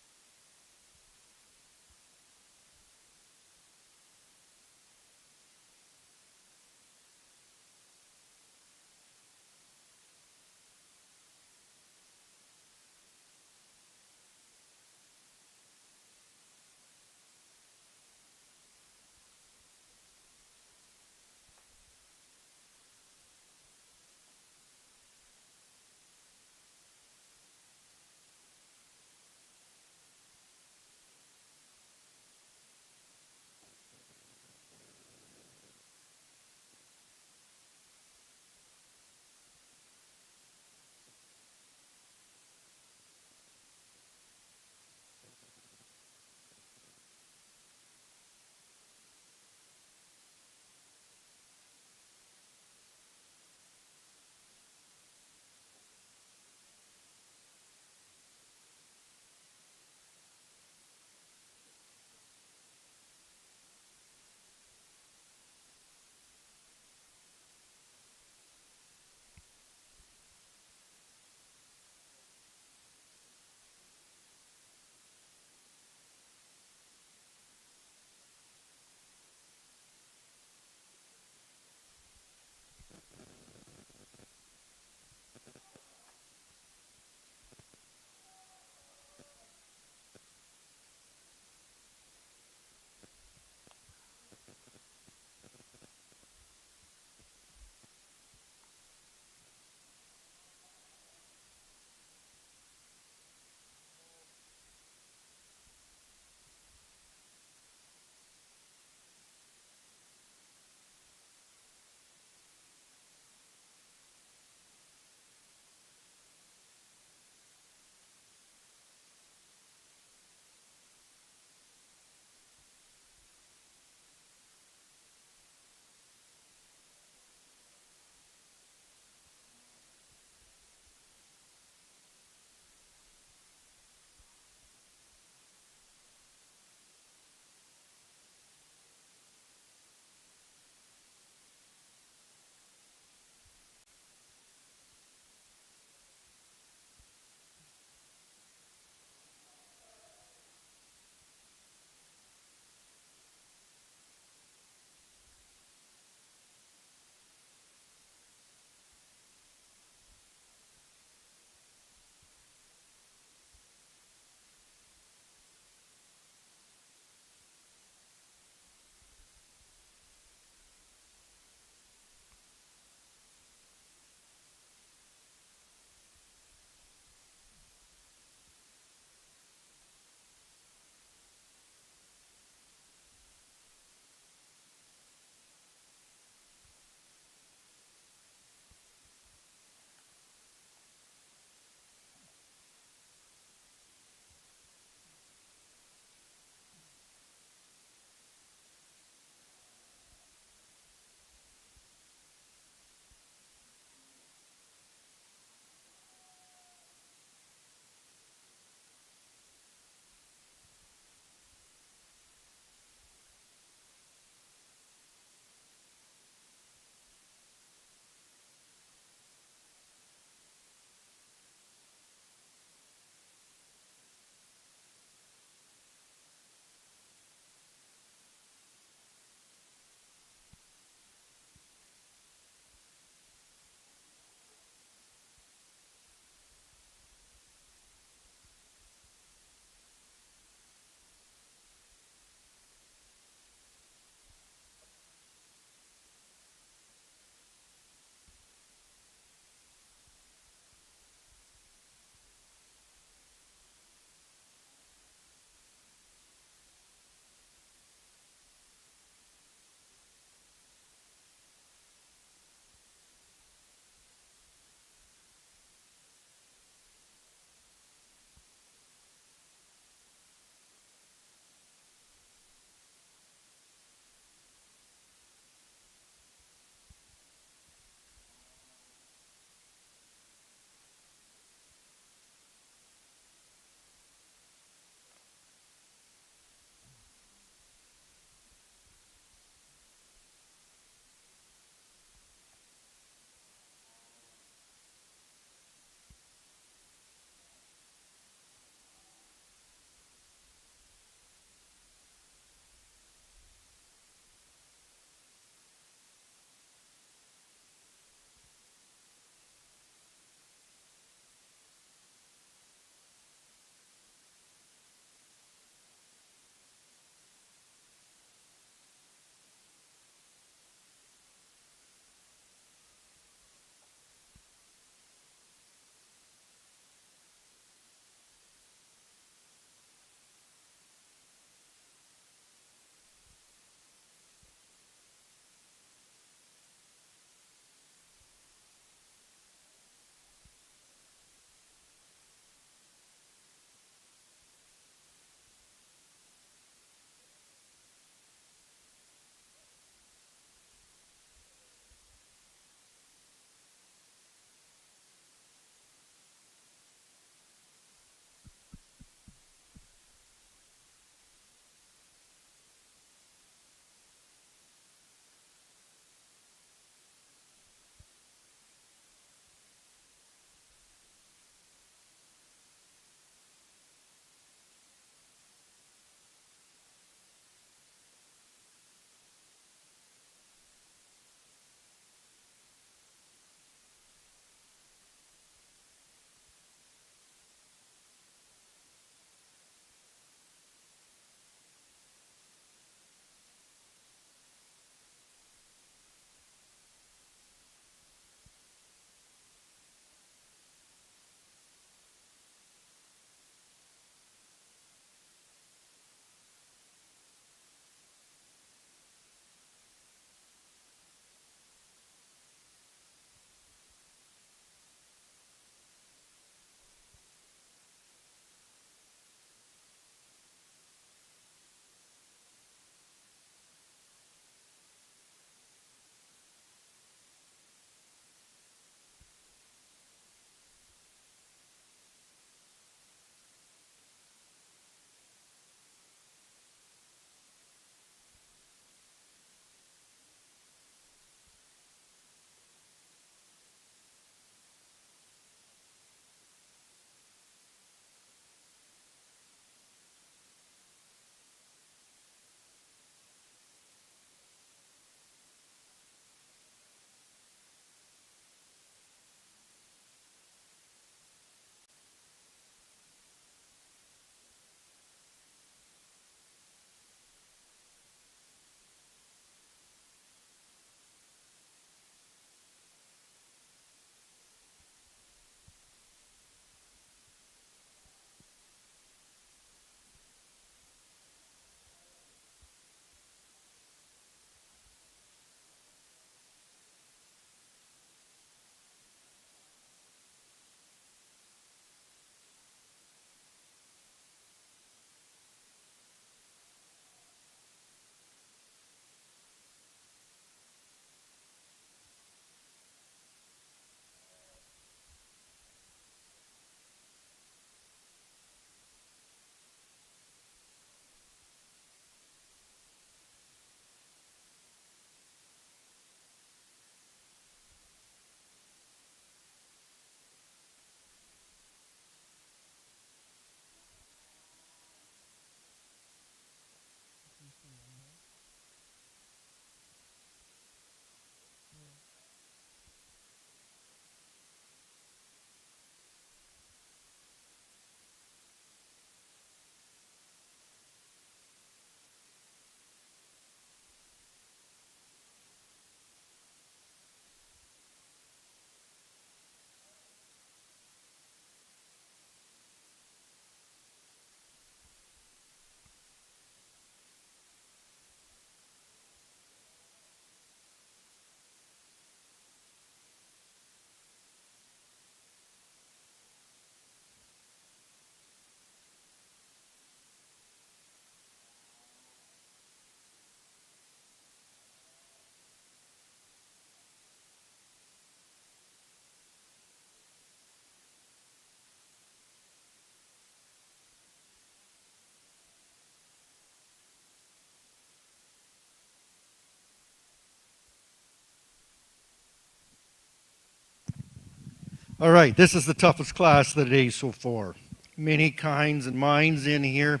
All right, this is the toughest class of the day so far. Many kinds and minds in here.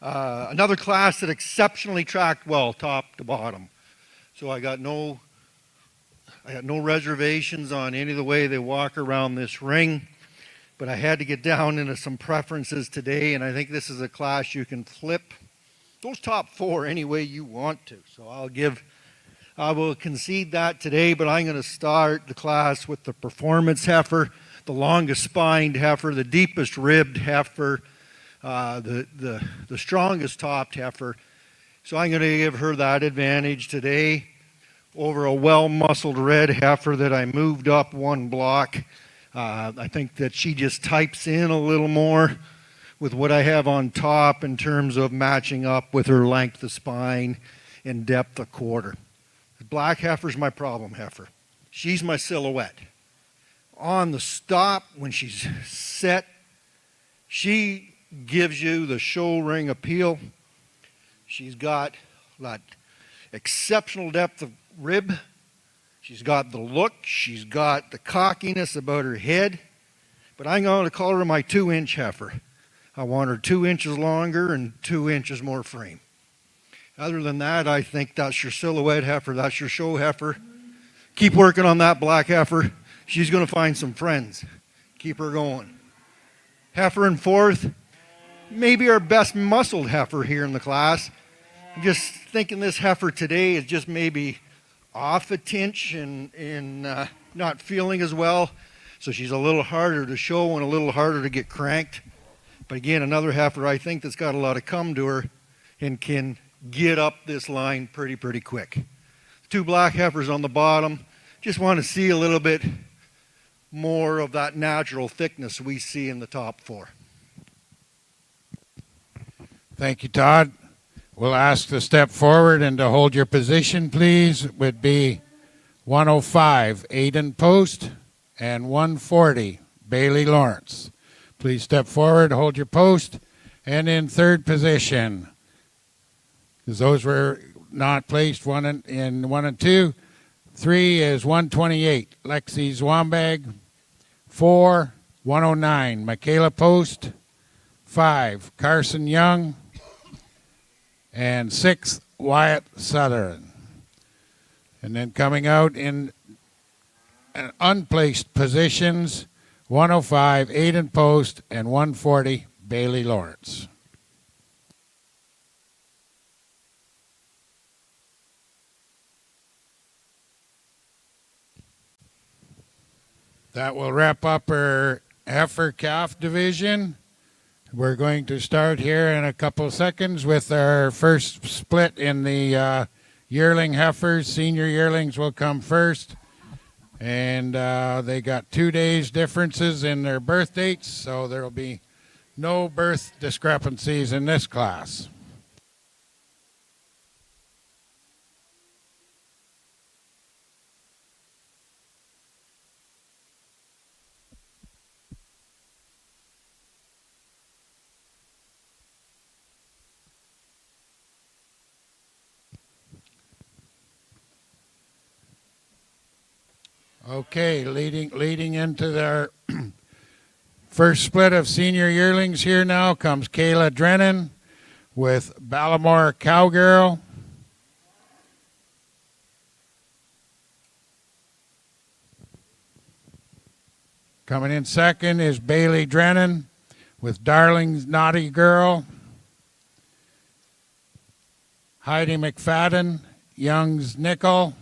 Another class that exceptionally tracked well, top to bottom. So I got no reservations on any of the way they walk around this ring, but I had to get down into some preferences today, and I think this is a class you can flip those top four any way you want to. So I will concede that today, but I'm going to start the class with the performance heifer, the longest spined heifer, the deepest ribbed heifer, the strongest topped heifer. So I'm going to give her that advantage today over a well-muscled red heifer that I moved up one block. I think that she just types in a little more with what I have on top in terms of matching up with her length of spine and depth of quarter. The black heifer's my problem heifer. She's my silhouette. On the stop, when she's set, she gives you the show ring appeal. She's got that exceptional depth of rib. She's got the look. She's got the cockiness about her head. But I'm going to call her my 2-inch heifer. I want her 2 inches longer and 2 inches more frame. Other than that, I think that's your silhouette heifer. That's your show heifer. Keep working on that black heifer. She's going to find some friends. Keep her going. Heifer in fourth, maybe our best muscled heifer here in the class. I'm just thinking this heifer today is just maybe off a tinch and not feeling as well. So she's a little harder to show and a little harder to get cranked. But again, another heifer I think that's got a lot of come to her and can get up this line pretty quick. 2 black heifers on the bottom. Just want to see a little bit more of that natural thickness we see in the top 4. Thank you, Todd. We'll ask to step forward and to hold your position, please, would be 105, Aiden Post, and 140, Bailey Lawrence. Please step forward, hold your post, and in third position, because those were not placed, 1 and 2. 3 is 128, Lexi Zwombag. 4, 109, Michaela Post. 5, Carson Young. And 6, Wyatt Sutherland. And then coming out in unplaced positions, 105, Aiden Post, and 140, Bailey Lawrence. That will wrap up our heifer calf division. We're going to start here in a couple seconds with our first split in the yearling heifers. Senior yearlings will come first. And they got 2 days differences in their birth dates, so there will be no birth discrepancies in this class. Okay, leading into their first split of senior yearlings here now comes Kayla Drennan with Ballamore Cowgirl. Coming in second is Bailey Drennan with Darling's Naughty Girl. Heidi McFadden, Young's Nicole.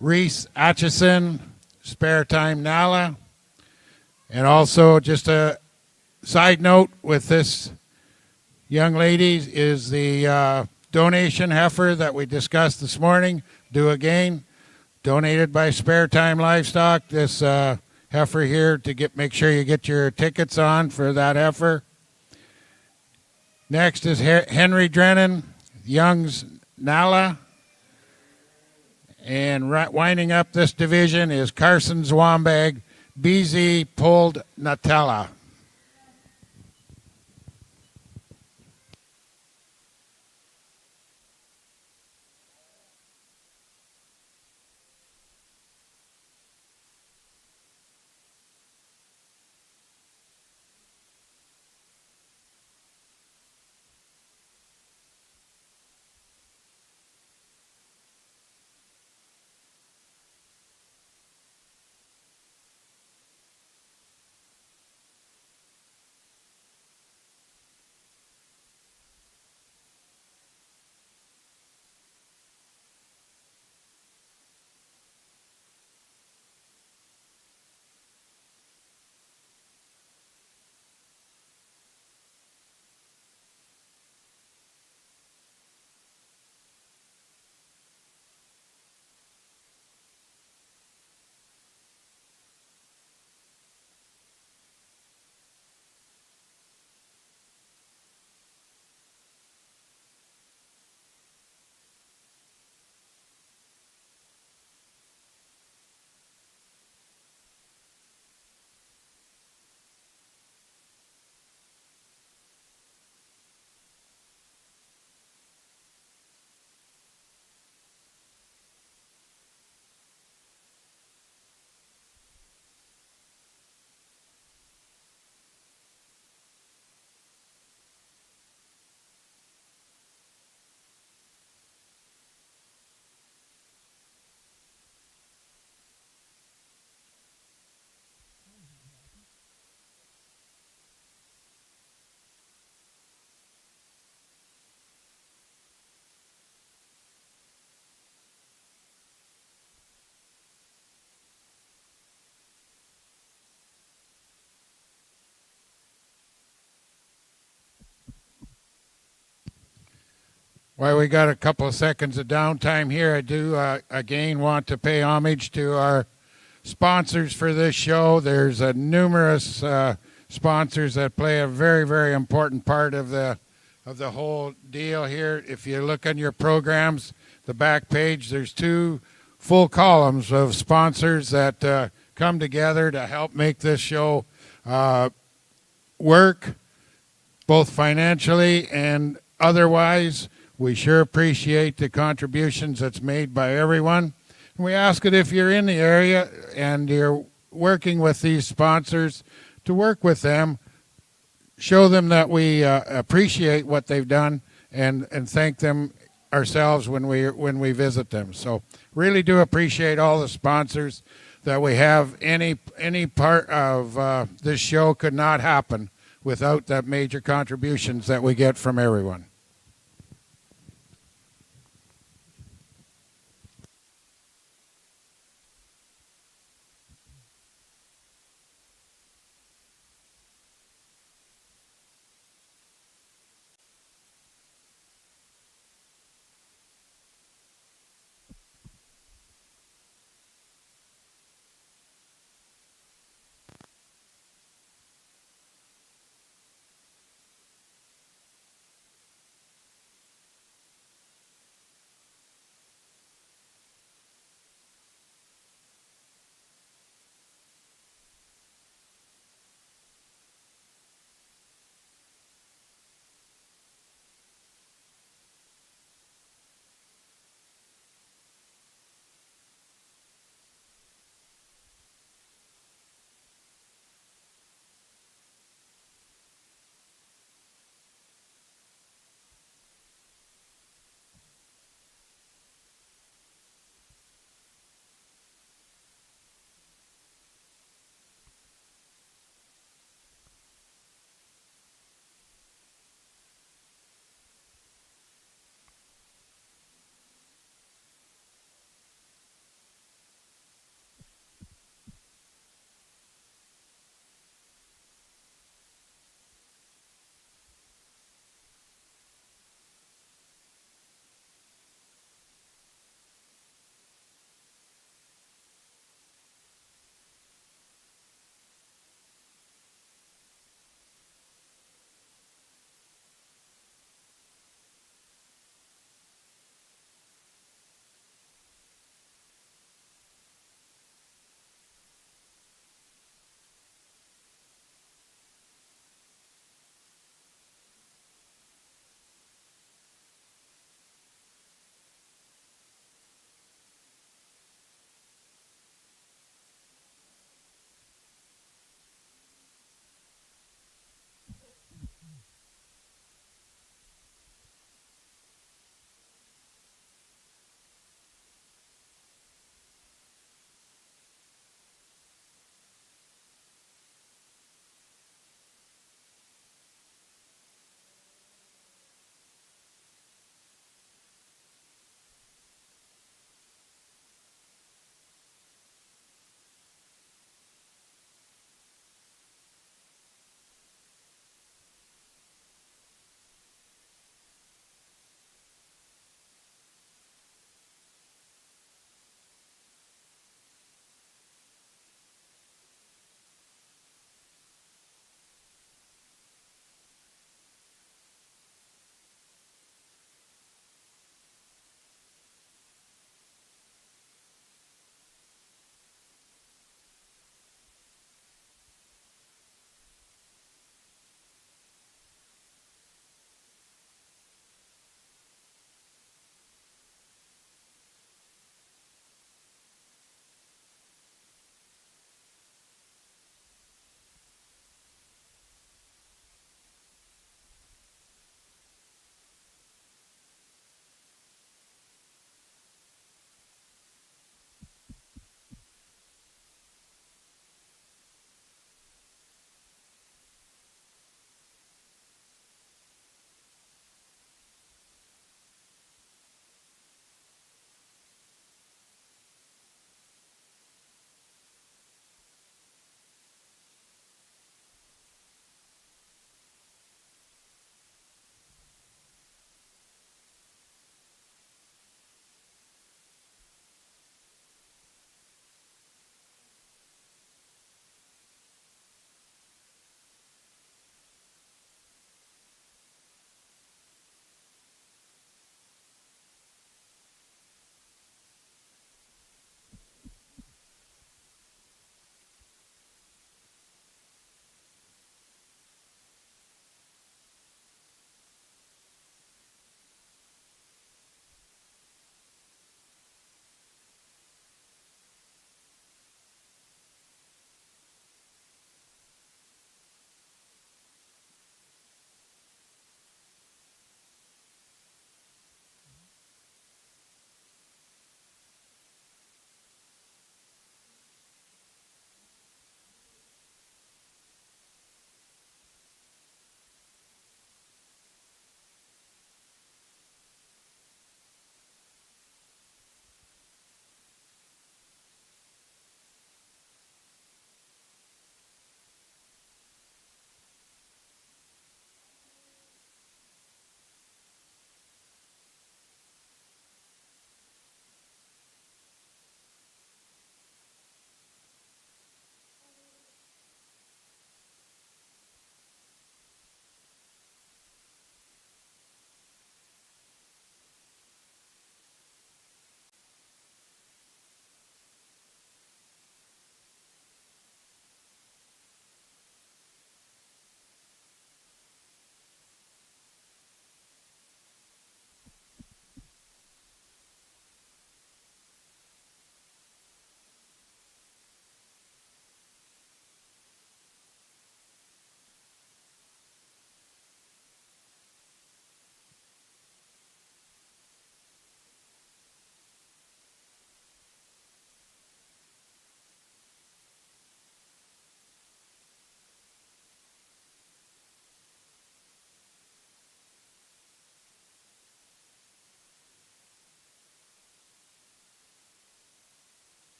Reese Atchison, Spare Time Nala. And also just a side note with this young lady is the donation heifer that we discussed this morning, due again, donated by Spare Time Livestock. This heifer here to make sure you get your tickets on for that heifer. Next is Henry Drennan, Young's Nala. And winding up this division is Carson Zwombag, BZ Pulled Nutella. while we got a couple of seconds of downtime here, I do again want to pay homage to our sponsors for this show. There's numerous sponsors that play a very, very important part of the whole deal here. If you look on your programs, the back page, there's 2 full columns of sponsors that come together to help make this show work, both financially and otherwise. We sure appreciate the contributions that's made by everyone. And we ask that if you're in the area and you're working with these sponsors, to work with them, show them that we appreciate what they've done, and thank them ourselves when we visit them. So really do appreciate all the sponsors that we have. Any part of this show could not happen without the major contributions that we get from everyone.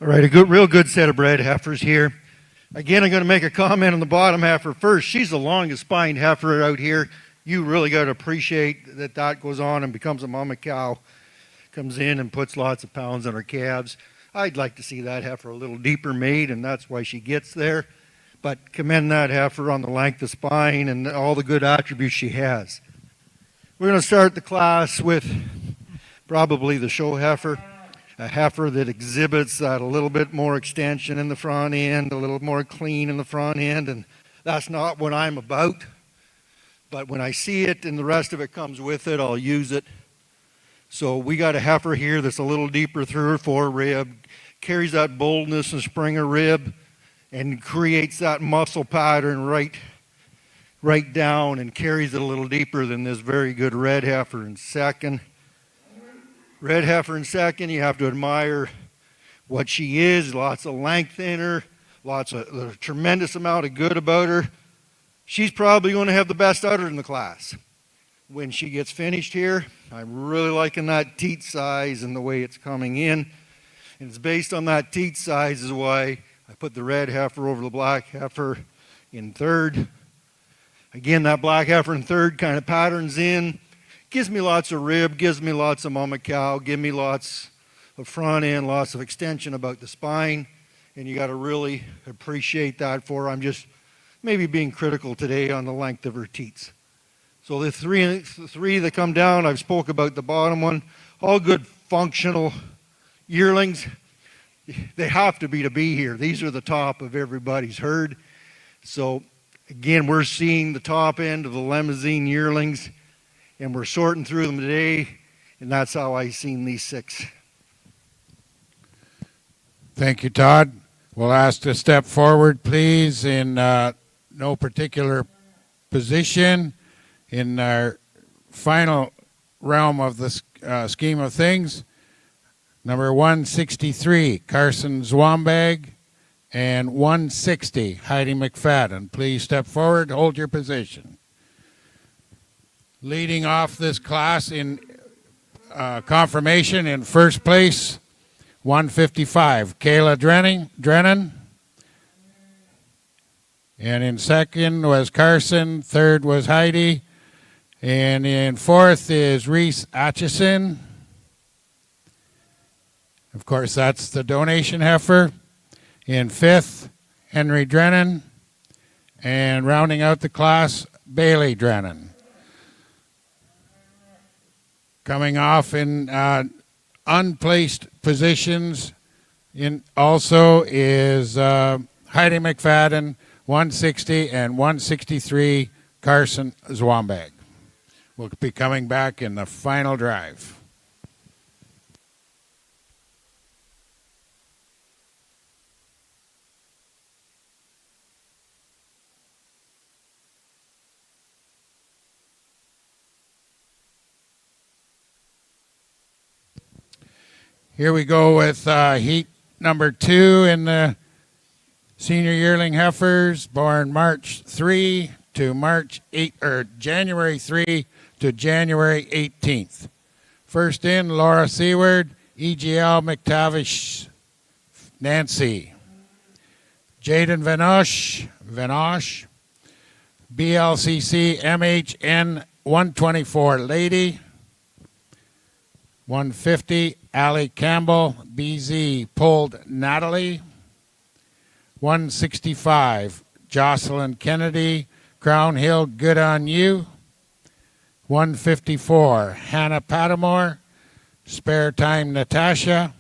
All right, real good set of bred heifers here. Again, I'm going to make a comment on the bottom heifer first. She's the longest spined heifer out here. You really got to appreciate that that goes on and becomes a mama cow. Comes in and puts lots of pounds on her calves. I'd like to see that heifer a little deeper made, and that's why she gets there. But commend that heifer on the length of spine and all the good attributes she has. We're going to start the class with probably the show heifer, a heifer that exhibits that a little bit more extension in the front end, a little more clean in the front end, and that's not what I'm about. But when I see it and the rest of it comes with it, I'll use it. So we got a heifer here that's a little deeper through her forerib, carries that boldness and spring of rib, and creates that muscle pattern right down and carries it a little deeper than this very good red heifer in second. Red heifer in second, you have to admire what she is, lots of length in her, a tremendous amount of good about her. She's probably going to have the best udder in the class. When she gets finished here, I'm really liking that teat size and the way it's coming in. And it's based on that teat size is why I put the red heifer over the black heifer in third. Again, that black heifer in third kind of patterns in. Gives me lots of rib, gives me lots of mama cow, give me lots of front end, lots of extension about the spine. And you got to really appreciate that for her. I'm just maybe being critical today on the length of her teats. So the three that come down, I've spoke about the bottom one, all good functional yearlings. They have to be here. These are the top of everybody's herd. So again, we're seeing the top end of the Limousin yearlings, and we're sorting through them today, and that's how I've seen these 6. Thank you, Todd. We'll ask to step forward, please, in no particular position. In our final realm of the scheme of things, number 163, Carson Zwombag, and 160, Heidi McFadden. Please step forward, hold your position. Leading off this class in confirmation in first place, 155, Kayla Drennan. And in second was Carson, third was Heidi. And in fourth is Reese Atchison. Of course, that's the donation heifer. In fifth, Henry Drennan. And rounding out the class, Bailey Drennan. Coming off in unplaced positions also is Heidi McFadden, 160, and 163, Carson Zwombag. We'll be coming back in the final drive. Here we go with heat number 2 in the senior yearling heifers, born March 3 to March 8, or January 3 to January 18th. First in, Laura Seward, EGL McTavish Nancy. Jaden Vanosh, BLCC MHN 124 Lady. 150, Allie Campbell, BZ Pulled Natalie. 165, Jocelyn Kennedy, Crown Hill Good on You. 154, Hannah Pattamore, Spare Time Natasha.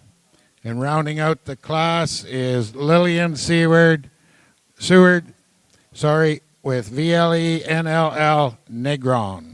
And rounding out the class is Lillian Seward, with VLENLL Negron.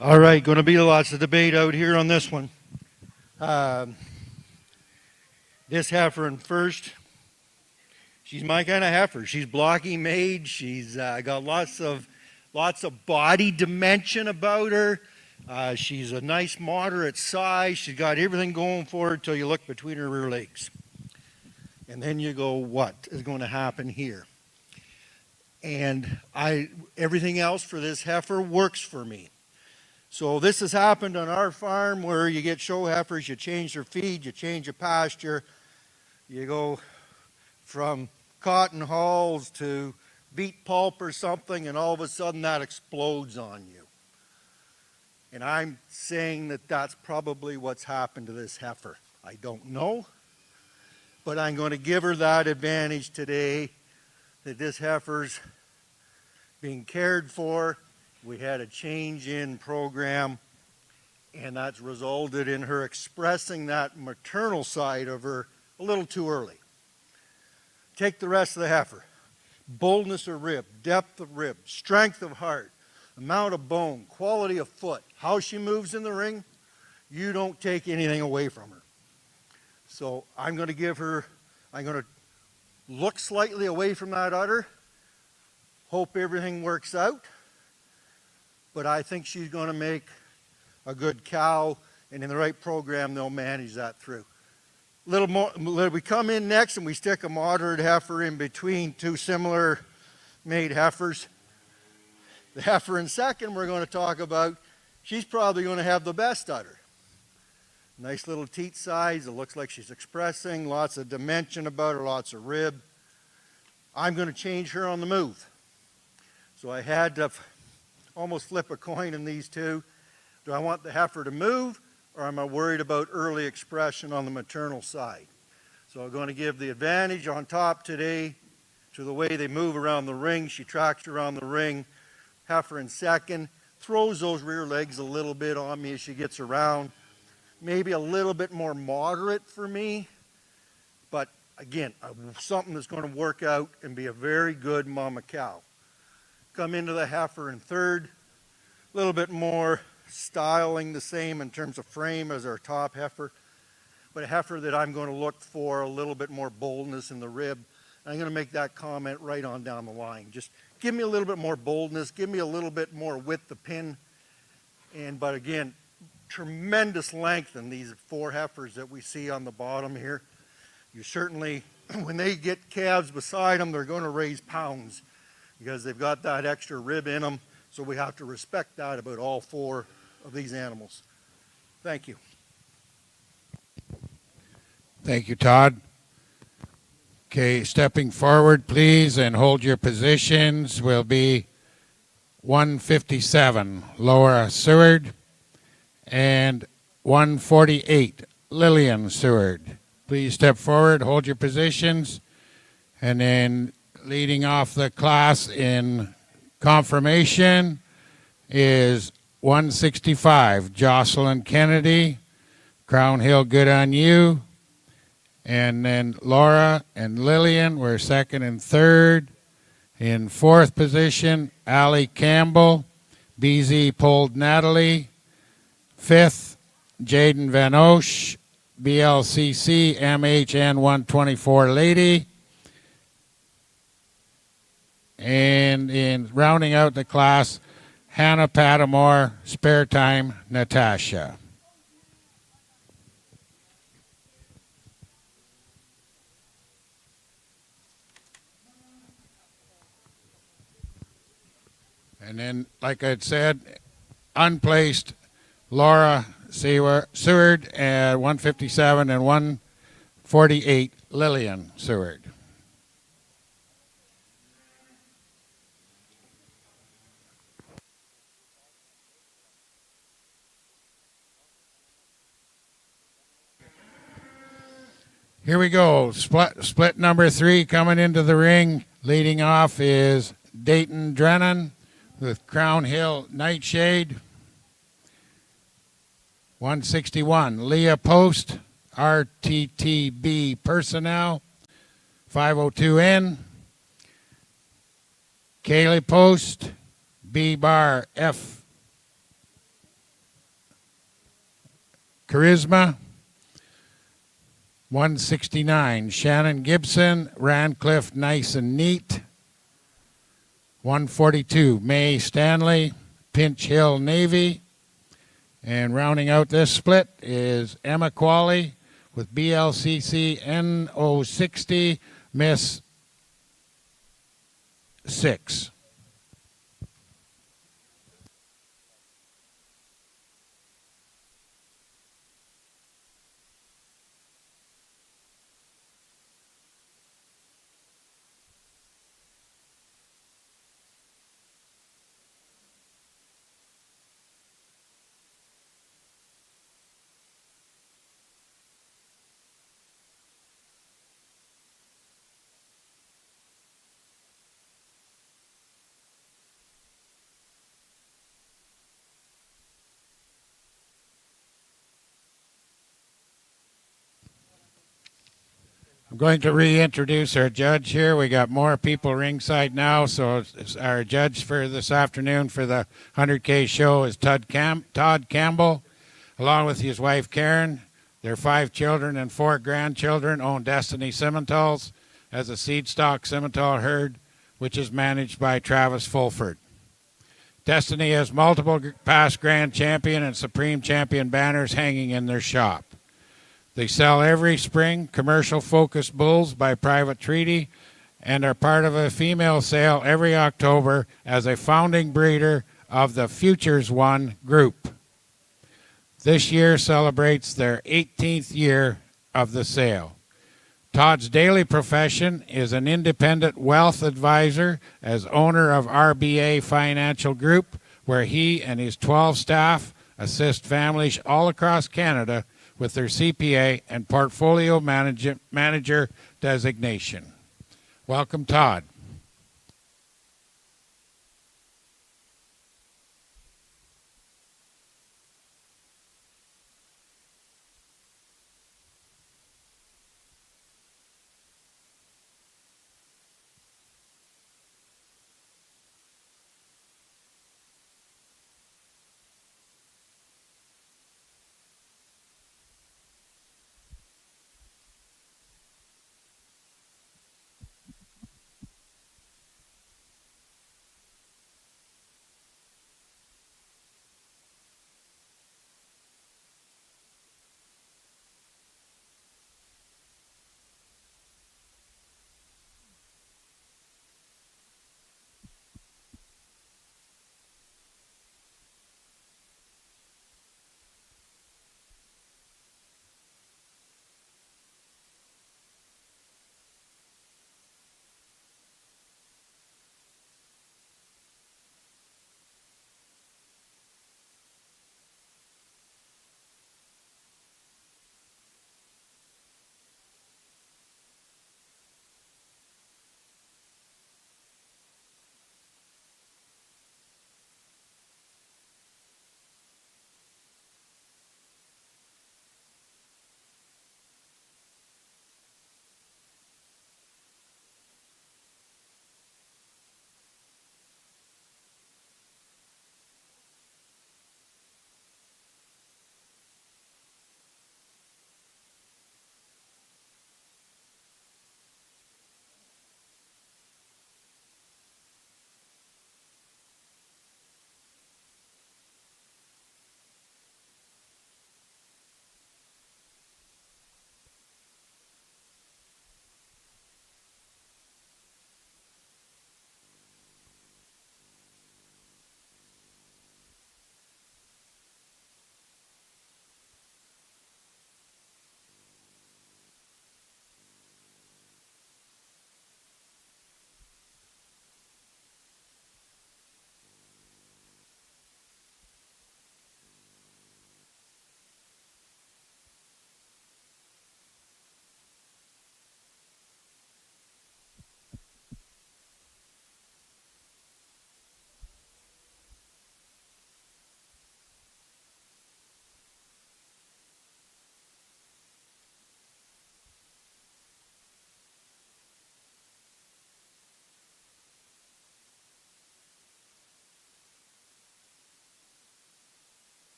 All right, going to be lots of debate out here on this one. Um, this heifer in first, she's my kind of heifer. She's blocky made. She's got lots of body dimension about her. She's a nice moderate size. She's got everything going for her till you look between her rear legs. And then you go, what is going to happen here? And everything else for this heifer works for me. So this has happened on our farm where you get show heifers, you change their feed, you change the pasture, you go from cotton hulls to beet pulp or something, and all of a sudden that explodes on you. And I'm saying that that's probably what's happened to this heifer. I don't know, but I'm going to give her that advantage today that this heifer's being cared for. We had a change in program, and that's resulted in her expressing that maternal side of her a little too early. Take the rest of the heifer. Boldness of rib, depth of rib, strength of heart, amount of bone, quality of foot, how she moves in the ring. You don't take anything away from her. So I'm going to look slightly away from that udder, hope everything works out. But I think she's going to make a good cow, and in the right program, they'll manage that through. Little more, we come in next and we stick a moderate heifer in between two similar made heifers. The heifer in second we're going to talk about, she's probably going to have the best udder. Nice little teat size, it looks like she's expressing, lots of dimension about her, lots of rib. I'm going to change her on the move. So I had to almost flip a coin in these two. Do I want the heifer to move, or am I worried about early expression on the maternal side? So I'm going to give the advantage on top today to the way they move around the ring. She tracks around the ring. Heifer in second, throws those rear legs a little bit on me as she gets around. Maybe a little bit more moderate for me, but again, something that's going to work out and be a very good mama cow. Come into the heifer in third, a little bit more styling the same in terms of frame as our top heifer, but a heifer that I'm going to look for a little bit more boldness in the rib. And I'm going to make that comment right on down the line. Just give me a little bit more boldness, give me a little bit more width of pin, but again, tremendous length in these four heifers that we see on the bottom here. You certainly, when they get calves beside them, they're going to raise pounds, because they've got that extra rib in them, so we have to respect that about all four of these animals. Thank you. Thank you, Todd. Okay, stepping forward, please, and hold your positions will be 157, Laura Seward, and 148, Lillian Seward. Please step forward, hold your positions, and then leading off the class in confirmation is 165, Jocelyn Kennedy, Crown Hill, good on you. And then Laura and Lillian were second and third. In fourth position, Allie Campbell, BZ pulled Natalie. Fifth, Jaden Van Osh, BLCC, MHN 124 Lady. And in rounding out the class, Hannah Pattamore, Spare Time, Natasha. And then, like I said, unplaced Laura Seward at 157 and 148 Lillian Seward. Here we go. Split number 3 coming into the ring. Leading off is Dayton Drennan with Crown Hill Nightshade. 161, Leah Post, RTTB Personnel. 502N. Kaylee Post, B-Bar F Charisma, 169. Shannon Gibson, Rancliffe Nice and Neat, 142. May Stanley, Pinch Hill Navy. And rounding out this split is Emma Qualley with BLCC NO60, Miss 6. I'm going to reintroduce our judge here. We got more people ringside now, so our judge for this afternoon for the 100K show is Todd Campbell, along with his wife Karen. Their 5 children and 4 grandchildren own Destiny Simmentals as a seed stock Simmental herd, which is managed by Travis Fulford. Destiny has multiple past grand champion and supreme champion banners hanging in their shop. They sell every spring commercial-focused bulls by private treaty and are part of a female sale every October as a founding breeder of the Futures One group. This year celebrates their 18th year of the sale. Todd's daily profession is an independent wealth advisor as owner of RBA Financial Group, where he and his 12 staff assist families all across Canada with their CPA and portfolio manager designation. Welcome, Todd.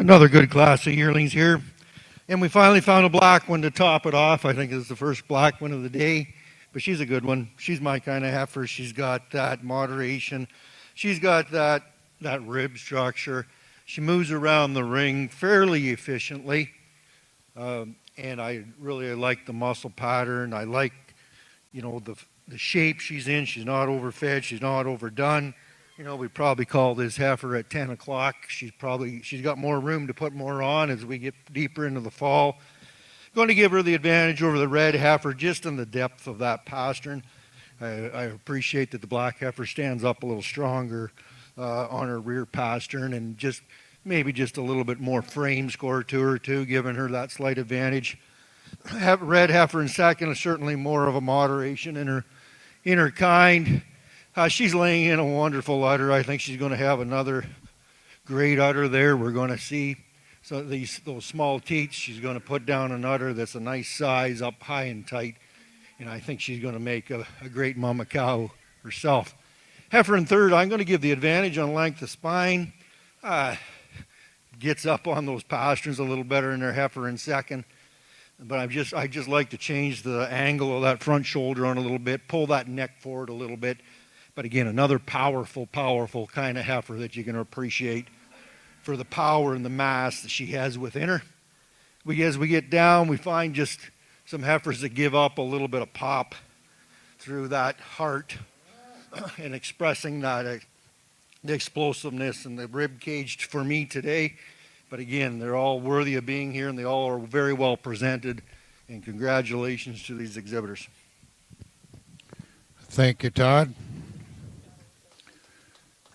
Another good class of yearlings here. And we finally found a black one to top it off. I think it's the first black one of the day, but she's a good one. She's my kind of heifer. She's got that moderation. She's got that rib structure. She moves around the ring fairly efficiently. And I really like the muscle pattern. I like, the shape she's in. She's not overfed. She's not overdone. We probably call this heifer at 10 o'clock. She's got more room to put more on as we get deeper into the fall. Going to give her the advantage over the red heifer just in the depth of that pastern. I appreciate that the black heifer stands up a little stronger on her rear pastern and maybe just a little bit more frame score to her too, giving her that slight advantage. Red heifer in second is certainly more of a moderation in her kind. She's laying in a wonderful udder. I think she's going to have another great udder there. We're going to see those small teats. She's going to put down an udder that's a nice size, up high and tight, and I think she's going to make a great mama cow herself. Heifer in third, I'm going to give the advantage on length of spine. Gets up on those pasterns a little better than their heifer in second. But I just like to change the angle of that front shoulder on a little bit, pull that neck forward a little bit. But again, another powerful kind of heifer that you can appreciate for the power and the mass that she has within her. As we get down, we find just some heifers that give up a little bit of pop through that heart and expressing that the explosiveness and the rib cage for me today. But again, they're all worthy of being here, and they all are very well presented. And congratulations to these exhibitors. Thank you, Todd.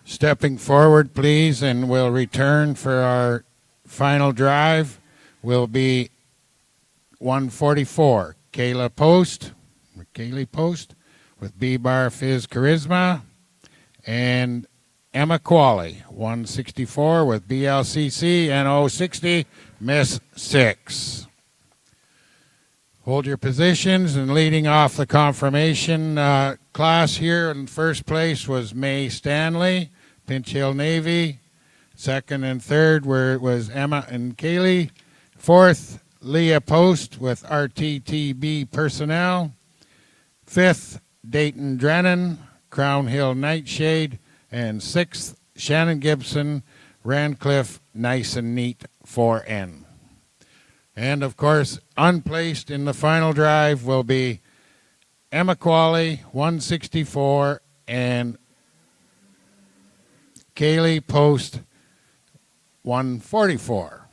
Stepping forward, please, and we'll return for our final drive. Will be 144, Kaylee Post with B-Bar Fizz Charisma, and Emma Qualley, 164 with BLCC, and 060, Miss 6. Hold your positions, and leading off the confirmation class here in first place was May Stanley, Pinch Hill Navy. Second and third was Emma and Kaylee. Fourth, Leah Post with RTTB Personnel. Fifth, Dayton Drennan, Crown Hill Nightshade. And sixth, Shannon Gibson, Rancliffe Nice and Neat 4N. And of course, unplaced in the final drive will be Emma Qualley, 164, and Kaylee Post, 144.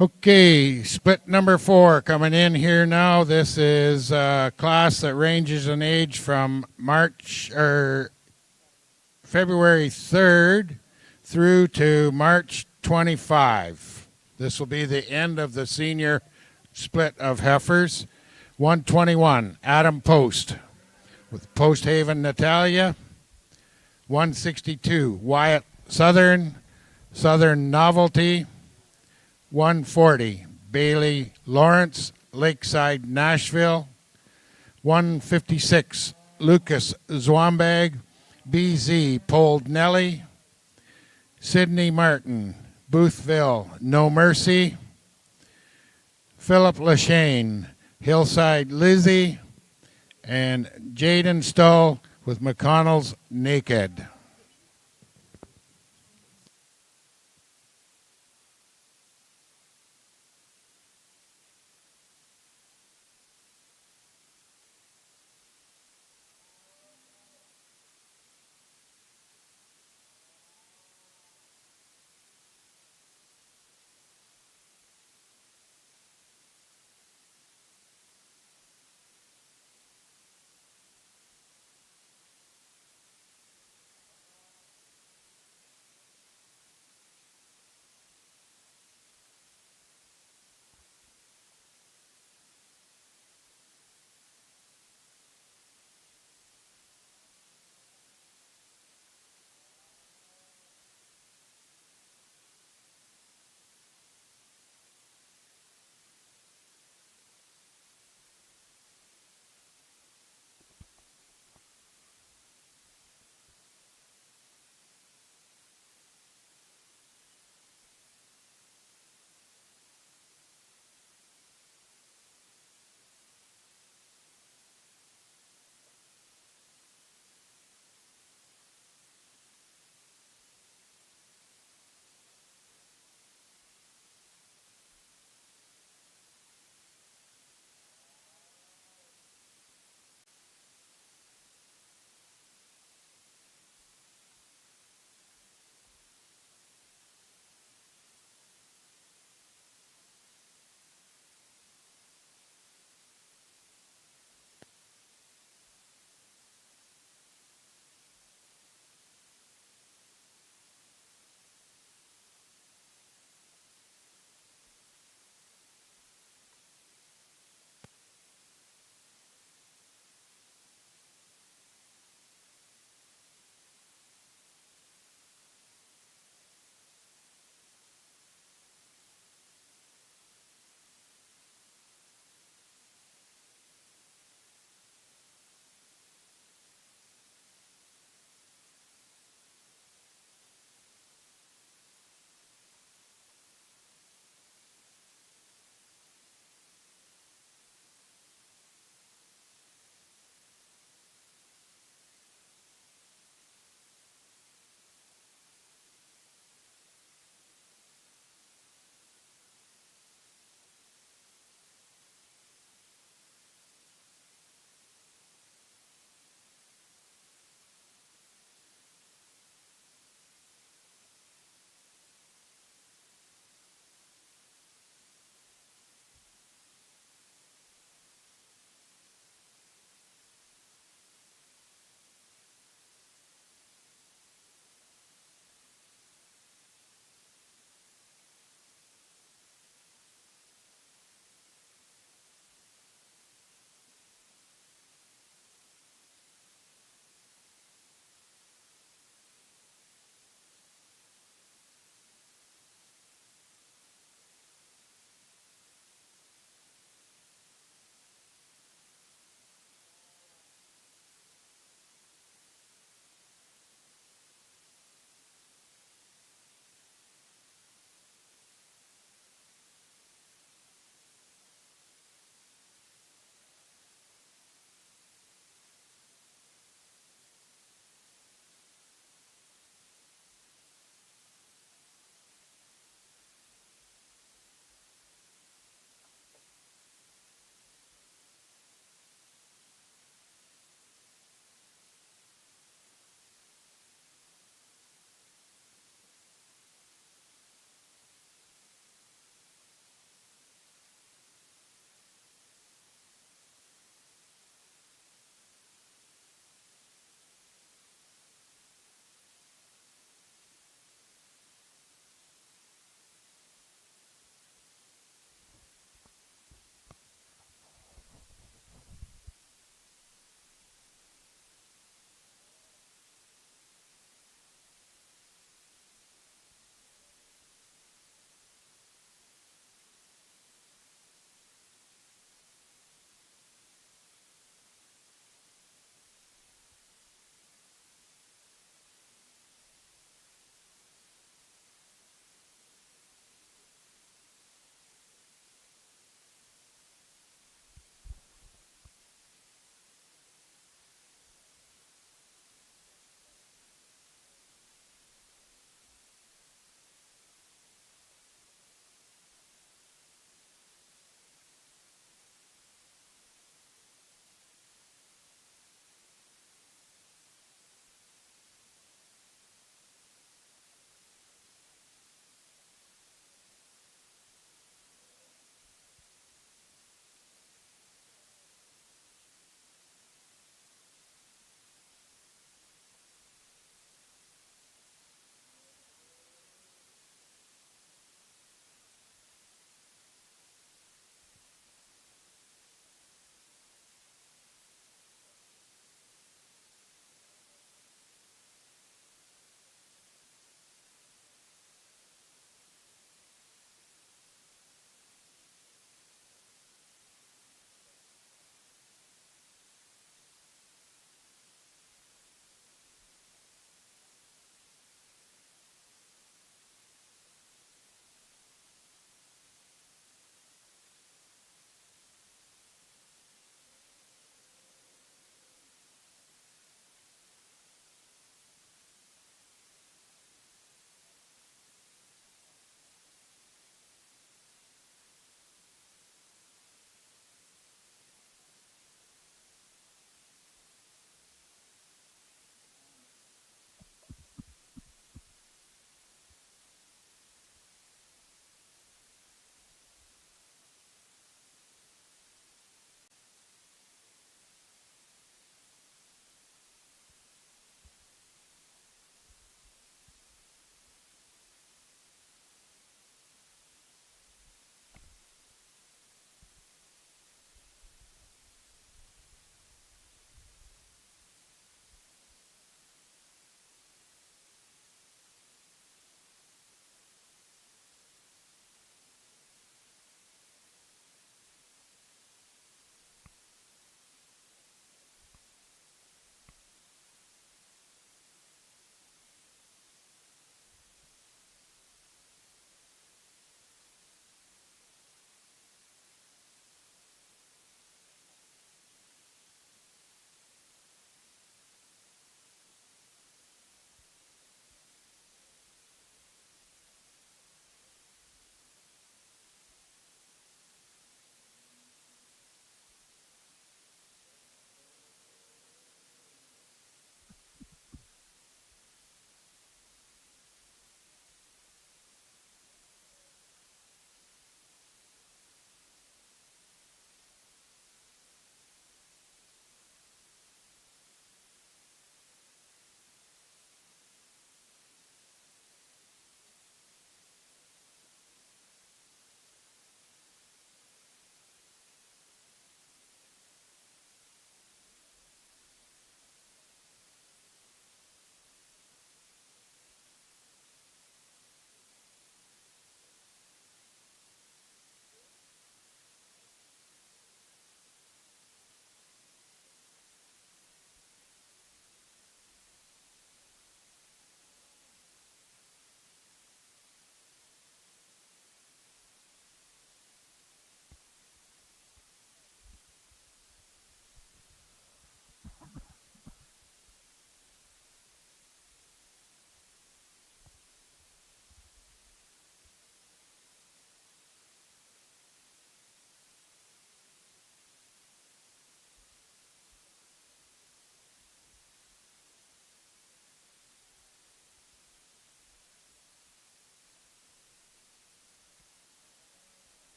Okay, split number 4 coming in here now. This is a class that ranges in age from February 3rd through to March 25. This will be the end of the senior split of heifers. 121, Adam Post with Post Haven Natalia. 162, Wyatt Southern Novelty. 140, Bailey Lawrence, Lakeside, Nashville. 156, Lucas Zwambag, BZ, Pold Nelly. Sydney Martin, Boothville, No Mercy. Philip Lashane, Hillside Lizzie. And Jaden Stull with McConnell's Naked.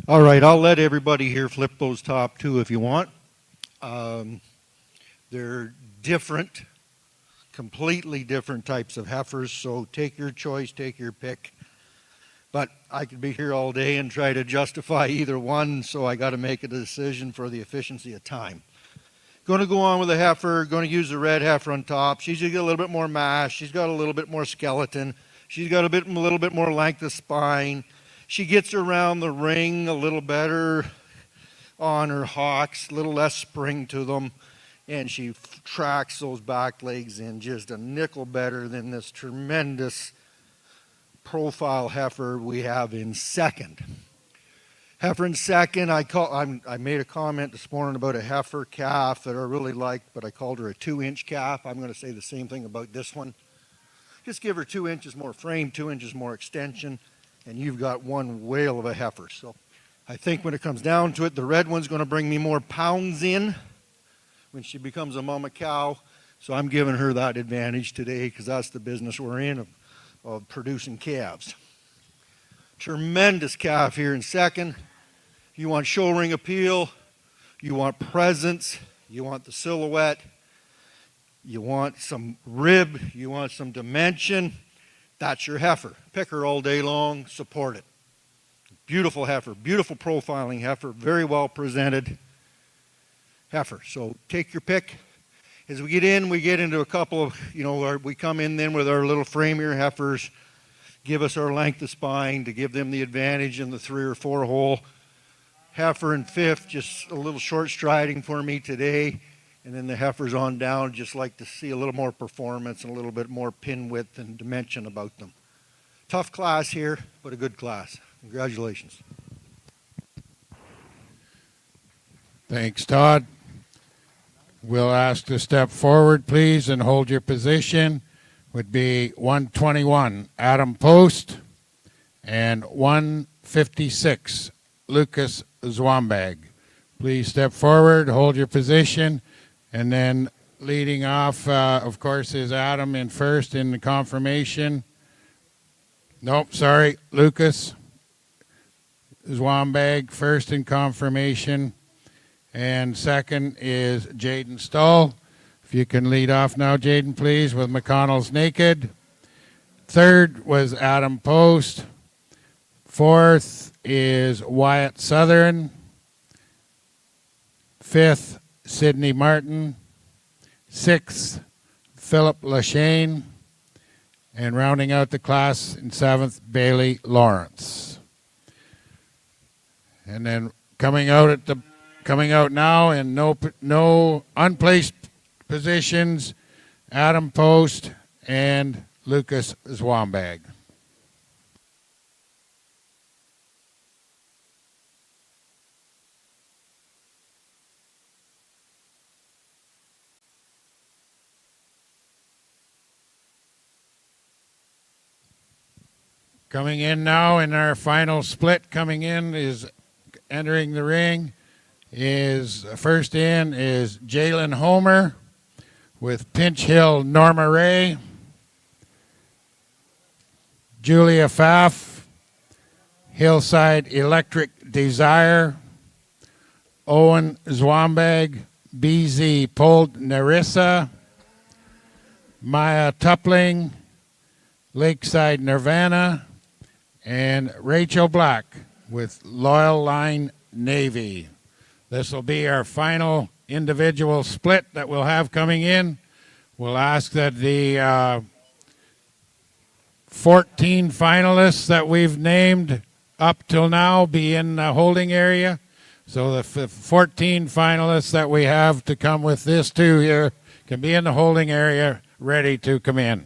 All right, I'll let everybody here flip those top two if you want. They're different, completely different types of heifers, so take your choice, take your pick. But I could be here all day and try to justify either one, so I got to make a decision for the efficiency of time. Going to go on with the heifer, going to use the red heifer on top. She's going to get a little bit more mass. She's got a little bit more skeleton. She's got a little bit more length of spine. She gets around the ring a little better on her hocks, a little less spring to them, and she tracks those back legs in just a nickel better than this tremendous profile heifer we have in second. Heifer in second, I made a comment this morning about a heifer calf that I really liked, but I called her a 2-inch calf. I'm going to say the same thing about this one. Just give her 2 inches more frame, 2 inches more extension, and you've got one whale of a heifer. So I think when it comes down to it, the red one's going to bring me more pounds in when she becomes a mama cow. So I'm giving her that advantage today because that's the business we're in of producing calves. Tremendous calf here in second. You want show ring appeal, you want presence, you want the silhouette, you want some rib, you want some dimension. That's your heifer. Pick her all day long, support it. Beautiful heifer, beautiful profiling heifer, very well presented heifer. So take your pick. As we get into a couple of, we come in then with our little framier heifers, give us our length of spine to give them the advantage in the 3 or 4 hole. Heifer in fifth, just a little short striding for me today. And then the heifers on down, just like to see a little more performance and a little bit more pin width and dimension about them. Tough class here, but a good class. Congratulations. Thanks, Todd. We'll ask to step forward, please, and hold your position. Would be 121, Adam Post, and 156, Lucas Zwambag. Please step forward, hold your position, and then leading off, of course, is Adam in first in the confirmation. Nope, sorry, Lucas Zwambag first in confirmation, and second is Jaden Stull. If you can lead off now, Jaden, please, with McConnell's Naked. Third was Adam Post. Fourth is Wyatt Southern. Fifth, Sidney Martin. Sixth, Philip Lachane. And rounding out the class in seventh, Bailey Lawrence. And then coming out now in no unplaced positions, Adam Post and Lucas Zwambag. Coming in now in our final split, coming in is entering the ring is first in is Jalen Homer with Pinch Hill Norma Ray, Julia Pfaff, Hillside Electric Desire, Owen Zwambag, BZ Pold Narissa, Maya Tupling, Lakeside Nirvana, and Rachel Black with Loyal Line Navy. This will be our final individual split that we'll have coming in. We'll ask that the 14 finalists that we've named up till now be in the holding area. So the 14 finalists that we have to come with this two here can be in the holding area ready to come in.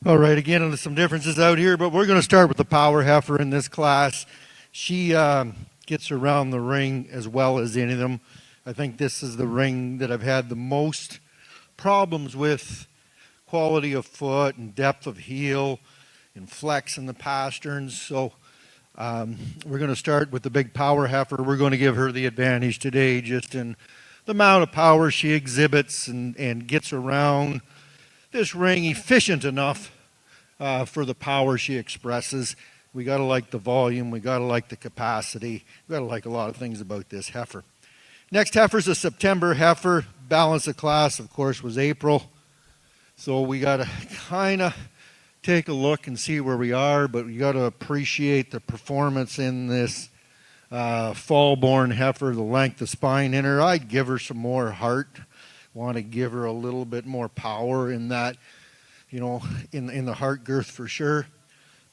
All right, again, there's some differences out here, but we're going to start with the power heifer in this class. She gets around the ring as well as any of them. I think this is the ring that I've had the most problems with quality of foot and depth of heel and flex in the pasterns. So we're going to start with the big power heifer. We're going to give her the advantage today just in the amount of power she exhibits and gets around this ring efficient enough for the power she expresses. We got to like the volume. We got to like the capacity. We got to like a lot of things about this heifer. Next heifer is a September heifer. Balance of class, of course, was April. So we got to kind of take a look and see where we are, but we got to appreciate the performance in this fall-born heifer, the length of spine in her. I'd give her some more heart. Want to give her a little bit more power in that, you know, in the heart girth for sure.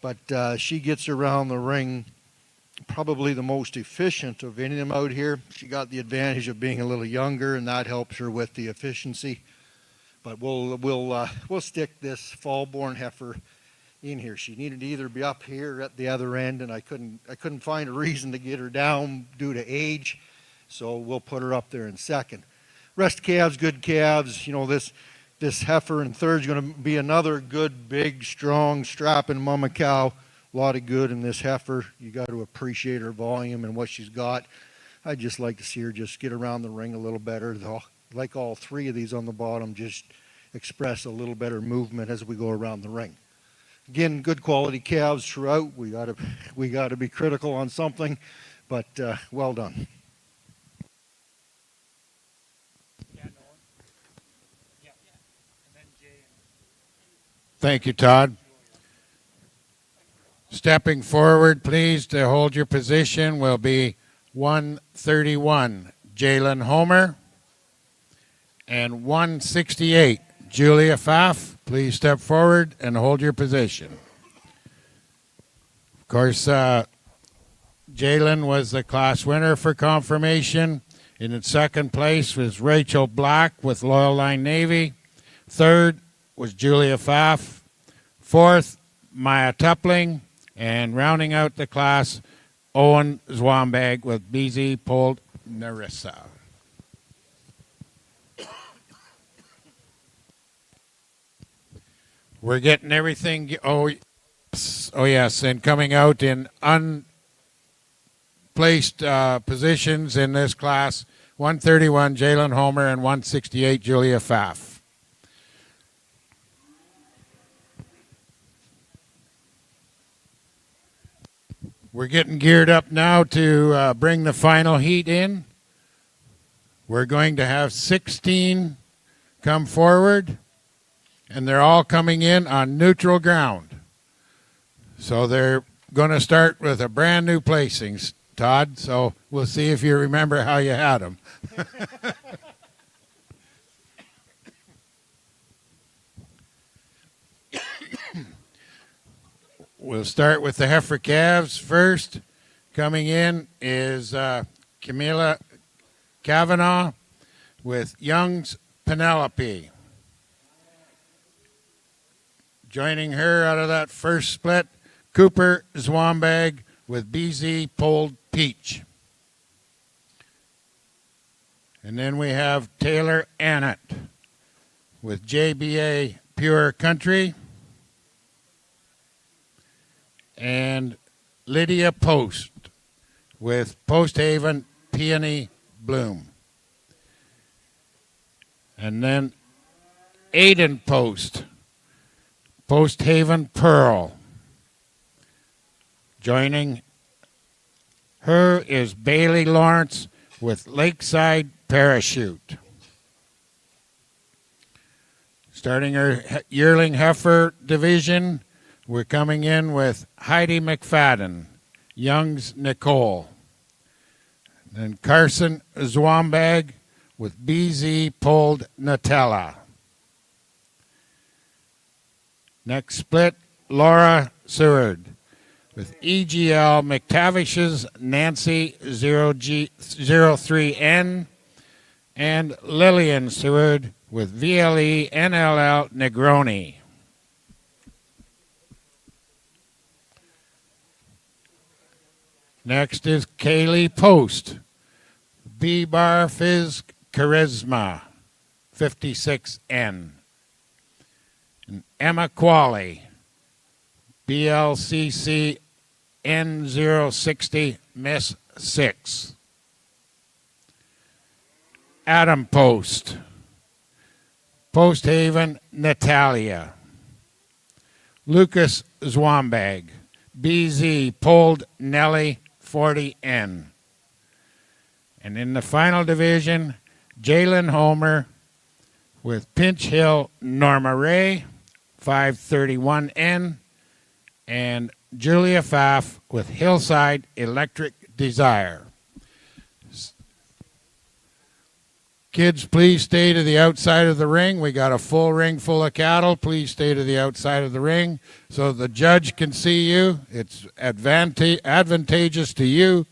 But she gets around the ring probably the most efficient of any of them out here. She got the advantage of being a little younger, and that helps her with the efficiency. But we'll stick this fall-born heifer in here. She needed to either be up here at the other end, and I couldn't find a reason to get her down due to age, so we'll put her up there in second. Rest calves, good calves. You know, this heifer in third is going to be another good, big, strong, strapping mama cow. A lot of good in this heifer. You got to appreciate her volume and what she's got. I'd just like to see her just get around the ring a little better. Like all three of these on the bottom, just express a little better movement as we go around the ring. Again, good quality calves throughout. We got to be critical on something, but well done. Thank you, Todd. Stepping forward, please, to hold your position will be 131, Jalen Homer, and 168, Julia Pfaff. Please step forward and hold your position. Of course, Jalen was the class winner for confirmation. In second place was Rachel Black with Loyal Line Navy. Third was Julia Pfaff. Fourth, Maya Tupling. And rounding out the class, Owen Zwambag with BZ Pold Narissa. We're getting everything. Oh yes, and coming out in unplaced positions in this class, 131 Jalen Homer and 168 Julia Pfaff. We're getting geared up now to bring the final heat in. We're going to have 16 come forward, and they're all coming in on neutral ground. So they're going to start with a brand new placings, Todd, so we'll see if you remember how you had them. We'll start with the heifer calves first. Coming in is Camila Kavanaugh with Young's Penelope. Joining her out of that first split, Cooper Zwambag with BZ Pold Peach. And then we have Taylor Annett with JBA Pure Country. And Lydia Post with Post Haven Peony Bloom. And then Aiden Post, Post Haven Pearl. Joining her is Bailey Lawrence with Lakeside Parachute. Starting her yearling heifer division, we're coming in with Heidi McFadden, Young's Nicole. Then Carson Zwambag with BZ Pold Nutella. Next split, Laura Seward with EGL McTavish's Nancy 0G03N and Lillian Seward with VLE NLL Negroni. Next is Kaylee Post, B Bar Fizz Charisma, 56N. And Emma Qualley, BLCC N060 Miss 6. Adam Post, Post Haven Natalia. Lucas Zwambag, BZ Pold Nelly 40N. And in the final division, Jalen Homer with Pinch Hill Norma Ray 531N, and Julia Pfaff with Hillside Electric Desire. Kids, please stay to the outside of the ring. We got a full ring full of cattle. Please stay to the outside of the ring so the judge can see you. It's advantageous to you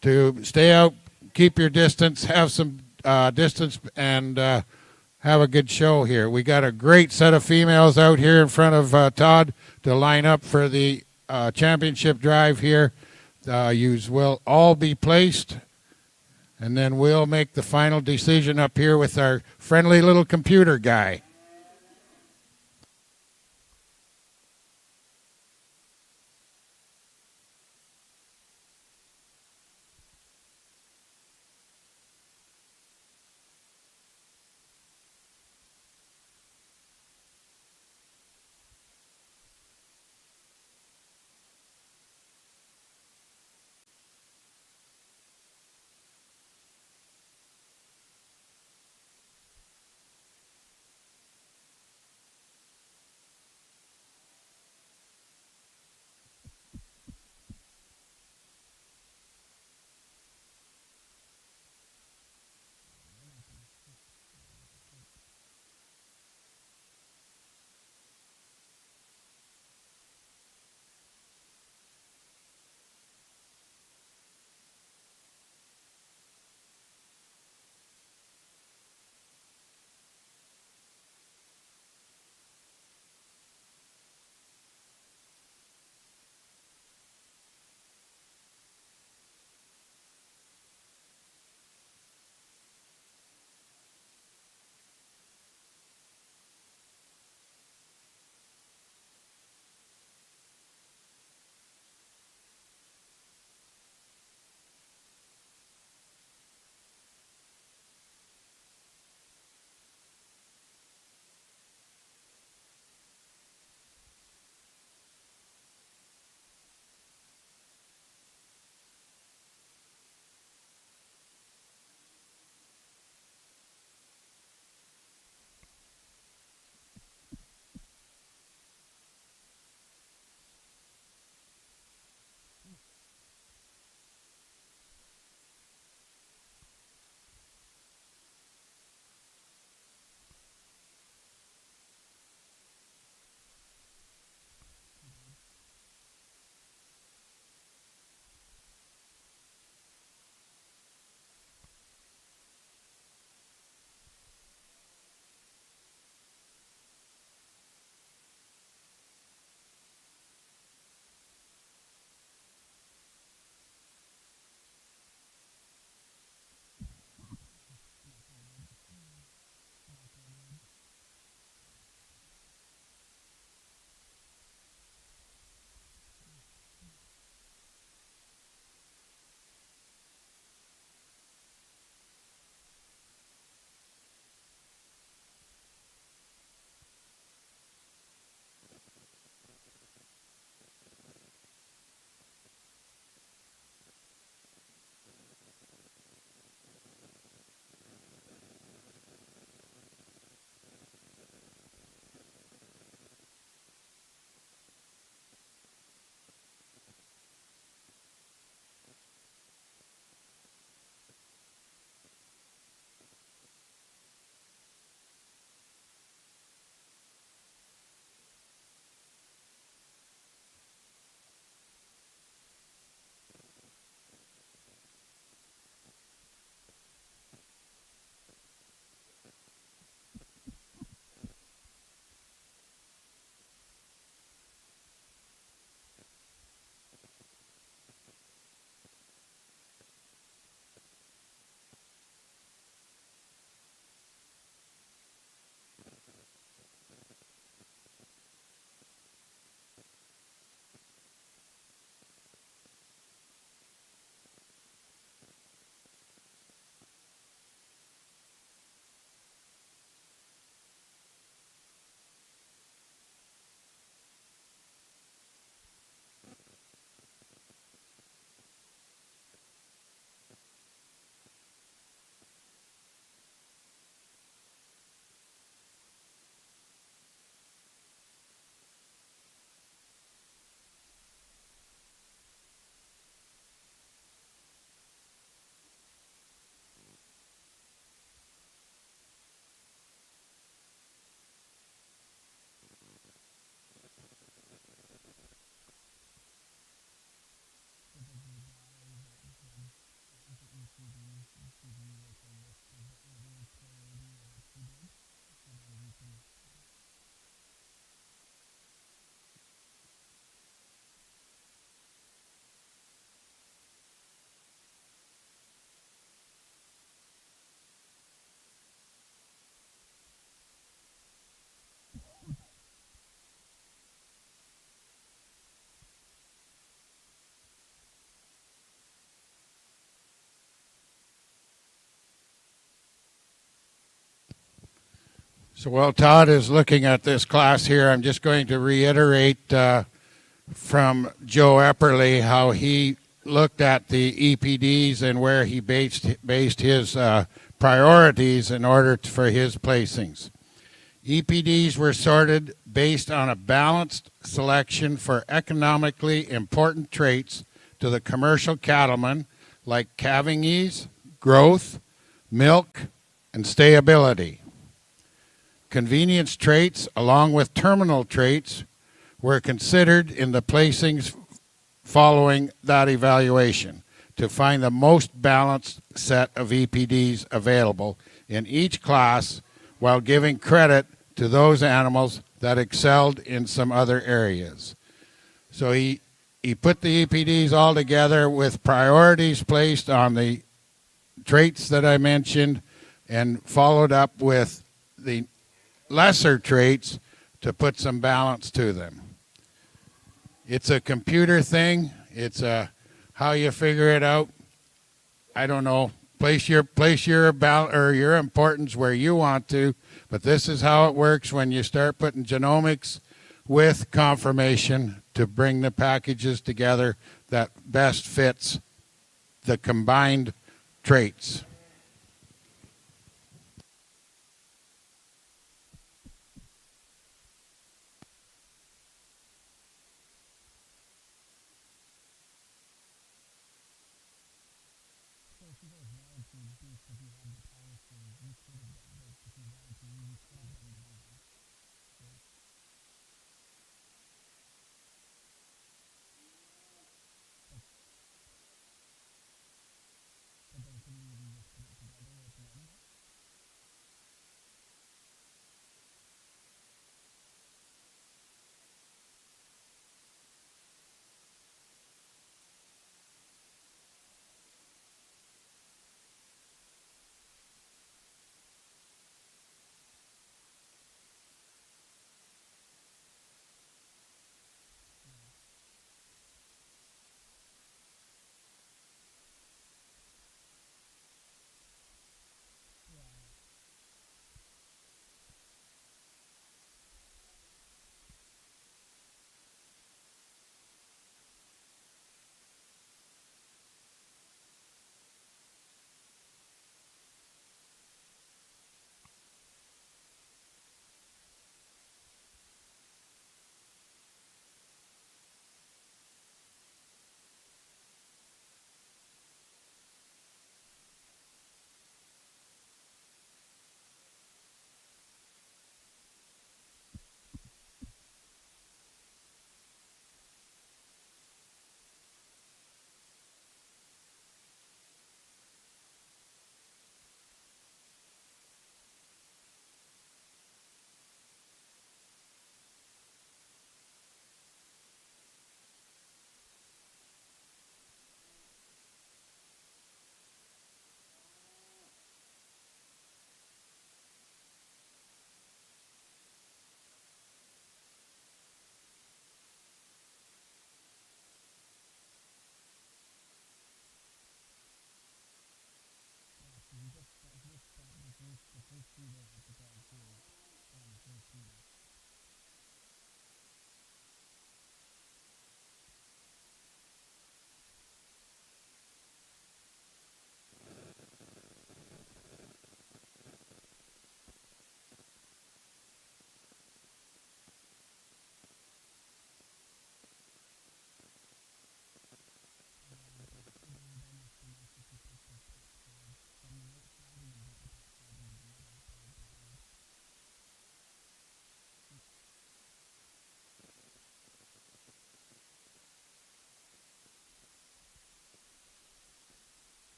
to stay out, keep your distance, have some distance, and have a good show here. We got a great set of females out here in front of Todd to line up for the championship drive here. Yous will all be placed, and then we'll make the final decision up here with our friendly little computer guy. So while Todd is looking at this class here, I'm just going to reiterate from Joe Epperly how he looked at the EPDs and where he based his priorities in order for his placings. EPDs were sorted based on a balanced selection for economically important traits to the commercial cattleman, like calving ease, growth, milk, and stayability. Convenience traits, along with terminal traits, were considered in the placings following that evaluation to find the most balanced set of EPDs available in each class, while giving credit to those animals that excelled in some other areas. So he put the EPDs all together with priorities placed on the traits that I mentioned and followed up with the lesser traits to put some balance to them. It's a computer thing. It's how you figure it out. I don't know. Place your importance where you want to, but this is how it works when you start putting genomics with confirmation to bring the packages together that best fits the combined traits.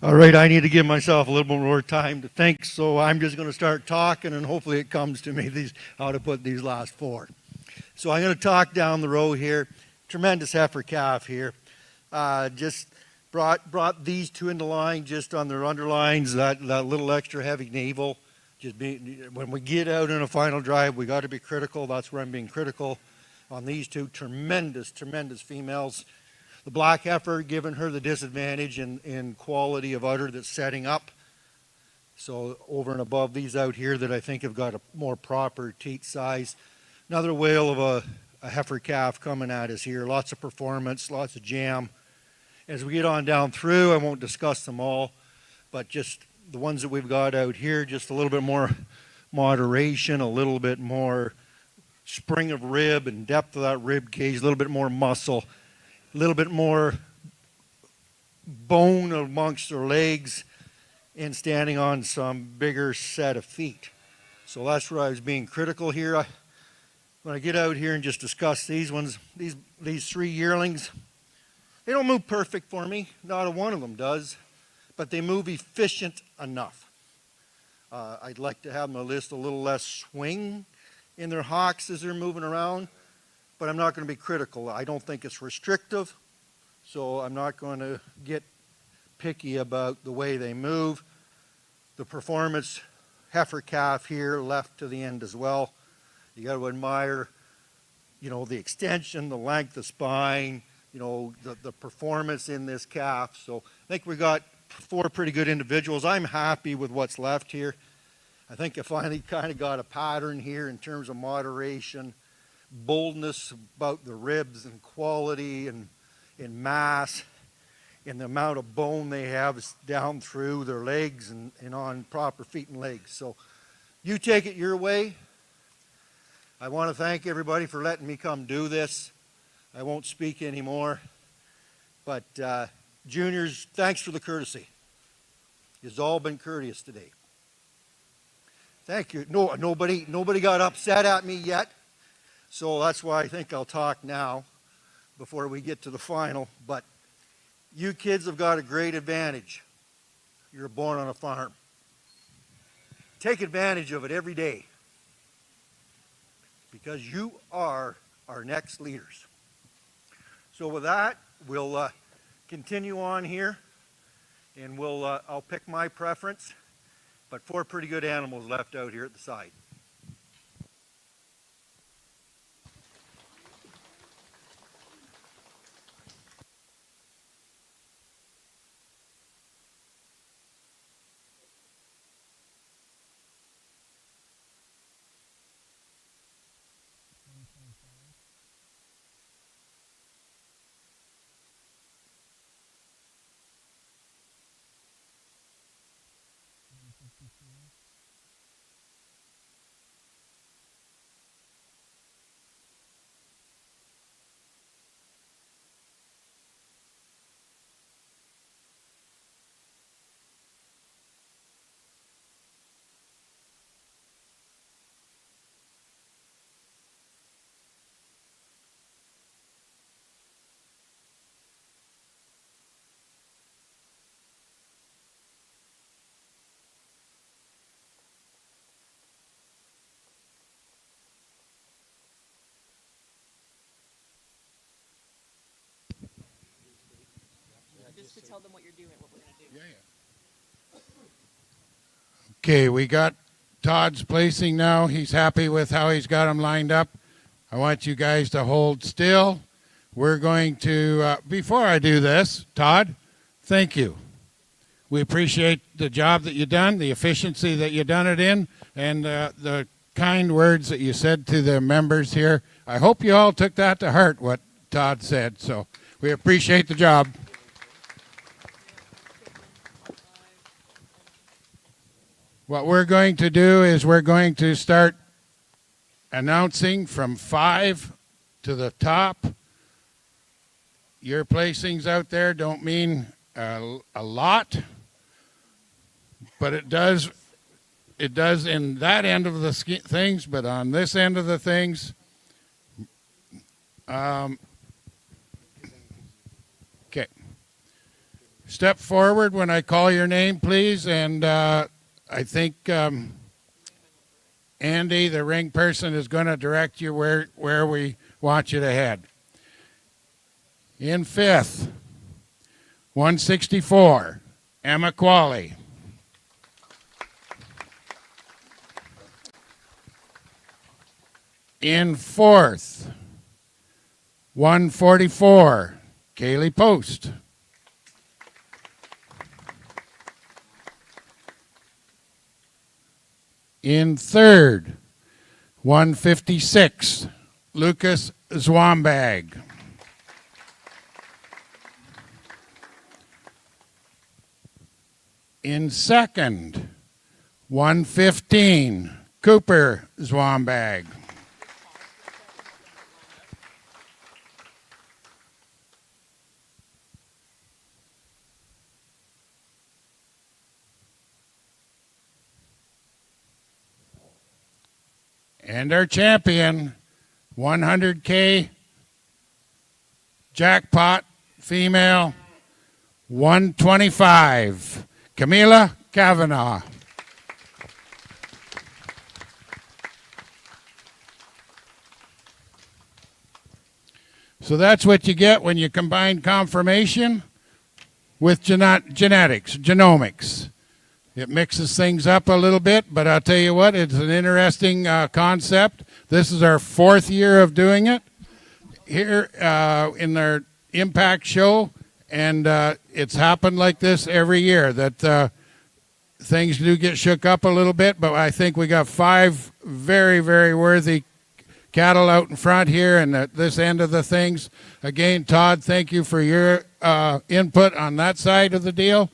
All right, I need to give myself a little bit more time to think, so I'm just going to start talking, and hopefully it comes to me how to put these last four. So I'm going to talk down the road here. Tremendous heifer calf here. Just brought these two into line just on their underlines, that little extra heavy navel. When we get out in a final drive, we got to be critical. That's where I'm being critical on these two. Tremendous females. The black heifer giving her the disadvantage in quality of udder that's setting up. So over and above these out here that I think have got a more proper teat size. Another whale of a heifer calf coming at us here. Lots of performance, lots of jam. As we get on down through, I won't discuss them all, but just the ones that we've got out here, just a little bit more moderation, a little bit more spring of rib and depth of that rib cage, a little bit more muscle, a little bit more bone amongst their legs, and standing on some bigger set of feet. So that's where I was being critical here. When I get out here and just discuss these ones, these three yearlings, they don't move perfect for me. Not a one of them does, but they move efficient enough. I'd like to have them a little less swing in their hocks as they're moving around, but I'm not going to be critical. I don't think it's restrictive, so I'm not going to get picky about the way they move. The performance heifer calf here left to the end as well. You got to admire, the extension, the length of spine, the performance in this calf. So I think we got four pretty good individuals. I'm happy with what's left here. I think I finally kind of got a pattern here in terms of moderation, boldness about the ribs and quality and mass, and the amount of bone they have down through their legs and on proper feet and legs. So you take it your way. I want to thank everybody for letting me come do this. I won't speak anymore. But juniors, thanks for the courtesy. You've all been courteous today. Thank you. No, nobody got upset at me yet. So that's why I think I'll talk now before we get to the final. But you kids have got a great advantage. You're born on a farm. Take advantage of it every day, because you are our next leaders. So with that, we'll continue on here, and I'll pick my preference, but four pretty good animals left out here at the side. Just to tell them what you're doing, what we're going to do. Okay, we got Todd's placing now. He's happy with how he's got them lined up. I want you guys to hold still. We're going to, before I do this, Todd, thank you. We appreciate the job that you've done, the efficiency that you've done it in, and the kind words that you said to the members here. I hope you all took that to heart, what Todd said. So we appreciate the job. What we're going to do is we're going to start announcing from 5 to the top. Your placings out there don't mean a lot, but it does in that end of the things, but on this end of the things, okay. step forward when I call your name, please. And I think Andy, the ring person, is going to direct you where we want you to head. In fifth, 164, Emma Qualley. In fourth, 144, Kaylee Post. In third, 156, Lucas Zwambag. In second, 115, Cooper Zwambag. And our champion, 100K jackpot female, 125, Camila Kavanaugh. So that's what you get when you combine confirmation with genomics. It mixes things up a little bit, but I'll tell you what, it's an interesting concept. This is our 4th year of doing it here in our Impact Show, and it's happened like this every year, that things do get shook up a little bit, but I think we got 5 very, very worthy cattle out in front here and at this end of the things. Again, Todd, thank you for your input on that side of the deal.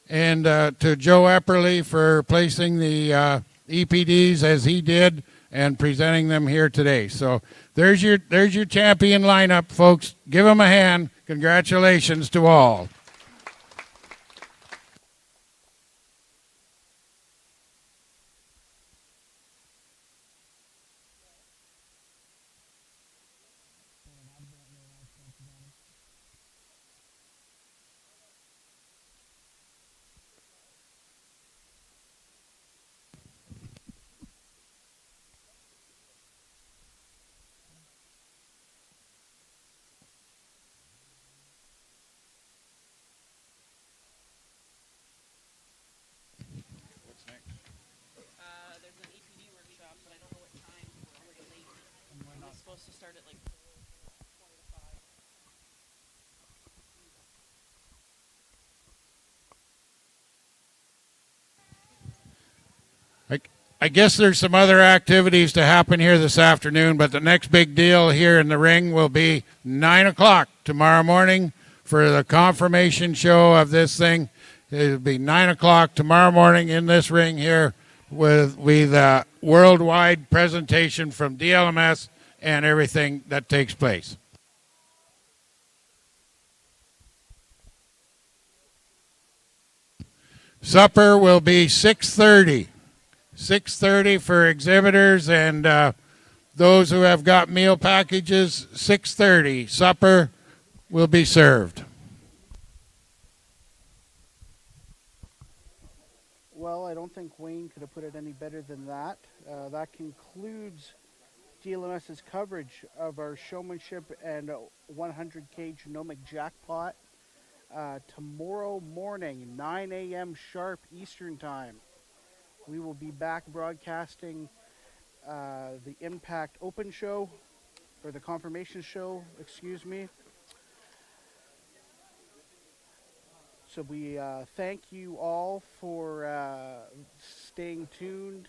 And to Joe Epperly for placing the EPDs as he did and presenting them here today. So there's your champion lineup, folks. Give them a hand. Congratulations to all. There's an EPD workshop, but I don't know what time. We're already late. It's supposed to start at like 20 to 5. I guess there's some other activities to happen here this afternoon, but the next big deal here in the ring will be 9 o'clock tomorrow morning for the confirmation show of this thing. It'll be 9 o'clock tomorrow morning in this ring here with a worldwide presentation from DLMS and everything that takes place. Supper will be 6:30. 6:30 for exhibitors and those who have got meal packages. 6:30 supper will be served. Well, I don't think Wayne could have put it any better than that. That concludes DLMS's coverage of our showmanship and 100K genomic jackpot. Tomorrow morning, 9 a.m. sharp Eastern Time. We will be back broadcasting the Impact Open Show, or the Confirmation Show, excuse me. So we thank you all for staying tuned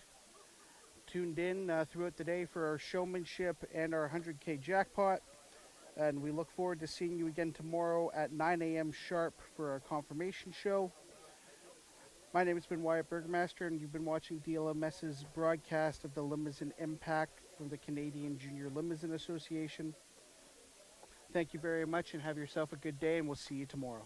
in throughout the day for our showmanship and our 100K jackpot. And we look forward to seeing you again tomorrow at 9 a.m. sharp for our Confirmation Show. My name has been Wyatt Burgomaster, and you've been watching DLMS's broadcast of the Limousin Impact from the Canadian Junior Limousin Association. Thank you very much, and have yourself a good day, and we'll see you tomorrow.